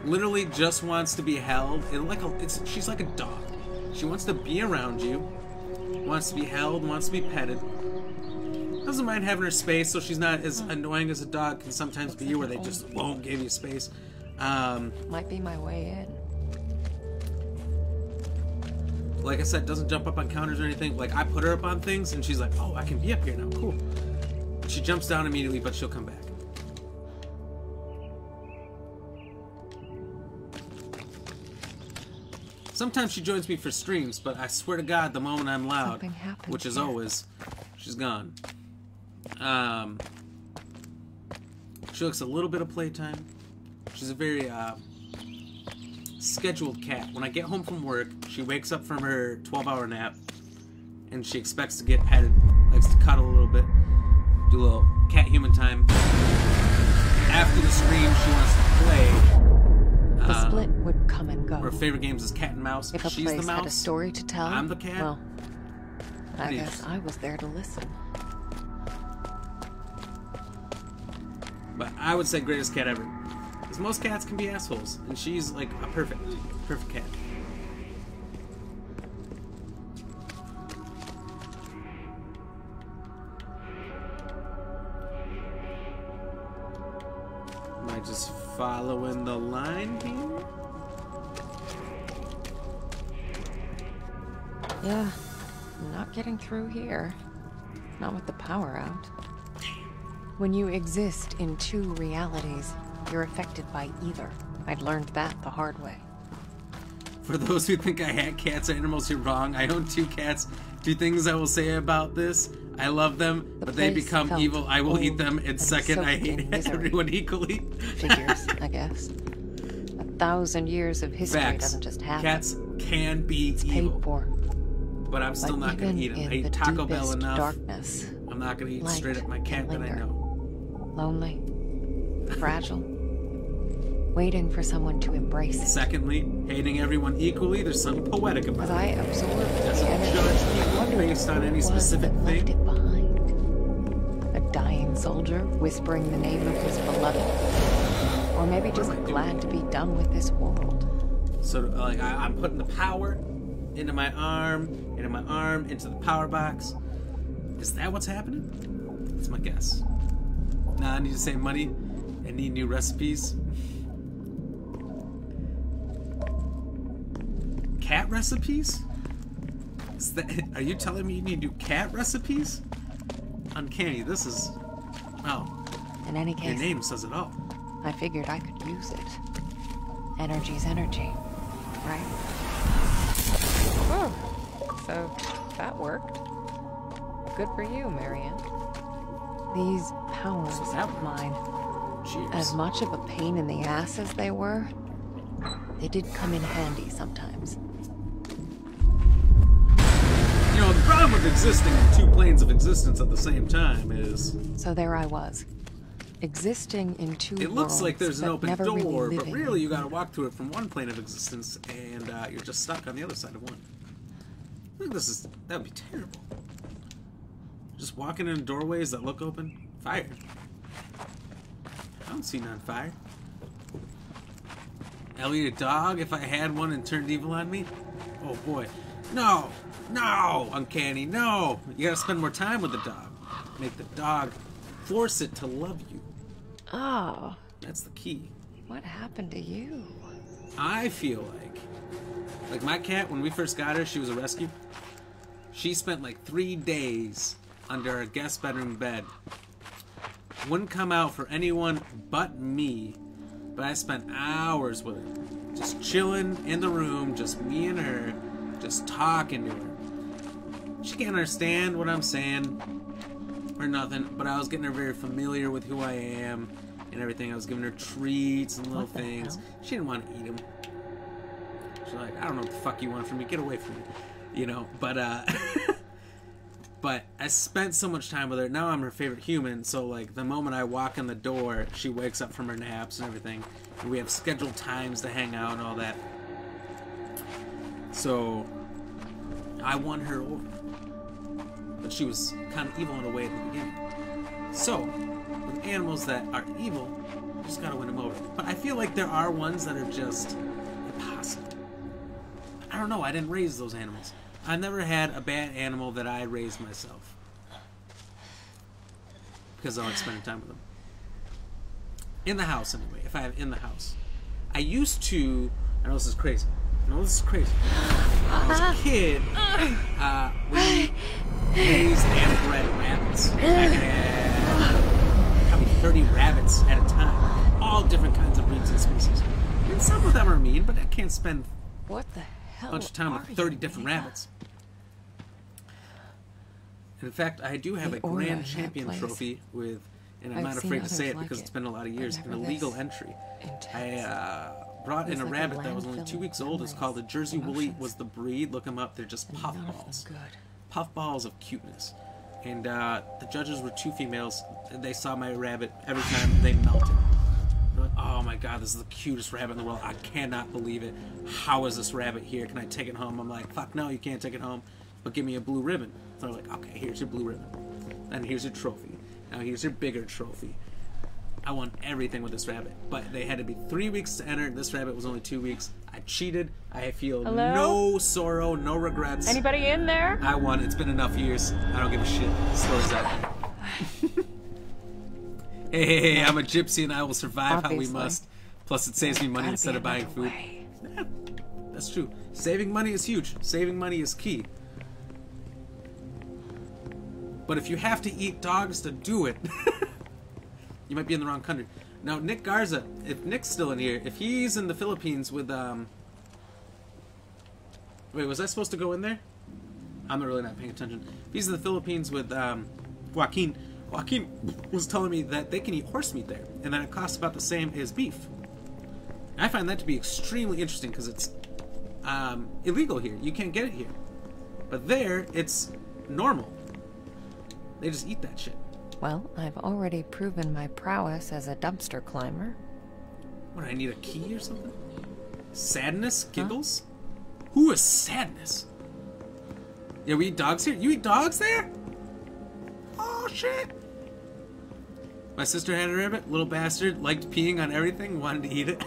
Literally just wants to be held. She's like a dog. She wants to be around you. Wants to be held. Wants to be petted. Doesn't mind having her space, so she's not as annoying as a dog can sometimes be, where they just won't give you space. Might be my way in. Like I said, doesn't jump up on counters or anything. Like I put her up on things, and she's like, "Oh, I can be up here now. Cool." She jumps down immediately, but she'll come back. Sometimes she joins me for streams, but I swear to God, the moment I'm loud, which is always, she's gone. She looks a little bit of playtime. She's a very scheduled cat. When I get home from work, she wakes up from her 12-hour nap, and she expects to get petted, likes to cuddle a little bit, do a little cat-human time. After the stream, she wants to play. The split would come and go. Her favorite games is cat and mouse. If a She's place the mouse. had a story to tell, I'm the cat. Well, I Please. guess I was there to listen. But I would say greatest cat ever. Because most cats can be assholes, and she's like a perfect cat. Am I just following the line here? Yeah, I'm not getting through here. Not with the power out. When you exist in two realities, you're affected by either. I'd learned that the hard way. For those who think I hate cats or animals, you're wrong. I own 2 cats. 2 things I will say about this. I love them, but they become evil. I will eat them. And second, I hate everyone equally. Figures, I guess. 1,000 years of history doesn't just happen. Cats can be it's evil. paid for. But I'm still not going to eat them. I eat Taco Bell enough. Darkness, I'm not going to eat straight up my cat that I know. Lonely. Fragile. Waiting for someone to embrace it. Secondly, hating everyone equally. There's something poetic about it. As I absorbed Doesn't judge people based on any specific thing. Left it behind. A dying soldier whispering the name of his beloved. Or maybe just glad to be done with this world. So, like, I'm putting the power into my arm, into the power box. Is that what's happening? That's my guess. Now I need to save money and need new recipes. Cat recipes? Are you telling me you need new cat recipes? Uncanny. This is... Oh. In any case, your name says it all. I figured I could use it. Energy's energy, right? Oh, so that worked. Good for you, Marianne. These powers of mine, as much of a pain in the ass as they were, they did come in handy sometimes. You know, the problem with existing in 2 planes of existence at the same time is... So there I was, existing in 2 worlds. It looks like there's an open door, really but really you gotta walk through it from one plane of existence, and you're just stuck on the other side of one. I think that would be terrible. Just walking in doorways that look open. Fire. I don't see none fire. Elliot, a dog, if I had one and turned evil on me? Oh boy. No! No! Uncanny, no! You gotta spend more time with the dog. Make the dog force it to love you. Oh. That's the key. What happened to you? I feel like my cat, when we first got her, she was a rescue. She spent like 3 days under our guest bedroom bed. wouldn't come out for anyone but me. But I spent hours with her. Just chilling in the room, just me and her, just talking to her. She can't understand what I'm saying or nothing, but I was getting her very familiar with who I am and everything. I was giving her treats and little things. She didn't want to eat them. She's like, I don't know what the fuck you want from me. Get away from me. You know, but but I spent so much time with her. Now I'm her favorite human, so like the moment I walk in the door, she wakes up from her naps and everything. And we have scheduled times to hang out and all that. So I won her over. But she was kind of evil in a way at the beginning. So, with animals that are evil, you just gotta win them over. But I feel like there are ones that are just impossible. I don't know, I didn't raise those animals. I've never had a bad animal that I raised myself. Because I like spending time with them. In the house, anyway. If I have in the house. I used to... I know this is crazy. When I was a kid, we raised and bred rabbits. I had probably 30 rabbits at a time. All different kinds of breeds and species. And some of them are mean, but I can't spend what the hell a bunch of time with 30 different rabbits. In fact, I do have a Grand Champion trophy with, and I'm not afraid to say it because it's been a lot of years, an illegal entry. I brought in a rabbit that was only 2 weeks old. It's called a Jersey Woolly was the breed. Look them up. They're just puffballs. Puffballs of cuteness. And the judges were 2 females. And they saw my rabbit every time they melted. They're like, oh my god, this is the cutest rabbit in the world. I cannot believe it. How is this rabbit here? Can I take it home? I'm like, fuck no, you can't take it home. But give me a blue ribbon. So they're like, okay, here's your blue ribbon. And here's your trophy. Now here's your bigger trophy. I won everything with this rabbit. But they had to be 3 weeks to enter. This rabbit was only 2 weeks. I cheated. I feel no sorrow, no regrets. Anybody in there? I won. It's been enough years. I don't give a shit. The story's out. Hey, I'm a gypsy and I will survive how we must. Plus it saves me money instead of buying food. Yeah, that's true. Saving money is huge. Saving money is key. But if you have to eat dogs to do it, you might be in the wrong country. Now, Nick Garza, if Nick's still in here, if he's in the Philippines with, wait, was I supposed to go in there? I'm really not paying attention. If he's in the Philippines with, Joaquin was telling me that they can eat horse meat there, and that it costs about the same as beef. I find that to be extremely interesting, because it's, illegal here. You can't get it here. But there, it's normal. They just eat that shit. Well, I've already proven my prowess as a dumpster climber. What, I need a key or something? Sadness? Giggles? Huh? Who is Sadness? Yeah, we eat dogs here? You eat dogs there? Oh, shit. My sister had a rabbit, little bastard, liked peeing on everything, wanted to eat it.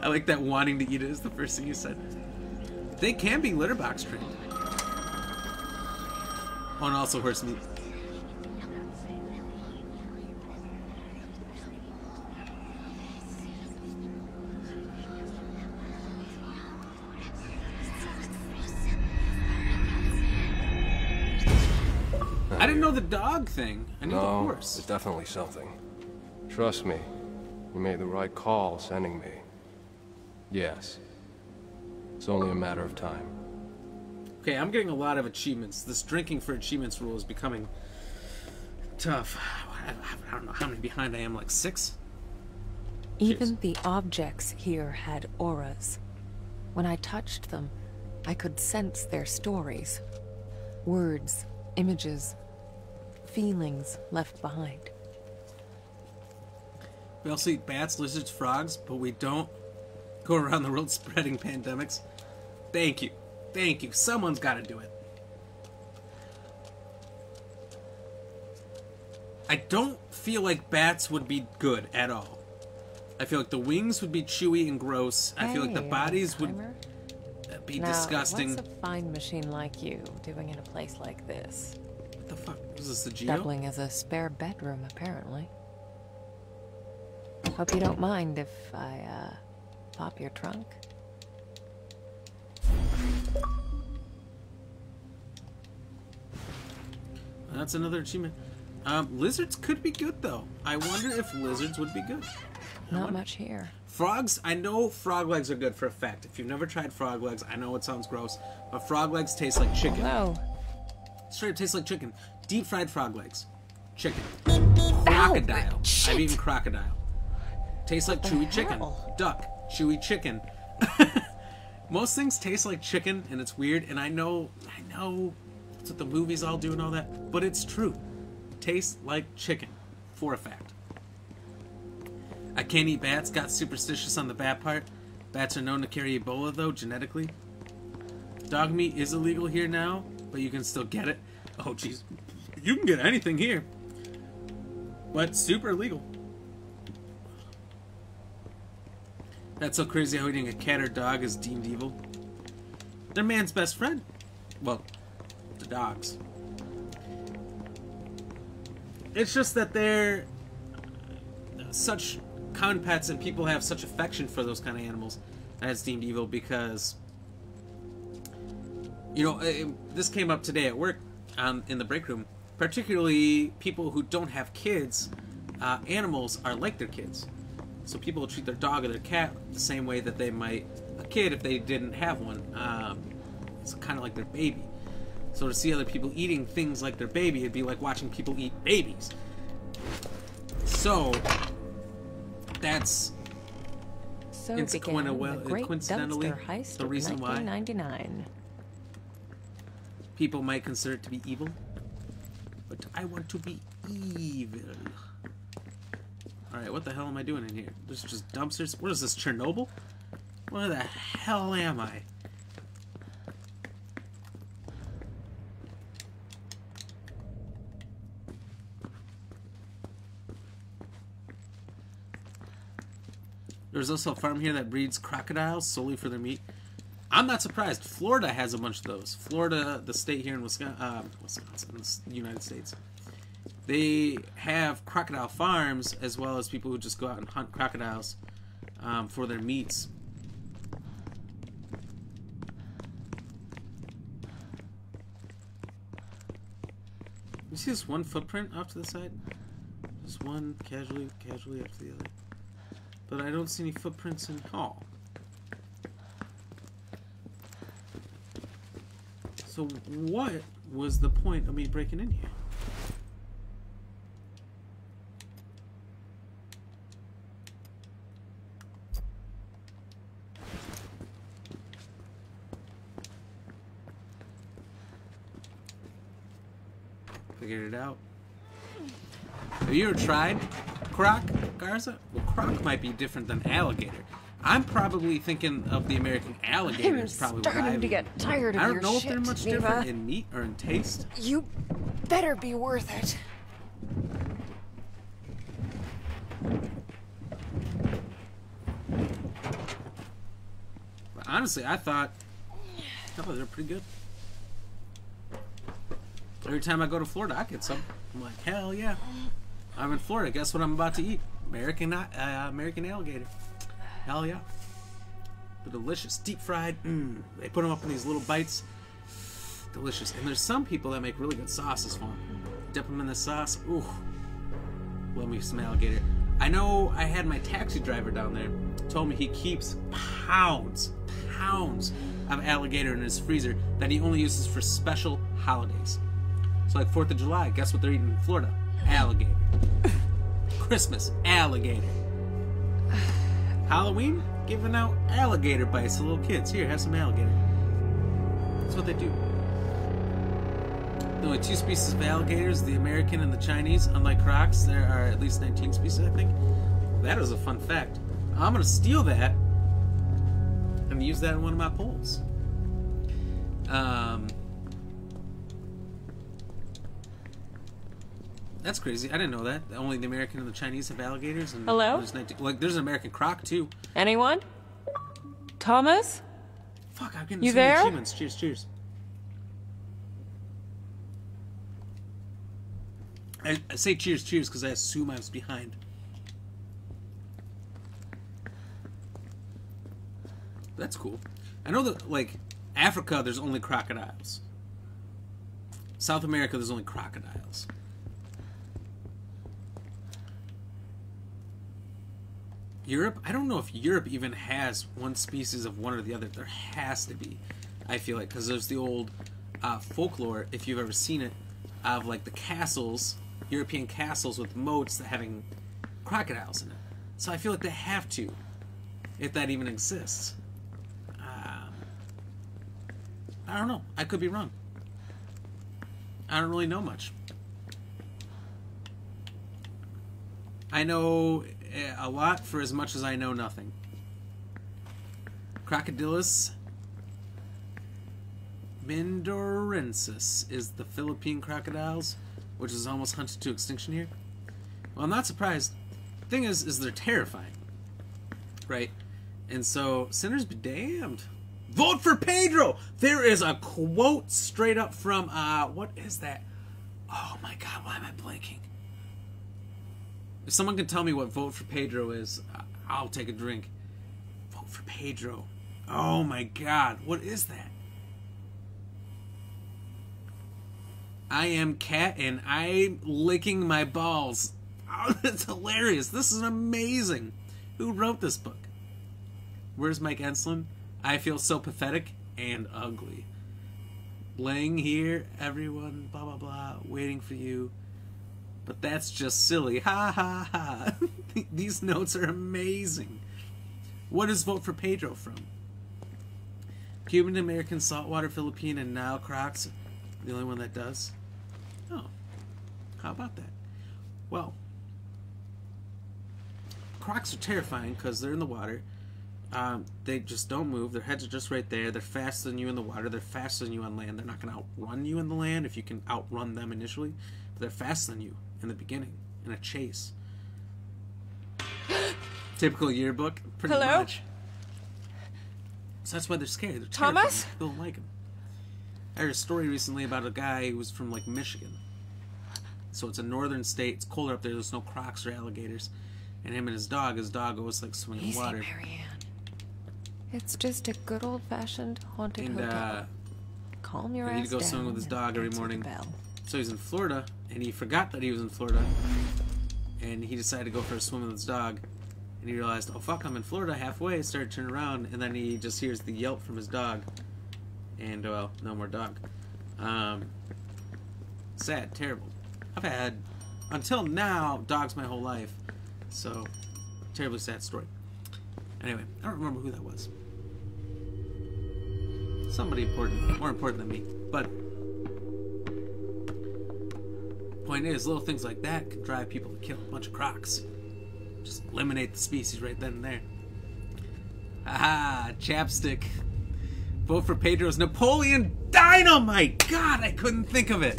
I like that wanting to eat it is the first thing you said. They can be litter box trained. Oh, and also horse meat. I didn't know the dog thing. I knew the horse. It's definitely something. Trust me, you made the right call sending me. Yes. It's only a matter of time. Okay, I'm getting a lot of achievements. This drinking for achievements rule is becoming tough. I don't know how many behind I am, like 6? Even the objects here had auras. When I touched them, I could sense their stories. Words, images, feelings left behind. We also eat bats, lizards, frogs, but we don't go around the world spreading pandemics. Thank you. Thank you. Someone's got to do it. I don't feel like bats would be good at all. I feel like the wings would be chewy and gross. I feel like the bodies would be disgusting. What's a fine machine like you doing in a place like this? What the fuck? Is this the Geo? Doubling as a spare bedroom, apparently. Hope you don't mind if I, pop your trunk. That's another achievement. Lizards could be good, though. I wonder if lizards would be good. Not much here. Frogs, I know frog legs are good for a fact. If you've never tried frog legs, I know it sounds gross, but frog legs taste like chicken. No. Straight up tastes like chicken. Deep fried frog legs. Chicken. Ow, Crocodile. shit. I've eaten crocodile. Tastes like chewy chicken. hell? Duck. Chewy chicken. Most things taste like chicken, and it's weird, and I know that's what the movies all do and all that, but it's true. Tastes like chicken. For a fact. I can't eat bats. Got superstitious on the bat part. Bats are known to carry Ebola, though, genetically. Dog meat is illegal here now, but you can still get it. Oh, jeez. You can get anything here. But super illegal. That's so crazy how eating a cat or dog is deemed evil. They're man's best friend. Well, the dogs. It's just that they're such common pets and people have such affection for those kind of animals that it's deemed evil because, you know, this came up today at work in the break room. Particularly people who don't have kids, animals are like their kids. So people will treat their dog or their cat the same way that they might a kid if they didn't have one. It's kind of like their baby. So to see other people eating things like their baby, it'd be like watching people eat babies. So that's So began the Great coincidentally Dumpster Heist the of reason why 1999. people might consider it to be evil. But I want to be evil. Alright, what the hell am I doing in here? There's just dumpsters. What is this, Chernobyl? Where the hell am I? There's also a farm here that breeds crocodiles solely for their meat. I'm not surprised. Florida has a bunch of those. Florida, the state here in Wisconsin, the United States. They have crocodile farms as well as people who just go out and hunt crocodiles for their meats. You see this one footprint off to the side? Just one casually up to the other. But I don't see any footprints in Hall. So what was the point of me breaking in here? Figured it out. Have you ever tried croc, Garza? Well, croc might be different than alligator. I'm probably thinking of the American alligator. I'm Is probably starting what I to get tired of I don't your know if shit, they're much Neva. different in meat or in taste. You better be worth it. But honestly, I thought they're pretty good. Every time I go to Florida, I get some. I'm like, hell yeah. I'm in Florida. Guess what I'm about to eat? American alligator. Hell yeah. They're delicious. Deep fried. They put them up in these little bites. Delicious. And there's some people that make really good sauces for them. Dip them in the sauce. Ooh. Love me some alligator. I know I had my taxi driver down there. Told me he keeps pounds of alligator in his freezer that he only uses for special holidays. So like 4th of July, guess what they're eating in Florida? Alligator. Christmas, alligator. Halloween, giving out alligator bites to little kids. Here, have some alligator. That's what they do. There are only 2 species of alligators, the American and the Chinese. Unlike crocs, there are at least 19 species, I think. That is a fun fact. I'm going to steal that and use that in one of my polls. That's crazy. I didn't know that. Only the American and the Chinese have alligators. And Hello? There's an American croc, too. Anyone? Thomas? Fuck, I'm getting You so many there? achievements. Cheers, cheers. I say cheers, cheers, because I assume I was behind. That's cool. I know that, like, Africa, there's only crocodiles. South America, there's only crocodiles. Europe. I don't know if Europe even has one species of one or the other. There has to be, I feel like, because there's the old folklore, if you've ever seen it, of like the castles, European castles with moats that having crocodiles in it. So I feel like they have to, if that even exists. I don't know. I could be wrong. I don't really know much. I know a lot for as much as I know nothing. Crocodilus mindorensis is the Philippine crocodiles, which is almost hunted to extinction here. Well, I'm not surprised. The thing is they're terrifying, right? And so, sinners be damned. Vote for Pedro! There is a quote straight up from, what is that? Oh my god, why am I blanking? If someone can tell me what Vote for Pedro is, I'll take a drink. Vote for Pedro. Oh my god, what is that? I am Cat and I'm licking my balls. Oh, that's hilarious. This is amazing. Who wrote this book? Where's Mike Enslin? I feel so pathetic and ugly. Laying here, everyone, blah, blah, blah, waiting for you. But that's just silly. Ha, ha, ha. These notes are amazing. What is Vote for Pedro from? Cuban, American, saltwater, Philippine, and Nile crocs. The only one that does. Oh. How about that? Well. Crocs are terrifying because they're in the water. They just don't move. Their heads are just right there. They're faster than you in the water. They're faster than you on land. They're not going to outrun you in the land if you can outrun them initially. But they're faster than you in the beginning, in a chase. Typical yearbook, pretty much. So that's why they're scared. They're Thomas? terrified. They don't like them. I heard a story recently about a guy who was from, like, Michigan. So it's a northern state. It's colder up there. There's no crocs or alligators. And him and his dog always like swimming in water. Marianne. It's just a good old-fashioned haunted hotel. Calm your ass he'd go down swimming with his and dog every answer the morning. bell. So he's in Florida, and he forgot that he was in Florida. And he decided to go for a swim with his dog. And he realized, oh fuck, I'm in Florida halfway. Started turning around, and then he just hears the yelp from his dog. And, well, no more dog. Sad, terrible. I've had, until now, dogs my whole life. So, terribly sad story. Anyway, I don't remember who that was. Somebody important, more important than me. But, point is, little things like that can drive people to kill a bunch of crocs. Just eliminate the species right then and there. Aha, chapstick. Vote for Pedro's Napoleon Dynamite! God, I couldn't think of it.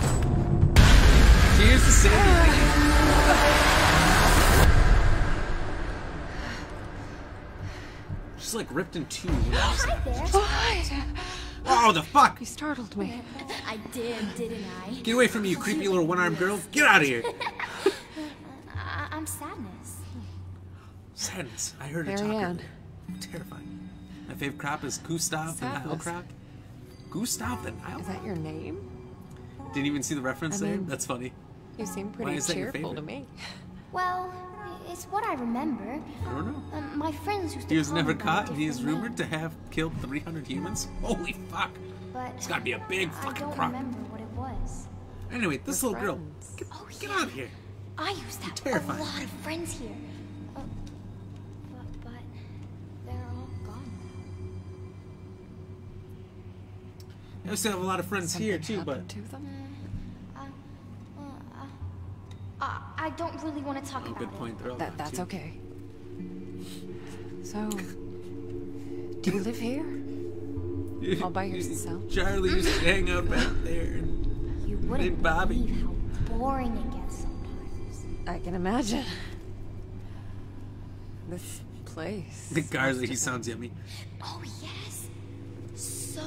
Cheers to saving. Just like ripped in two. Hi there. What? Oh, the fuck! You startled me. I did, didn't I? Get away from me, you creepy little one-armed girl. Get out of here. I'm Sadness. Sadness. I heard her talk Marianne. earlier. Terrifying. My favorite crop is Gustav the Nile Sadness. croc. Gustav the Nile Is that your name? Didn't even see the reference I there? mean, That's funny. You seem Why pretty is that your cheerful favorite? to me. Well, it's what I remember. I don't know. My friends used to He was call never me by a caught, and he is different rumored name, to have killed 300 humans. Holy fuck. But It's gotta be a big I fucking don't croc. remember what it was. Anyway, this We're little girl. friends. Get out of here. I used to have terrifying. a lot of friends here. But they're all gone I used to have a lot of friends Something here, too, but... happened to them? now. I don't really want to talk Oh, about good it. point. They're all gone, That's too. okay. So, do you live here? All by yourself? Charlie used to hang out back there. And You wouldn't Bobby. believe how boring it gets sometimes. I can imagine. This place. the Garza, he sounds yummy. Oh yes, so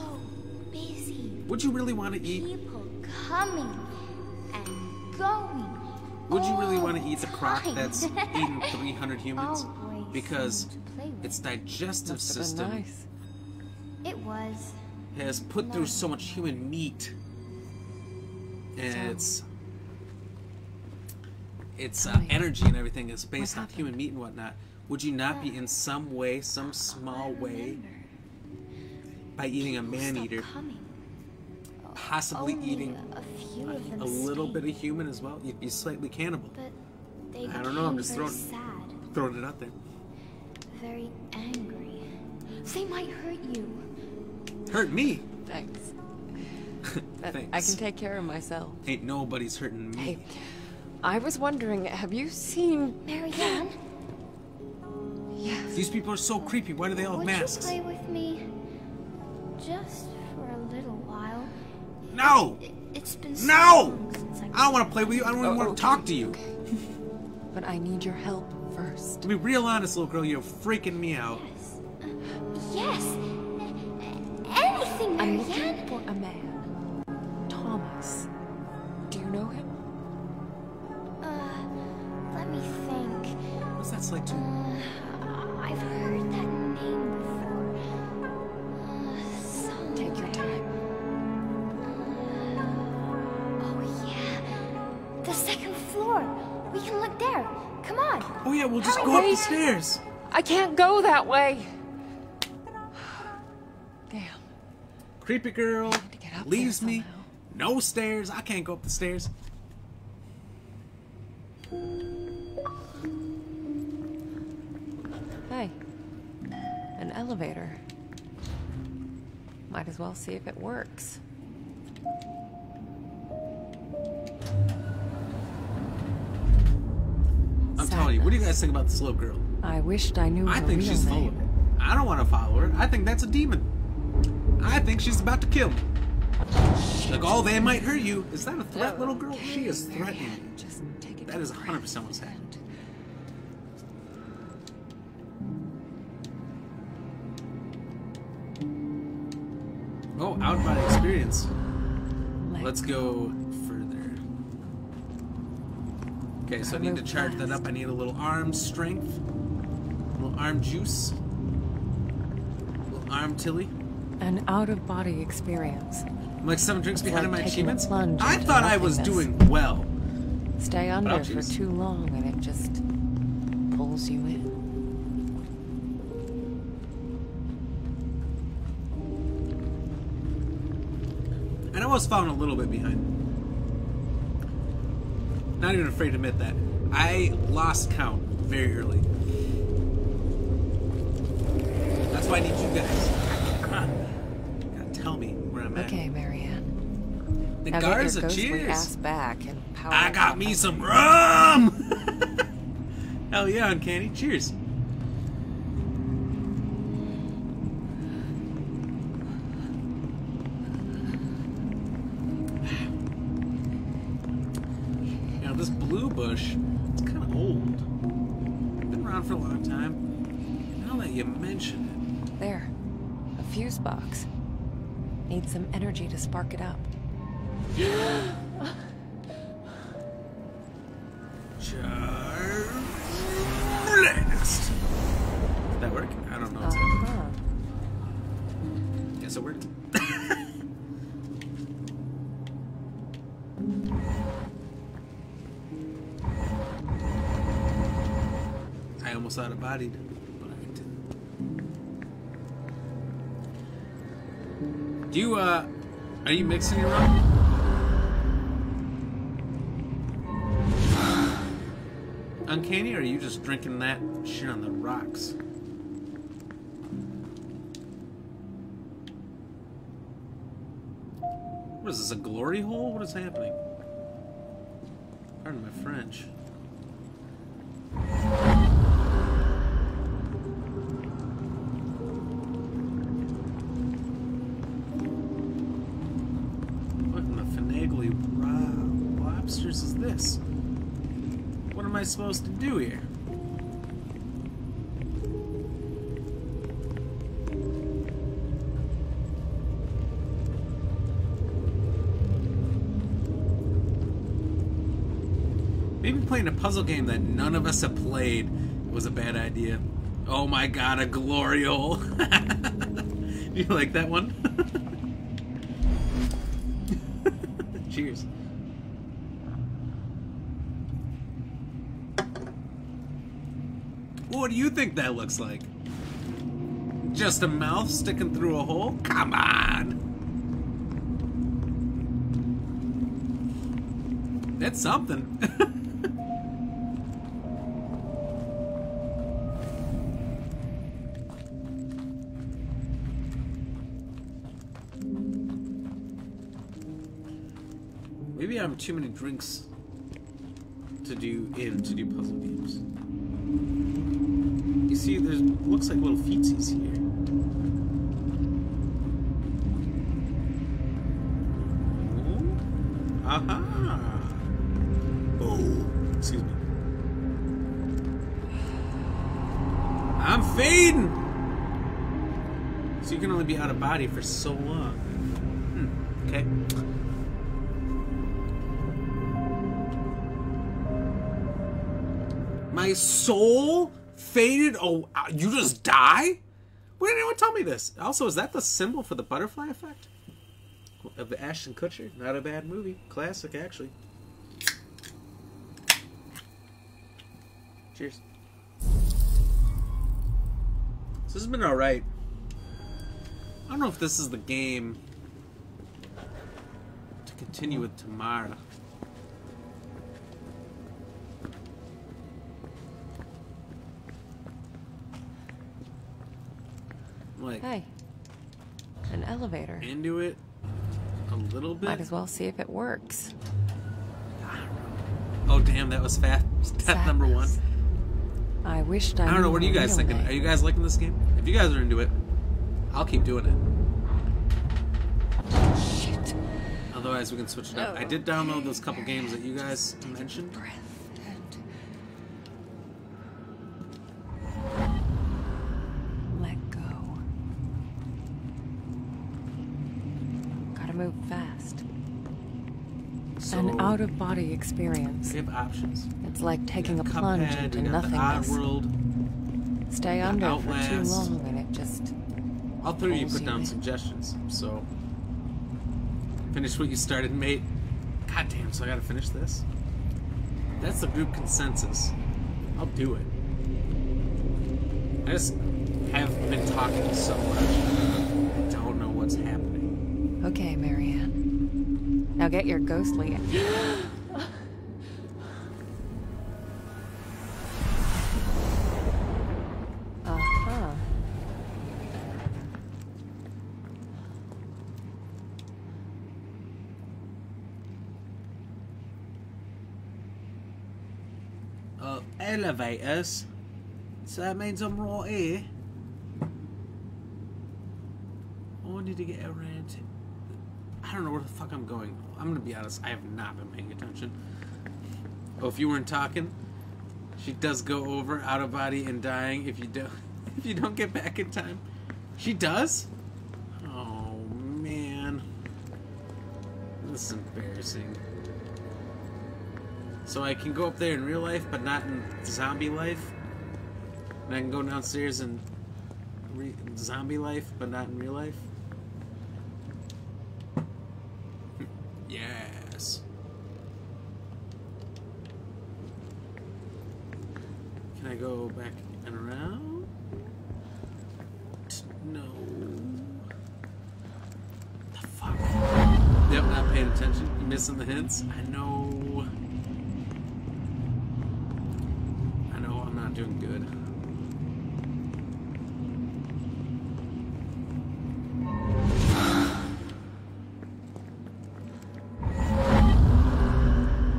busy. Would you really want to eat? People coming and going. Would you really all want to eat the croc time. that's eaten 300 humans? Always Because something to play with. its digestive Must have been system nice. It was. has put through so much human meat, and its Tell me, energy and everything is based on happened? human meat and whatnot. would you not be in some way, some small way, by eating a man-eater, possibly eating a little bit of human as well? You'd be slightly cannibal. But they I don't know, I'm just became throwing it out there. very angry. They might hurt you. Hurt me? Thanks. But Thanks. I can take care of myself. Ain't nobody's hurting me. Hey, I was wondering, have you seen... Marianne, Yes. These people are so creepy. Why do they all have would you masks? play with me? Just for a little while. No! It's been so No! long since I don't want to play with you. I don't even want to talk to you. Okay. But I need your help first. To be real honest, little girl, you're freaking me out. Yes. Anything, I'm Marianne. looking for a man. Thomas. Do you know him? Let me think. What's that like to? I've heard that name before. Take your time. Oh yeah. The second floor. We can look there. Come on. Oh yeah, we'll just Hurry, go up the wait. stairs. I can't go that way. Damn. Creepy girl to get up leaves there me. somehow. No stairs. I can't go up the stairs. Hey. An elevator. Might as well see if it works. I'm telling you, what do you guys think about this little girl? I wished I knew her I think real she's full name. of it. I don't want to follow her. I think that's a demon. I think she's about to kill me. Like, oh, they might hurt you. Is that a threat, little girl? She is threatening me. Just take it. That is 100% what's happened. Oh, out by experience. Let's go further. Okay, so I need to charge that up. I need a little arm strength, a little arm juice, a little arm tilly. An out-of-body experience. I'm like 7 drinks behind like my taking a achievements. plunge I into thought I was nothingness. doing well. Stay under I'll for choose. too long and it just pulls you in. And I was falling a little bit behind. Not even afraid to admit that. I lost count very early. That's why I need you guys. Gotta tell me where I'm at. Okay, Marianne. The Now get your Garza, ghostly cheers. ass back and power I got up. me some rum. Hell yeah, Uncanny. Cheers. Now this blue bush, it's kind of old. Been around for a long time. Now that you mention There. A fuse box. Need some energy to spark it up. it. Charge blast. Did that work? I don't know what's happening. Uh-huh. Yes, it worked. I almost out of bodied, but I didn't. Do you, are you mixing your rum? Uncanny, or are you just drinking that shit on the rocks? What is this, a glory hole? What is happening? Pardon my French. What in the finagly lobsters is this? What am I supposed to do here? Maybe playing a puzzle game that none of us have played was a bad idea. Oh my god, a glory hole. Do you like that one? Cheers. What do you think that looks like? Just a mouth sticking through a hole? Come on! That's something. Maybe I have too many drinks to do puzzle games. You see, there's looks like little feetsies here. Oh. Aha! Oh, excuse me. I'm fading. So you can only be out of body for so long. Okay. My soul faded. Oh, you just die? Why didn't anyone tell me this? Also, is that the symbol for the butterfly effect? Of the Ashton Kutcher? Not a bad movie. Classic, actually. Cheers. So this has been alright. I don't know if this is the game to continue with tomorrow. Like, hey, an elevator. Into it a little bit. Might as well see if it works. Oh damn, that was fast. Step number 1. I wished I don't know. What are you guys thinking? Are you guys liking this game? If you guys are into it, I'll keep doing it. Shit. Otherwise, we can switch it up. I did download those couple games that you guys mentioned. Move fast. An out-of-body experience. We have options. It's like taking a plunge Cuphead, into nothingness. World, Stay under Outlast. for too long and it just... All three of you put down suggestions, so... Finish what you started, mate. God damn, so I gotta finish this? That's the group consensus. I'll do it. I just have been talking so much. I don't know what's happening. Okay, Marianne. Now get your ghostly... Uh-huh. Elevators. So that means I'm right here. I need to get around. I don't know where the fuck I'm going. I'm gonna be honest, I have not been paying attention. Oh, if you weren't talking, she does go over out of body and dying if you don't get back in time. She does? Oh man. This is embarrassing. So I can go up there in real life, but not in zombie life? And I can go downstairs in zombie life, but not in real life? Yes. Can I go back and around? No. The fuck? Yep, not paying attention. You missing the hints? I know I'm not doing good.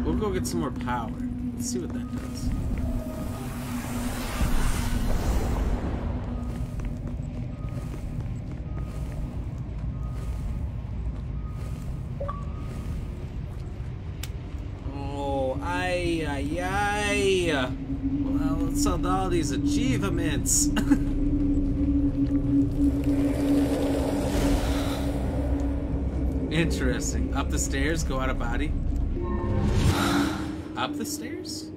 We'll go get some more power. Let's see what that does. Oh, ay, ay, ay. Well, what's up with all these achievements? Interesting. Up the stairs, go out of body. Up the stairs?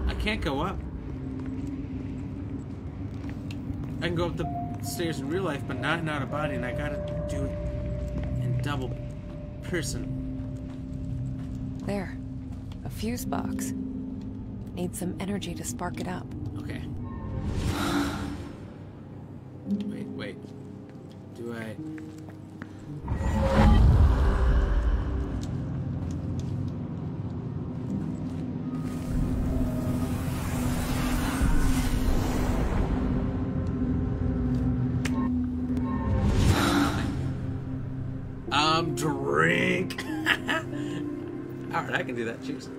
I can't go up. I can go up the stairs in real life, but not in out of body, and I gotta do it in double person. There. A fuse box. Need some energy to spark it up. Okay. Wait. Do I... Drink. Alright, I can do that. Cheers.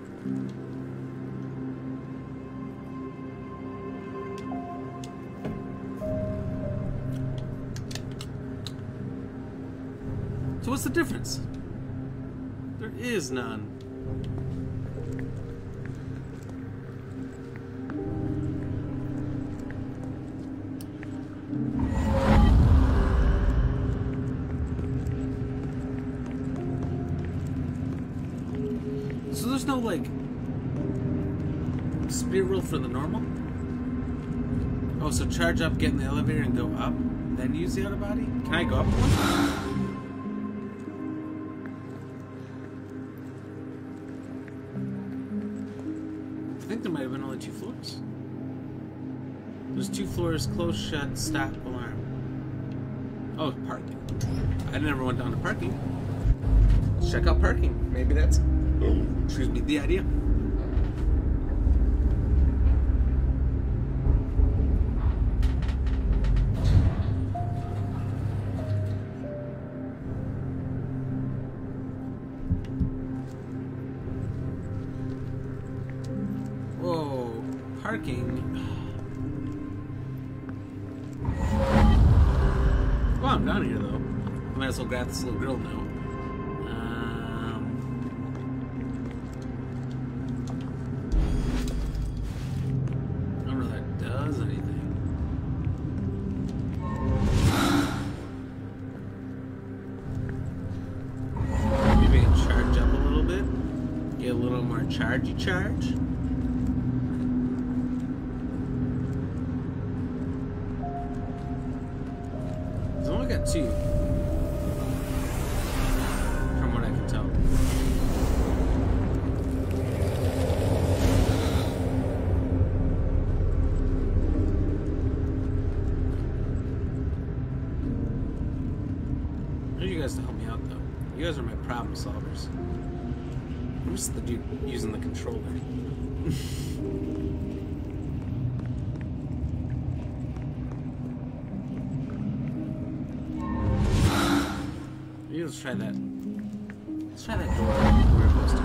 So what's the difference? There is none. So there's no, like, speed roll for the normal? Oh, so charge up, get in the elevator, and go up, then use the other body? Can I go up one? I think there might have been only 2 floors. There's 2 floors, close, shut, stop, alarm. Oh, parking. I never went down to parking. Let's check out parking. Maybe that's... excuse me, the idea. Whoa, parking. Well, I'm down here though. I might as well grab this little grill now. Charge. I've only got 2. From what I can tell. I need you guys to help me out though. You guys are my problem solvers. Who's the dude using the controller? Maybe let's try that. Let's try that door we're supposed to.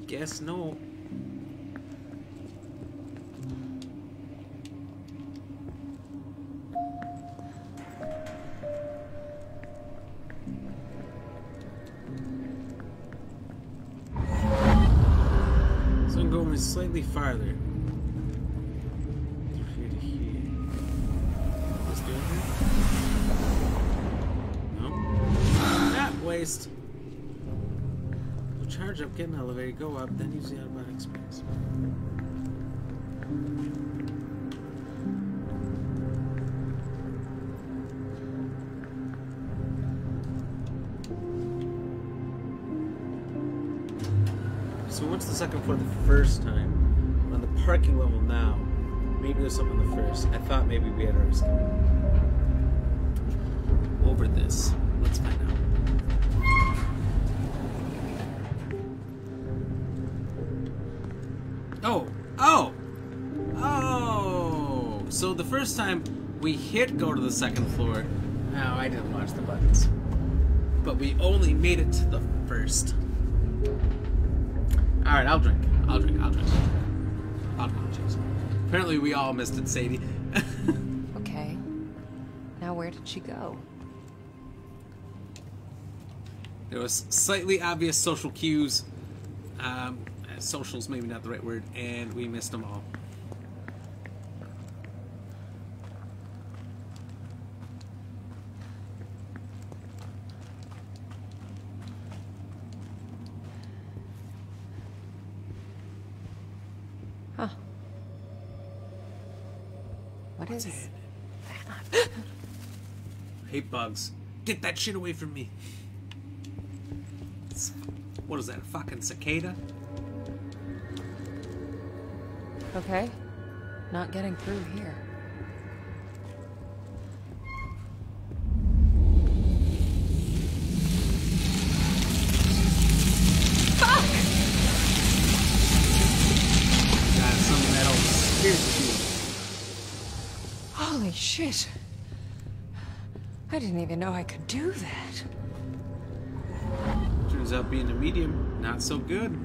Guess no. So I'm going slightly farther. Here to here. Let's do it here. No. Ah, waste. Charge up, get in the elevator, go up, then use the out-of-body space. So what's the second floor the first time? We're on the parking level now. Maybe there's something on the first. I thought maybe we had already skipped over this. Let's find out. Oh! So the first time we hit go to the second floor, no, I didn't watch the buttons. But we only made it to the first. Alright, I'll drink. Cheers. Apparently we all missed it, Sadie. Okay. Now where did she go? There was slightly obvious social cues. Social's maybe not the right word, and we missed them all. What is that? I hate bugs. Get that shit away from me. What is that, a fucking cicada? Okay. Not getting through here. God, some of that old spirit. Holy shit. I didn't even know I could do that. Turns out being a medium, not so good.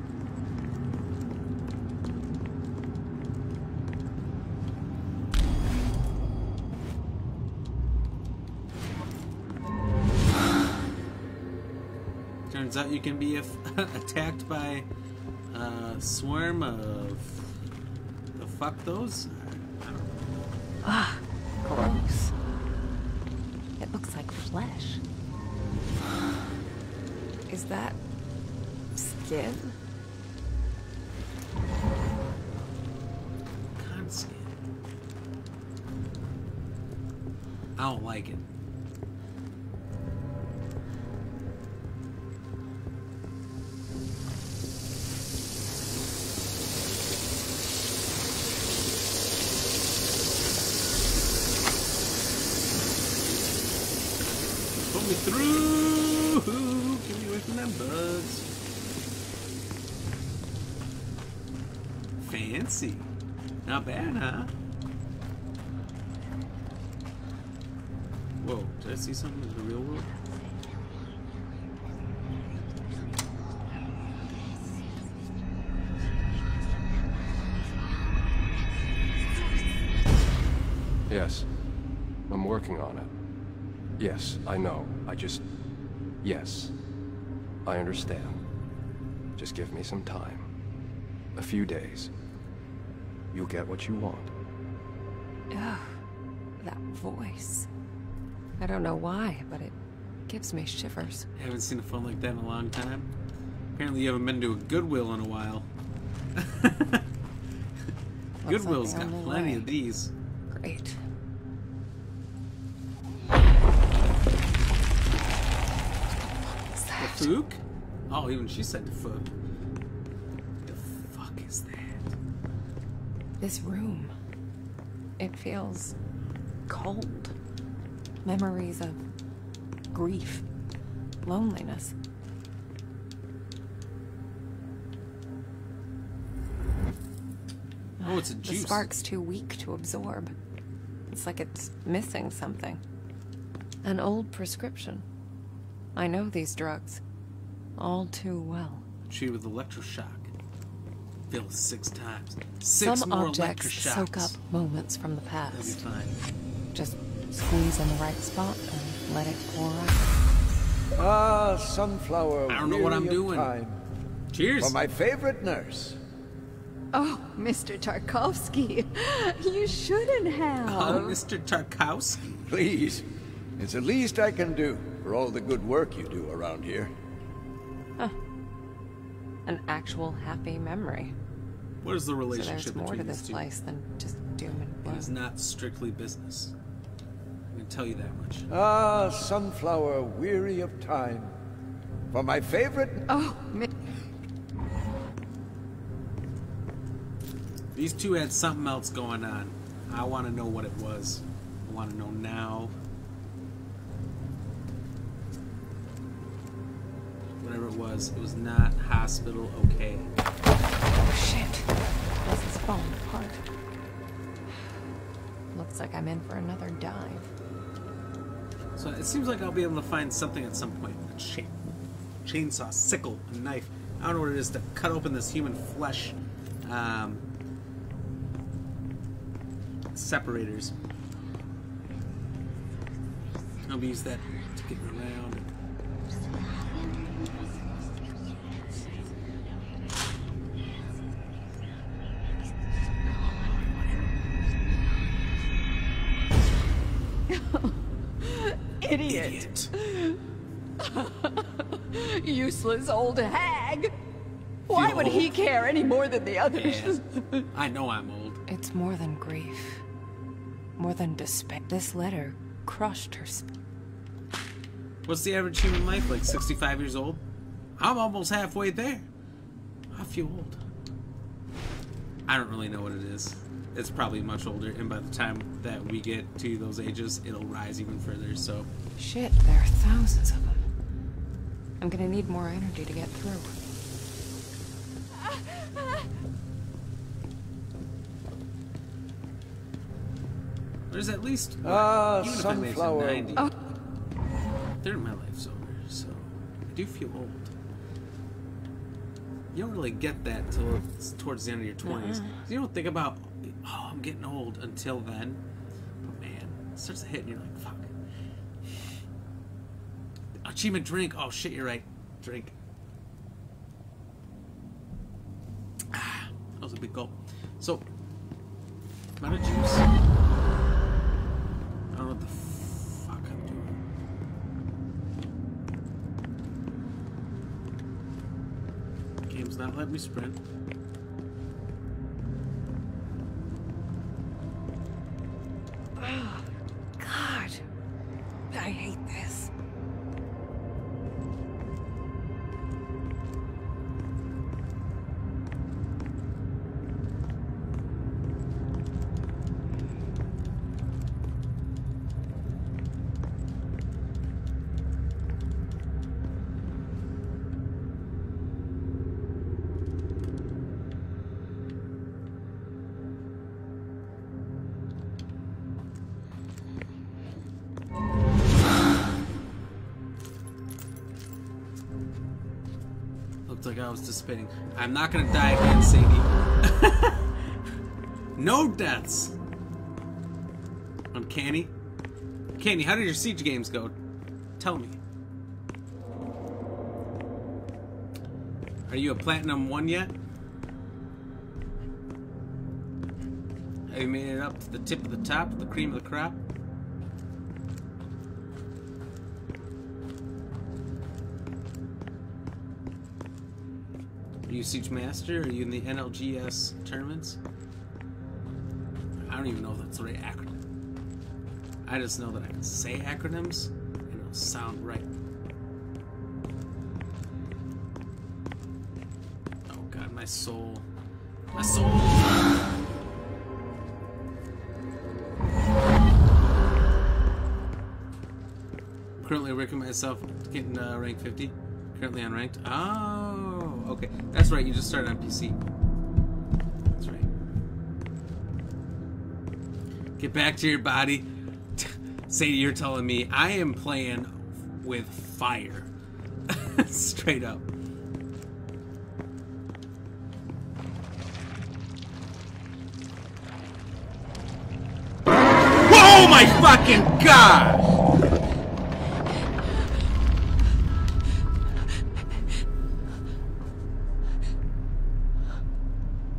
Turns out you can be attacked by a swarm of the fuck those? I don't know. Ah, gross. It looks like flesh. Is that skin? Con skin. I don't like it. Put me through! Get me away from them bugs. Fancy. Not bad, huh? Whoa, did I see something in the real world? Yes. I'm working on it. Yes, I know. Yes. I understand. Just give me some time. A few days. You'll get what you want. Ugh, that voice. I don't know why, but it gives me shivers. I haven't seen a phone like that in a long time. Apparently you haven't been to a Goodwill in a while. Goodwill's got plenty of these. Great. The Fook? Oh, even she said the Fook. The fuck is that? This room. It feels cold. Memories of grief, loneliness. Oh, it's a juice. The spark's too weak to absorb. It's like it's missing something. An old prescription. I know these drugs all too well. Treated with electroshock. Failed 6 times. Some more objects electroshocks. soak up moments from the That'll be past. fine. Just squeeze in the right spot and let it pour out. Ah, sunflower. I don't know what I'm weary of doing. time. Cheers. For my favorite nurse. Oh, Mr. Tarkovsky, you shouldn't have. Oh, Mr. Tarkowski. Please. It's the least I can do for all the good work you do around here. Huh. An actual happy memory. What is the So relationship there's more to between this these two? place than just doom and gloom. It is not strictly business. I can tell you that much. Ah, sunflower, weary of time. For my favorite... Oh, These two had something else going on. I want to know what it was. I want to know now. Whatever it was not hospital okay. Oh shit. This is falling apart. Looks like I'm in for another dive. So it seems like I'll be able to find something at some point. A chainsaw, sickle, a knife. I don't know what it is to cut open this human flesh. Separators. I'll use that to get around. Idiot. Useless old hag. Why would he care any more than the others? Yeah. I know I'm old. It's more than grief. more than despair. This letter crushed her spirit. What's the average human life? Like 65 years old? I'm almost halfway there. I feel old. I don't really know what it is. It's probably much older, and by the time that we get to those ages, it'll rise even further, so... Shit, there are thousands of them. I'm gonna need more energy to get through. There's at least... Ah, even sunflower. If I made it to 90, third of my life's over, so... I do feel old. You don't really get that till it's towards the end of your 20s. You don't think about, oh, I'm getting old until then. But man, it starts to hit and you're like, fuck. Achievement drink. Oh shit, you're right. Drink. Ah, that was a big gulp. So, amount of juice. I don't know what the fuck I'm doing. Game's not letting me sprint. Oh, God. I hate this. Looked like I was dissipating. I'm not gonna die again, Sadie. No deaths. Uncanny. Candy, how did your Siege games go? Tell me. Are you a Platinum 1 yet? Have you made it up to the tip of the top, the cream of the crop? Are you Siege Master? Are you in the NLGS tournaments? I don't even know if that's the right acronym. I just know that I can say acronyms and it'll sound right. Oh god, my soul. My soul! Currently working myself getting rank 50. Currently unranked. Oh, okay. That's right, you just started on PC. That's right. Get back to your body. Sadie, you're telling me I am playing with fire. Straight up. Oh my fucking god!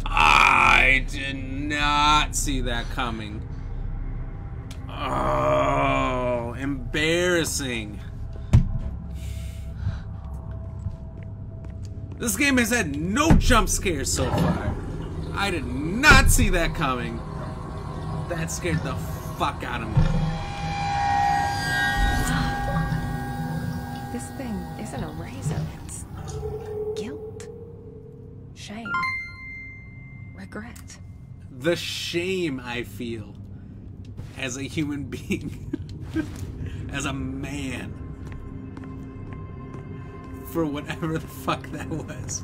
I did not see that coming. Oh, embarrassing. This game has had no jump scares so far. I did not see that coming. That scared the fuck out of me. This thing isn't a razor, it's guilt, shame, regret. The shame I feel as a human being, as a man, for whatever the fuck that was,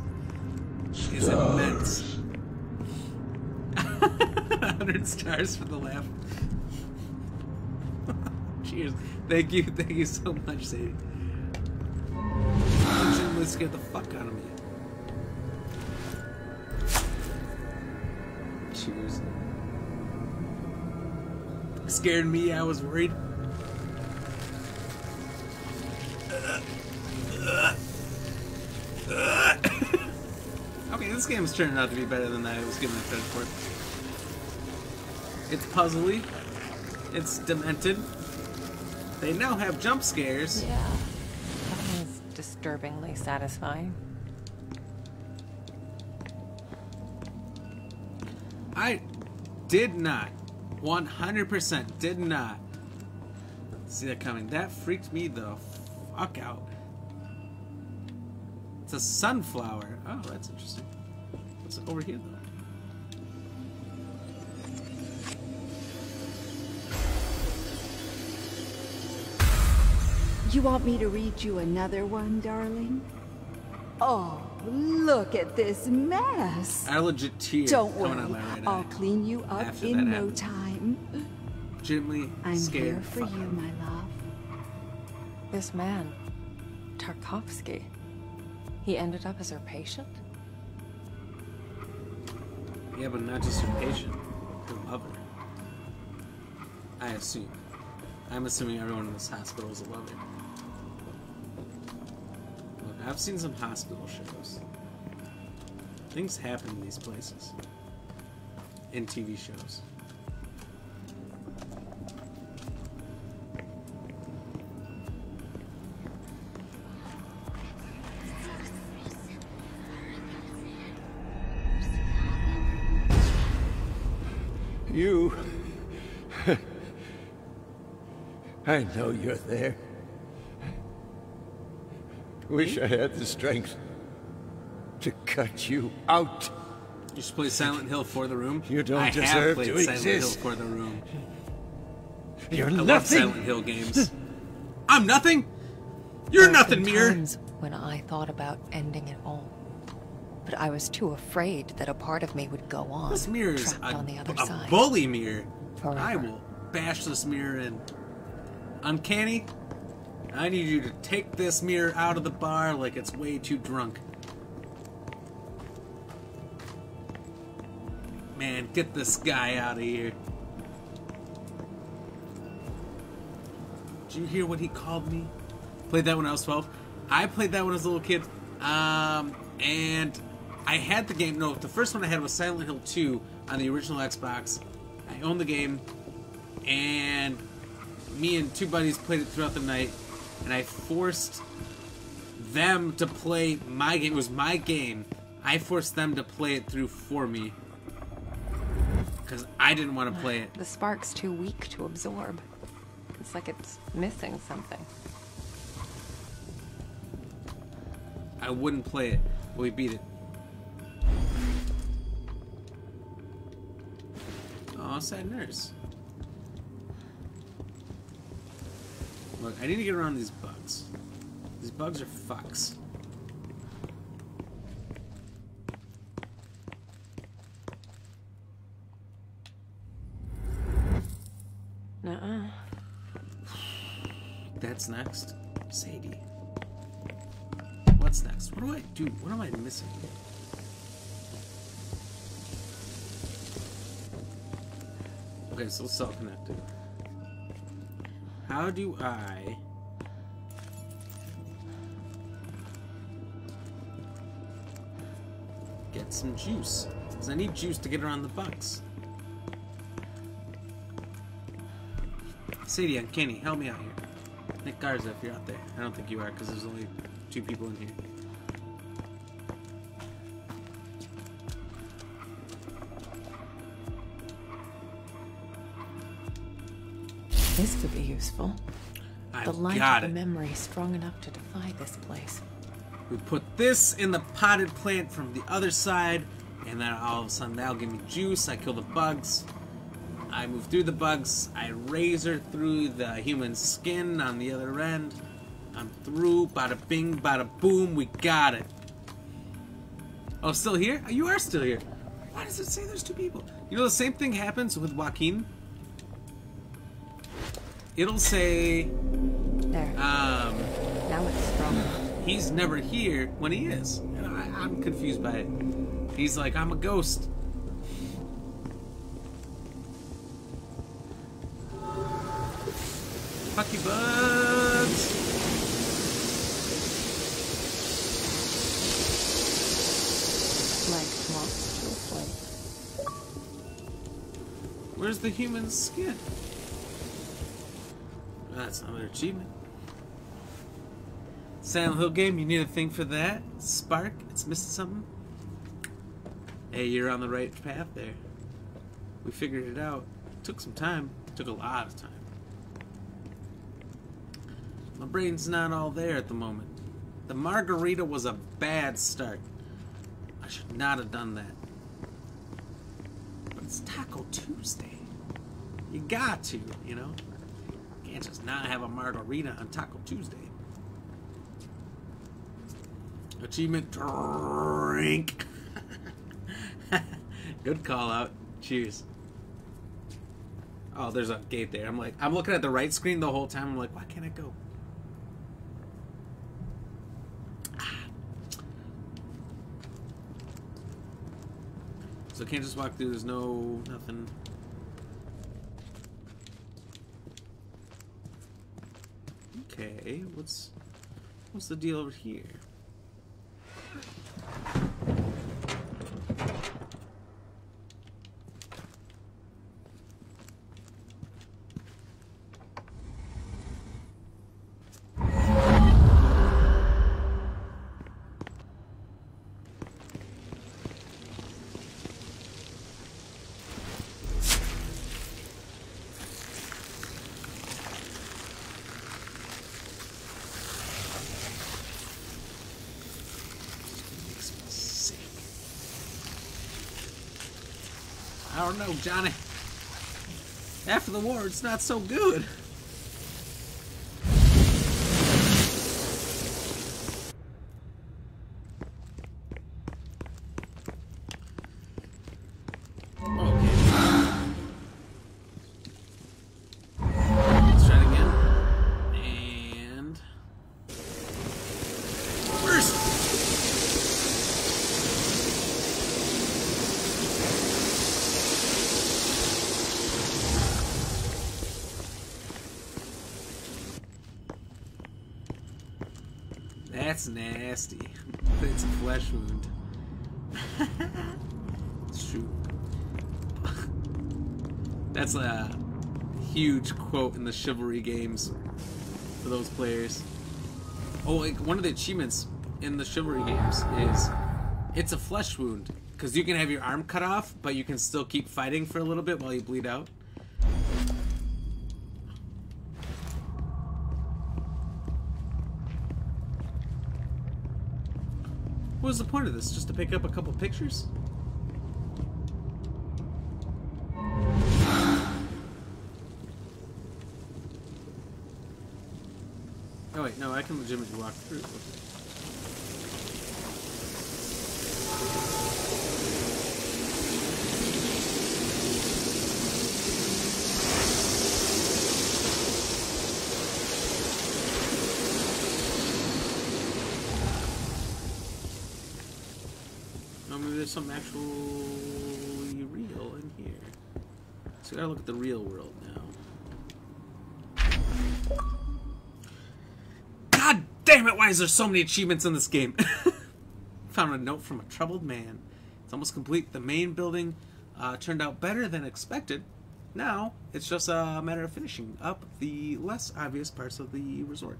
is immense. 100 stars for the laugh. Cheers. Thank you so much, Sadie. That genuinely scared the fuck out of me. Cheers. Scared me, I was worried. Okay, this game's turning out to be better than I was giving it credit for. It's puzzly. It's demented. They now have jump scares. Yeah, that is disturbingly satisfying. I did not 100% did not see that coming. That freaked me the fuck out. It's a sunflower. Oh, that's interesting. What's over here, though? You want me to read you another one, darling? Oh, look at this mess. I legit tear Don't coming worry, out my right I'll eye clean you up after in that no happened. time. Legitimately I'm scared. here for you, my love. This man, Tarkovsky, he ended up as her patient? Yeah, but not just her patient, her lover. I assume. I'm assuming everyone in this hospital is a lover. Look, I've seen some hospital shows. Things happen in these places. In TV shows. You... I know you're there. Wish I had the strength to cut you out. You should play Silent Hill for the room. You don't I deserve have played to Silent exist. Hill for the room. You're I love nothing. Silent Hill games. I'm nothing. You're There have nothing, been Mir. times when I thought about ending it all, but I was too afraid that a part of me would go on, This mirror is trapped on the other a side. bully mirror. Forever. I will bash this mirror in. Uncanny, I need you to take this mirror out of the bar like it's way too drunk. Man, get this guy out of here. Did you hear what he called me? Played that when I was 12. I played that when I was a little kid. And I had the game. No, the first one I had was Silent Hill 2 on the original Xbox. I owned the game. And me and two buddies played it throughout the night. And I forced them to play my game. It was my game. I forced them to play it through for me. Because I didn't want to play it. The spark's too weak to absorb. It's like it's missing something. I wouldn't play it, but we beat it. Aw, sad nurse. Look, I need to get around these bugs. These bugs are fucks. Nuh-uh. That's next. Sadie. What's next? What do I do? What am I missing? Okay, so it's all connected. How do I... get some juice? Because I need juice to get around the bugs. Sadie, Uncanny, help me out here. Nick Garza, if you're out there. I don't think you are, because there's only 2 people in here. This could be useful. I've The light got of it. the memory strong enough to defy this place. We put this in the potted plant from the other side, and then all of a sudden that'll give me juice. I kill the bugs. I move through the bugs. I razor through the human skin on the other end. I'm through. Bada bing, bada boom. We got it. Oh, still here? You are still here. Why does it say there's 2 people? You know, the same thing happens with Joaquin. It'll say... There. Now it's strong. He's never here when he is. And I'm confused by it. He's like, I'm a ghost. Fuck you, bugs! Like moths to a flame. Where's the human skin? That's another achievement. Silent Hill game, you need a thing for that? Spark? It's missing something? Hey, you're on the right path there. We figured it out. Took some time. Took a lot of time. My brain's not all there at the moment. The margarita was a bad start. I should not have done that. But it's Taco Tuesday. You got to, you know? You can't just not have a margarita on Taco Tuesday. Achievement drink. Good call out. Cheers. Oh, there's a gate there. I'm looking at the right screen the whole time. I'm like, why can't I go? So I can't just walk through. There's nothing. Okay, what's the deal over here? I don't know, Johnny. After the war, it's not so good. Let's try it again. And... First! That's nasty. It's a flesh wound. It's true. That's a huge quote in the chivalry games for those players. Oh, like one of the achievements in the chivalry games is it's a flesh wound. Because you can have your arm cut off, but you can still keep fighting for a little bit while you bleed out. What was the point of this? Just to pick up a couple pictures? Oh wait, no, I can legitimately walk through. Maybe there's something actually real in here. So I gotta look at the real world now. God damn it, why is there so many achievements in this game? Found a note from a troubled man. It's almost complete. The main building turned out better than expected. Now, it's just a matter of finishing up the less obvious parts of the resort.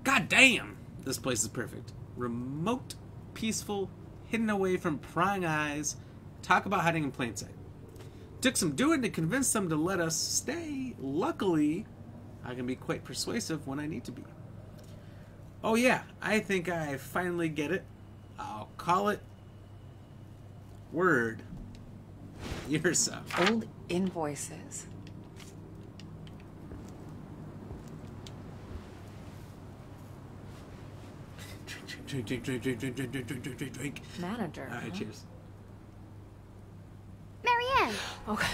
God damn! This place is perfect. Remote, peaceful, hidden away from prying eyes. Talk about hiding in plain sight. Took some doing to convince them to let us stay. Luckily, I can be quite persuasive when I need to be. Oh yeah, I think I finally get it. I'll call it word. Yourself. Old invoices. Drink. Manager. Alright, cheers. Marianne! Okay.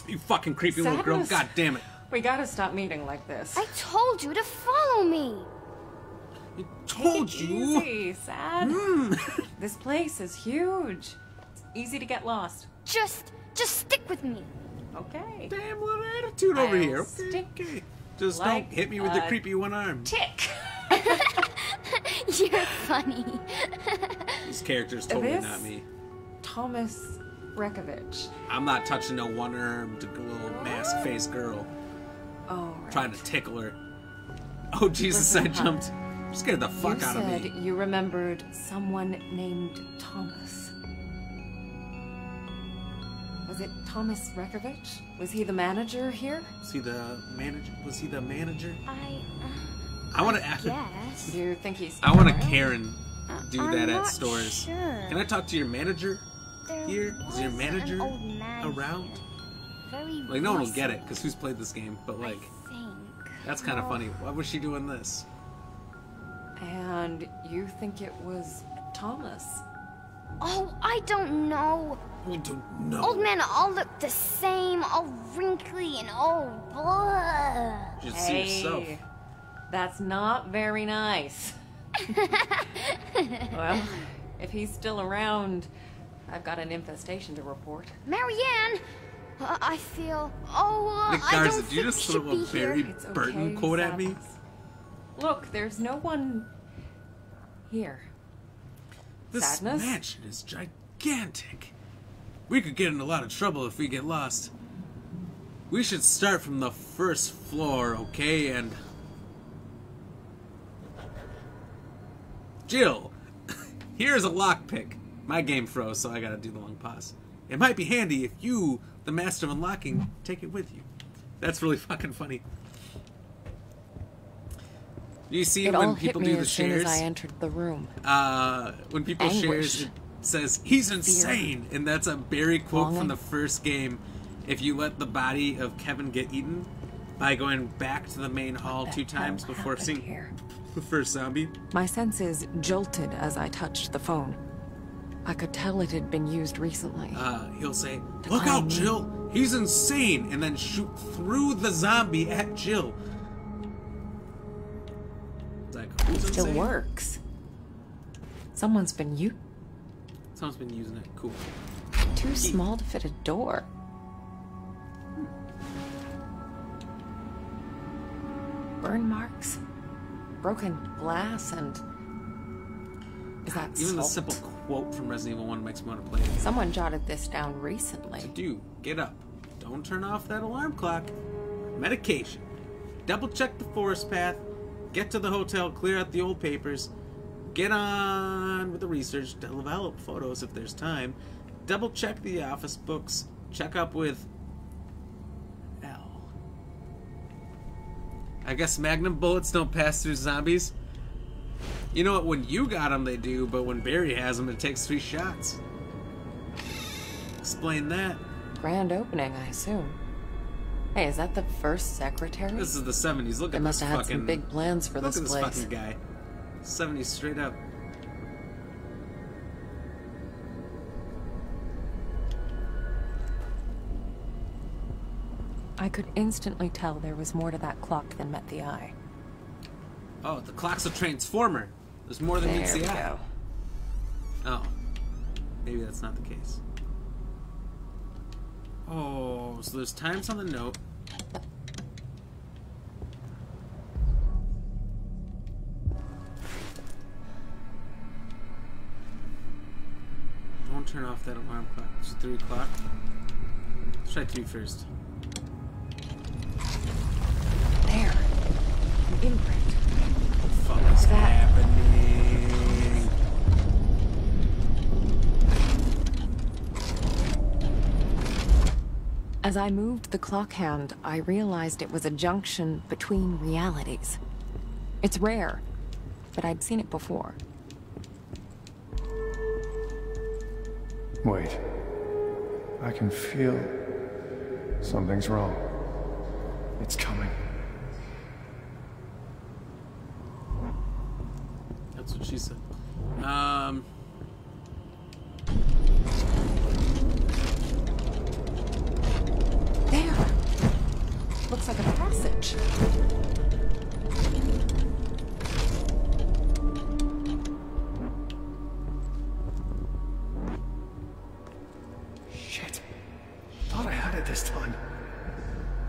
You fucking creepy little girl. God damn it. We gotta stop meeting like this. I told you to follow me! I told you! Easy, Sad. This place is huge. It's easy to get lost. Just stick with me. Okay. Damn little attitude over here. Stick Okay. Just like don't hit me with the creepy one arm. Tick. You're funny. This character's totally This not me. Thomas Rekovich. I'm not touching no one-armed little mask-faced girl. Oh, right. Trying to tickle her. Oh, Jesus, I jumped. Scared the fuck out of me. You said you remembered someone named Thomas. Was it Thomas Rekovich? Was he the manager here? Was he the manager? Was he the manager? I want to ask. Yes. Do you think he's... I want to Karen do I'm that at not stores. Sure. Can I talk to your manager There here? Is your was manager an old man around? here. Very Like, no one will recent, get it because who's played this game? But like, I think. that's kind of funny. Why was she doing this? And you think it was Thomas? Oh, I don't know. We don't know. Old men all look the same, all wrinkly and all blah. You should see yourself. That's not very nice. Well, if he's still around, I've got an infestation to report. Marianne, I feel. Oh, Nick I Garza, don't did you think just she throw should a be here. Barry It's Burton okay, quote at me? Sadness. Look, there's no one here. This Sadness? mansion is gigantic. We could get in a lot of trouble if we get lost. We should start from the first floor, okay? And Jill, here's a lockpick. My game froze, so I gotta do the long pause. It might be handy if you, the master of unlocking, take it with you. That's really fucking funny. You see It when all hit people me do the as soon shares? as I entered the room. When people Anguish. shares, it says he's insane, and that's a Barry quote from Longing. the first game. If you let the body of Kevin get eaten by going back to the main hall 2 times hell before happened seeing here? the first zombie. My senses jolted as I touched the phone. I could tell it had been used recently. He'll say, "Look out, Jill! He's insane!" and then shoot through the zombie at Jill. It's like, who's It still insane? works. Someone's been Someone's been using it. Cool. too small to fit a door. Burn marks, broken glass, and is that Even the salt? simple quote from Resident Evil 1 makes me want to play it. Someone jotted this down recently. To do, get up. Don't turn off that alarm clock. Medication. Double check the forest path. Get to the hotel, clear out the old papers. Get on with the research, develop photos if there's time. Double check the office books. Check up with L. I guess magnum bullets don't pass through zombies. You know what, when you got them they do, but when Barry has them it takes 3 shots. Explain that. Grand opening, I assume. Hey, is that the first secretary? This is the 70s. Look They at must this have had fucking... some big plans for this Look at this place. fucking guy. 70s straight up. I could instantly tell there was more to that clock than met the eye. Oh, the clock's a transformer. There's more than meets There the we eye. go. Oh. Maybe that's not the case. Oh, so there's times on the note. Don't turn off that alarm clock. It's 3 o'clock. Let's try 3 first. There. An imprint. What the fuck is happening? As I moved the clock hand, I realized it was a junction between realities. It's rare, but I'd seen it before. Wait. I can feel... something's wrong. It's coming. That's what she said. There! Looks like a passage. Shit. Thought I had it this time.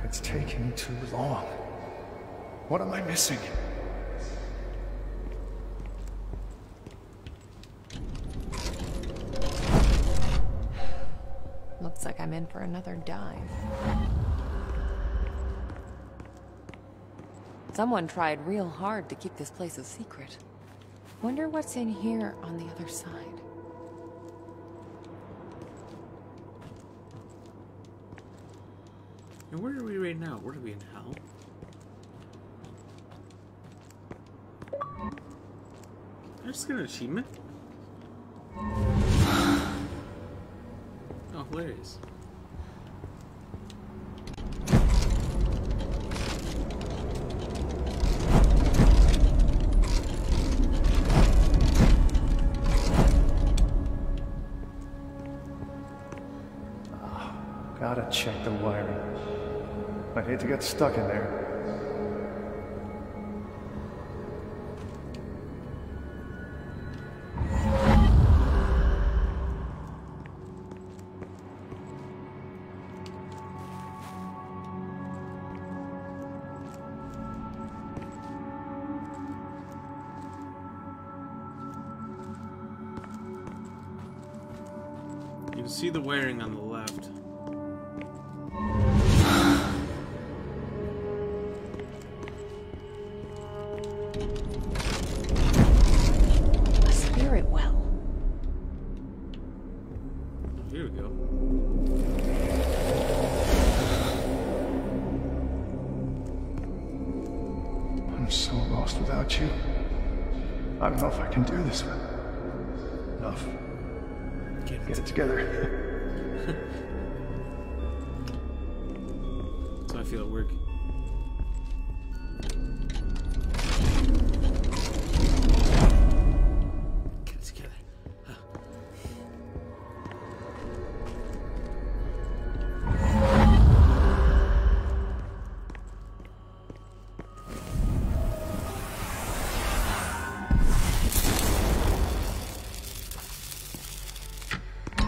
It's taking too long. What am I missing? Looks like I'm in for another dive. Someone tried real hard to keep this place a secret. Wonder what's in here on the other side. And where are we right now? Where are we in hell? Did I just get an achievement? Oh, hilarious. Gotta check the wiring. I'd hate to get stuck in there. You can see the wiring on the left. A spirit well. Here we go. I'm so lost without you. I don't know if I can do this, but enough. Get it together. So I feel at work. Get it together.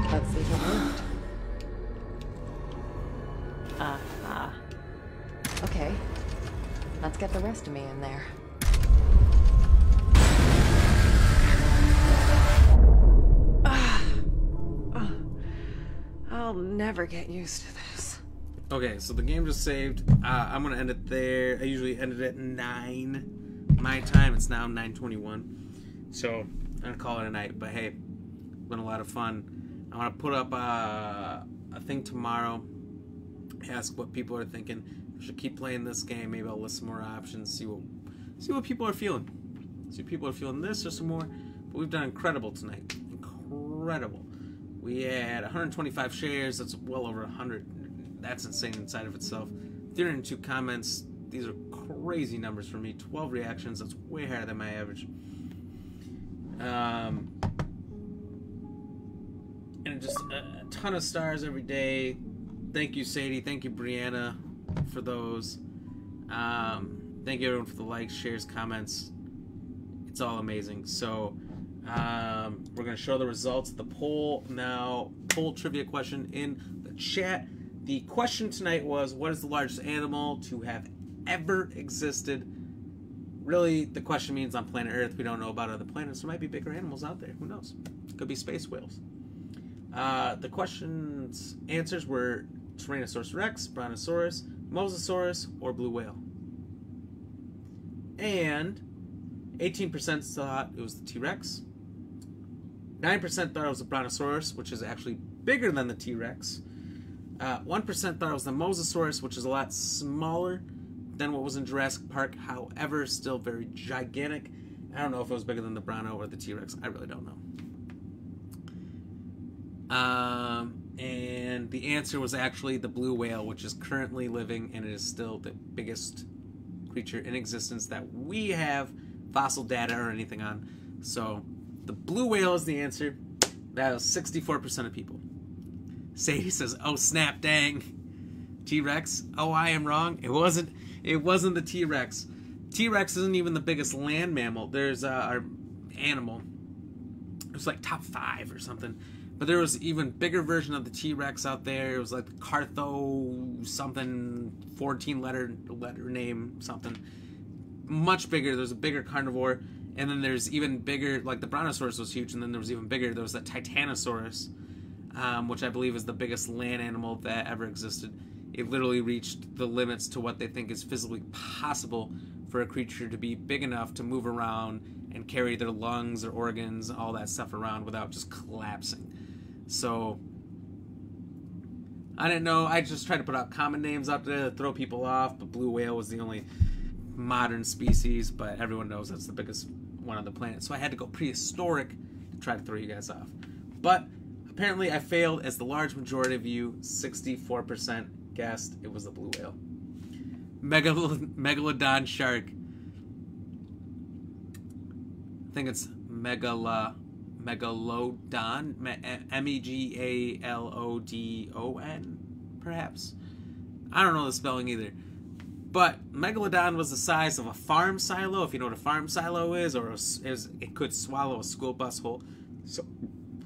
Let's see if it worked. Okay. Let's get the rest of me in there. I'll never get used to this. Okay, so the game just saved. I'm gonna end it there. I usually end it at 9 my time. It's now 9:21, so I'm gonna call it a night. But hey, been a lot of fun. I want to put up a thing tomorrow. Ask what people are thinking. I should keep playing this game. Maybe I'll list some more options. See what people are feeling. See if people are feeling this or some more. But we've done incredible tonight. Incredible. We had 125 shares. That's well over 100. That's insane inside of itself. 302 comments. These are crazy numbers for me. 12 reactions. That's way higher than my average. And just a ton of stars every day. Thank you, Sadie. Thank you, Brianna, for those. Thank you, everyone, for the likes, shares, comments. It's all amazing. So we're going to show the results of the poll now. Poll trivia question in the chat. The question tonight was, what is the largest animal to have ever existed? Really, the question means on planet Earth. We don't know about other planets. There might be bigger animals out there. Who knows? Could be space whales. The question's answers were Tyrannosaurus Rex, Brontosaurus, Mosasaurus, or blue whale. And 18% thought it was the T-Rex. 9% thought it was the Brontosaurus, which is actually bigger than the T-Rex. 1% thought it was the Mosasaurus, which is a lot smaller than what was in Jurassic Park. However, still very gigantic. I don't know if it was bigger than the Bronto or the T-Rex. I really don't know. And the answer was actually the blue whale, which is currently living, and it is still the biggest creature in existence that we have fossil data or anything on. So the blue whale is the answer. That was 64% of people. Sadie says, "Oh snap, dang, T-Rex. Oh, I am wrong. It wasn't the T-Rex. T-Rex isn't even the biggest land mammal. There's our animal. It was like top 5 or something." But there was even bigger version of the T-Rex out there. It was like Cartho something, 14 letter name something. Much bigger. There's a bigger carnivore. And then there's even bigger, like the Brontosaurus was huge, and then there was even bigger. There was the Titanosaurus, which I believe is the biggest land animal that ever existed. It literally reached the limits to what they think is physically possible for a creature to be big enough to move around and carry their lungs or organs, all that stuff around without just collapsing. So, I didn't know. I just tried to put out common names out there to throw people off, but blue whale was the only modern species, but everyone knows that's the biggest one on the planet. So I had to go prehistoric to try to throw you guys off. But apparently I failed, as the large majority of you, 64%, guessed it was the blue whale. Megalodon shark. I think it's Megalodon, Megalodon, perhaps. I don't know the spelling either. But Megalodon was the size of a farm silo, if you know what a farm silo is, or it could swallow a school bus whole. So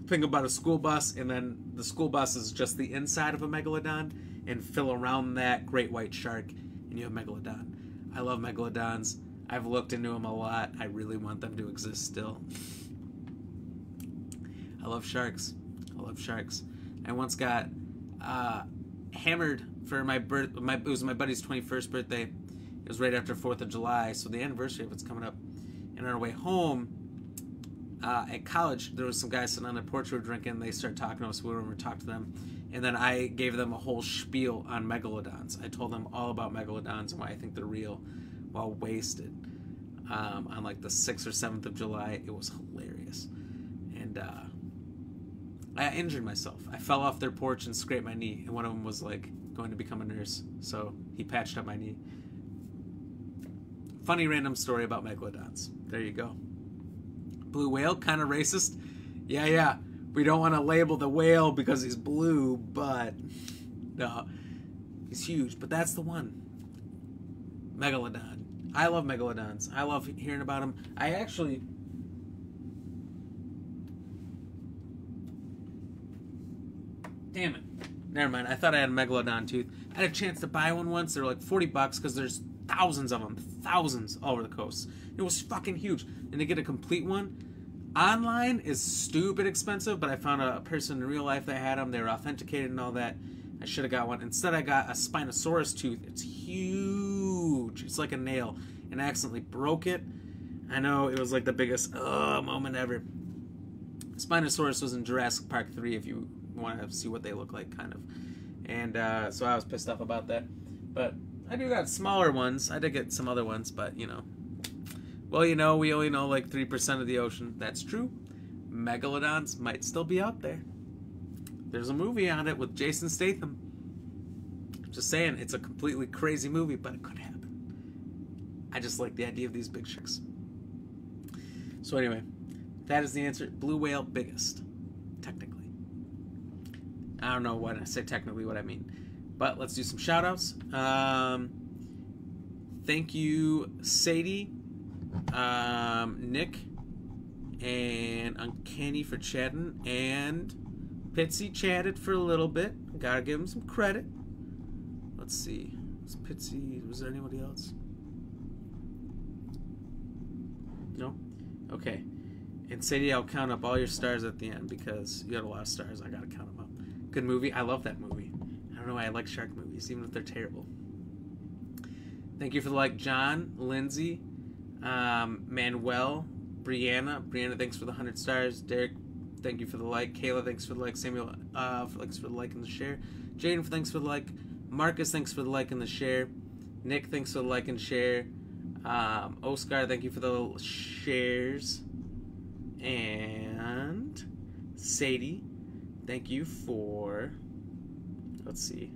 think about a school bus, and then the school bus is just the inside of a Megalodon, and fill around that great white shark, and you have Megalodon. I love Megalodons. I've looked into them a lot. I really want them to exist still. I love sharks. I love sharks. I once got hammered for my it was my buddy's 21st birthday. It was right after 4th of July, so the anniversary of it's coming up. And on our way home, at college, there was some guys sitting on the porch who were drinking. They started talking to us. We were over to talk to them. And then I gave them a whole spiel on megalodons. I told them all about megalodons and why I think they're real, while wasted. On like the 6th or 7th of July. It was hilarious. And I injured myself. I fell off their porch and scraped my knee. And one of them was like going to become a nurse. So he patched up my knee. Funny random story about megalodons. There you go. Blue whale, kind of racist. Yeah. We don't want to label the whale because he's blue, but no, he's huge. But that's the one. Megalodon. I love megalodons. I love hearing about them. I actually... Damn it. Never mind. I thought I had a megalodon tooth. I had a chance to buy one once. They were like $40 because there's thousands of them. Thousands all over the coast. It was fucking huge. And to get a complete one online is stupid expensive, but I found a person in real life that had them. They were authenticated and all that. I should have got one. Instead, I got a Spinosaurus tooth. It's huge. It's like a nail. And I accidentally broke it. I know, it was like the biggest moment ever. Spinosaurus was in Jurassic Park 3 if you want to see what they look like, kind of. And so I was pissed off about that. But I do got smaller ones. I did get some other ones, but, you know. Well, you know, we only know like 3% of the ocean. That's true. Megalodons might still be out there. There's a movie on it with Jason Statham. Just saying, it's a completely crazy movie, but it could happen. I just like the idea of these big sharks. So anyway, that is the answer. Blue whale, biggest. Technically. I don't know when I say technically what I mean. But let's do some shout-outs. Thank you, Sadie, Nick, and Uncanny for chatting, and Pitsy chatted for a little bit. Gotta give him some credit. Let's see. Was Pitsy, was there anybody else? No? Okay. And Sadie, I'll count up all your stars at the end because you had a lot of stars. I gotta count them up. Good movie. I love that movie. I don't know why I like shark movies, even if they're terrible. Thank you for the like, John, Lindsay, Manuel, Brianna. Brianna, thanks for the 100 stars. Derek, thank you for the like. Kayla, thanks for the like. Samuel, thanks for the like and the share. Jaden, thanks for the like. Marcus, thanks for the like and the share. Nick, thanks for the like and share. Oscar, thank you for the shares. And Sadie, thank you for, let's see,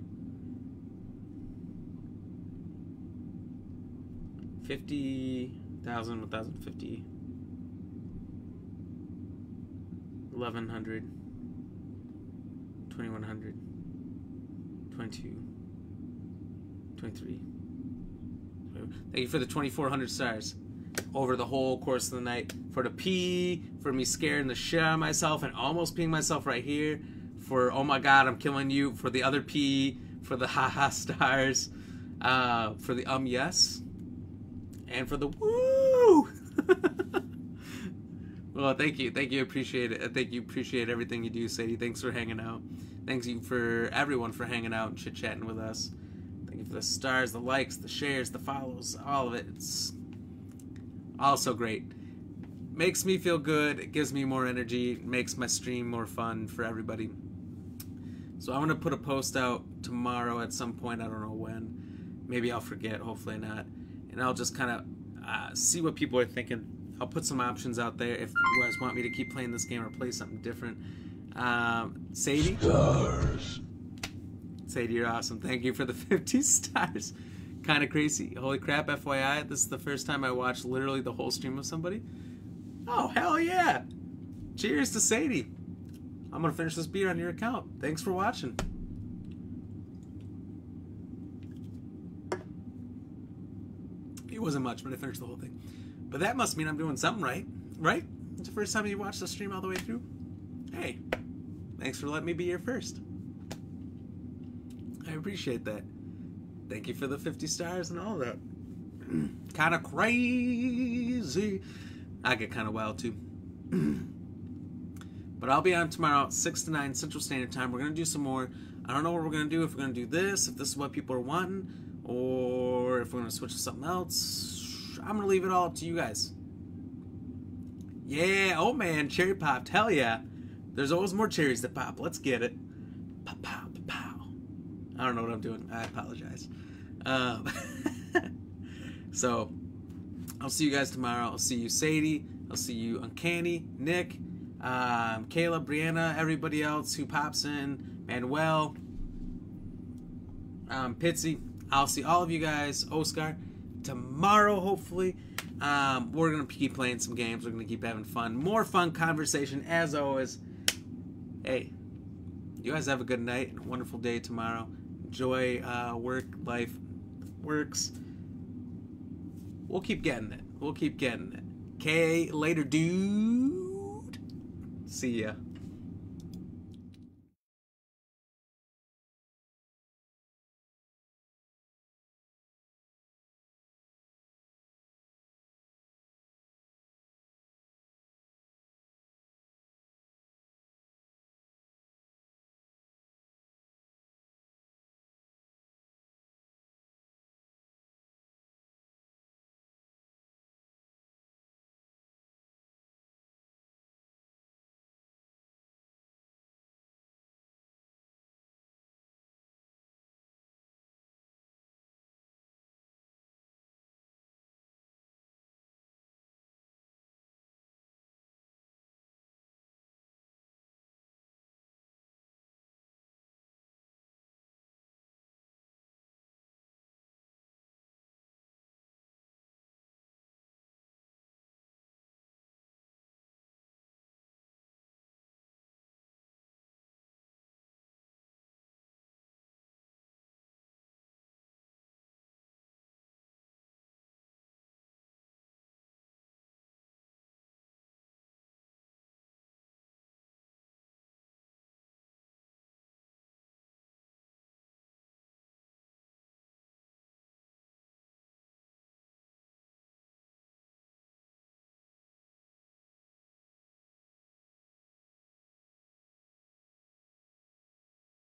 50,000, 1,050, 1,100, 2,100, 22, 23. Thank you for the 2,400 stars over the whole course of the night. For the pee, for me scaring the shit out of myself and almost peeing myself right here. For, oh my god, I'm killing you. For the other pee. For the haha stars. For the yes. And for the woo! Well, thank you. Thank you. Appreciate it. Thank you. Appreciate everything you do, Sadie. Thanks for hanging out. Thanks you for everyone for hanging out and chit-chatting with us. Thank you for the stars, the likes, the shares, the follows, all of it. It's all so great. Makes me feel good. It gives me more energy. It makes my stream more fun for everybody. So I'm going to put a post out tomorrow at some point. I don't know when. Maybe I'll forget. Hopefully not. And I'll just kind of see what people are thinking. I'll put some options out there if you guys want me to keep playing this game or play something different. Sadie? Stars. Sadie, you're awesome. Thank you for the 50 stars. Kind of crazy. Holy crap, FYI. This is the first time I watched literally the whole stream of somebody. Oh, hell yeah. Cheers to Sadie. I'm going to finish this beer on your account. Thanks for watching. It wasn't much, but I finished the whole thing. But that must mean I'm doing something right. Right? It's the first time you watched the stream all the way through. Hey, thanks for letting me be here first. I appreciate that. Thank you for the 50 stars and all that. Kind of crazy. I get kind of wild too. But I'll be on tomorrow, 6 to 9 Central Standard Time. We're going to do some more. I don't know what we're going to do. If we're going to do this, if this is what people are wanting, or if we're going to switch to something else. I'm going to leave it all up to you guys. Yeah, oh man, cherry popped. Hell yeah. There's always more cherries to pop. Let's get it. Pow, pow, pow. I don't know what I'm doing. I apologize. So, I'll see you guys tomorrow. I'll see you, Sadie. I'll see you, Uncanny, Nick, Kayla, Brianna, everybody else who pops in, Manuel, Pitsy. I'll see all of you guys, Oscar, tomorrow, hopefully. We're going to keep playing some games. We're going to keep having fun. More fun conversation, as always. Hey, you guys have a good night and a wonderful day tomorrow. Enjoy work, life, works. We'll keep getting it. We'll keep getting it. Okay, later, dude. See ya.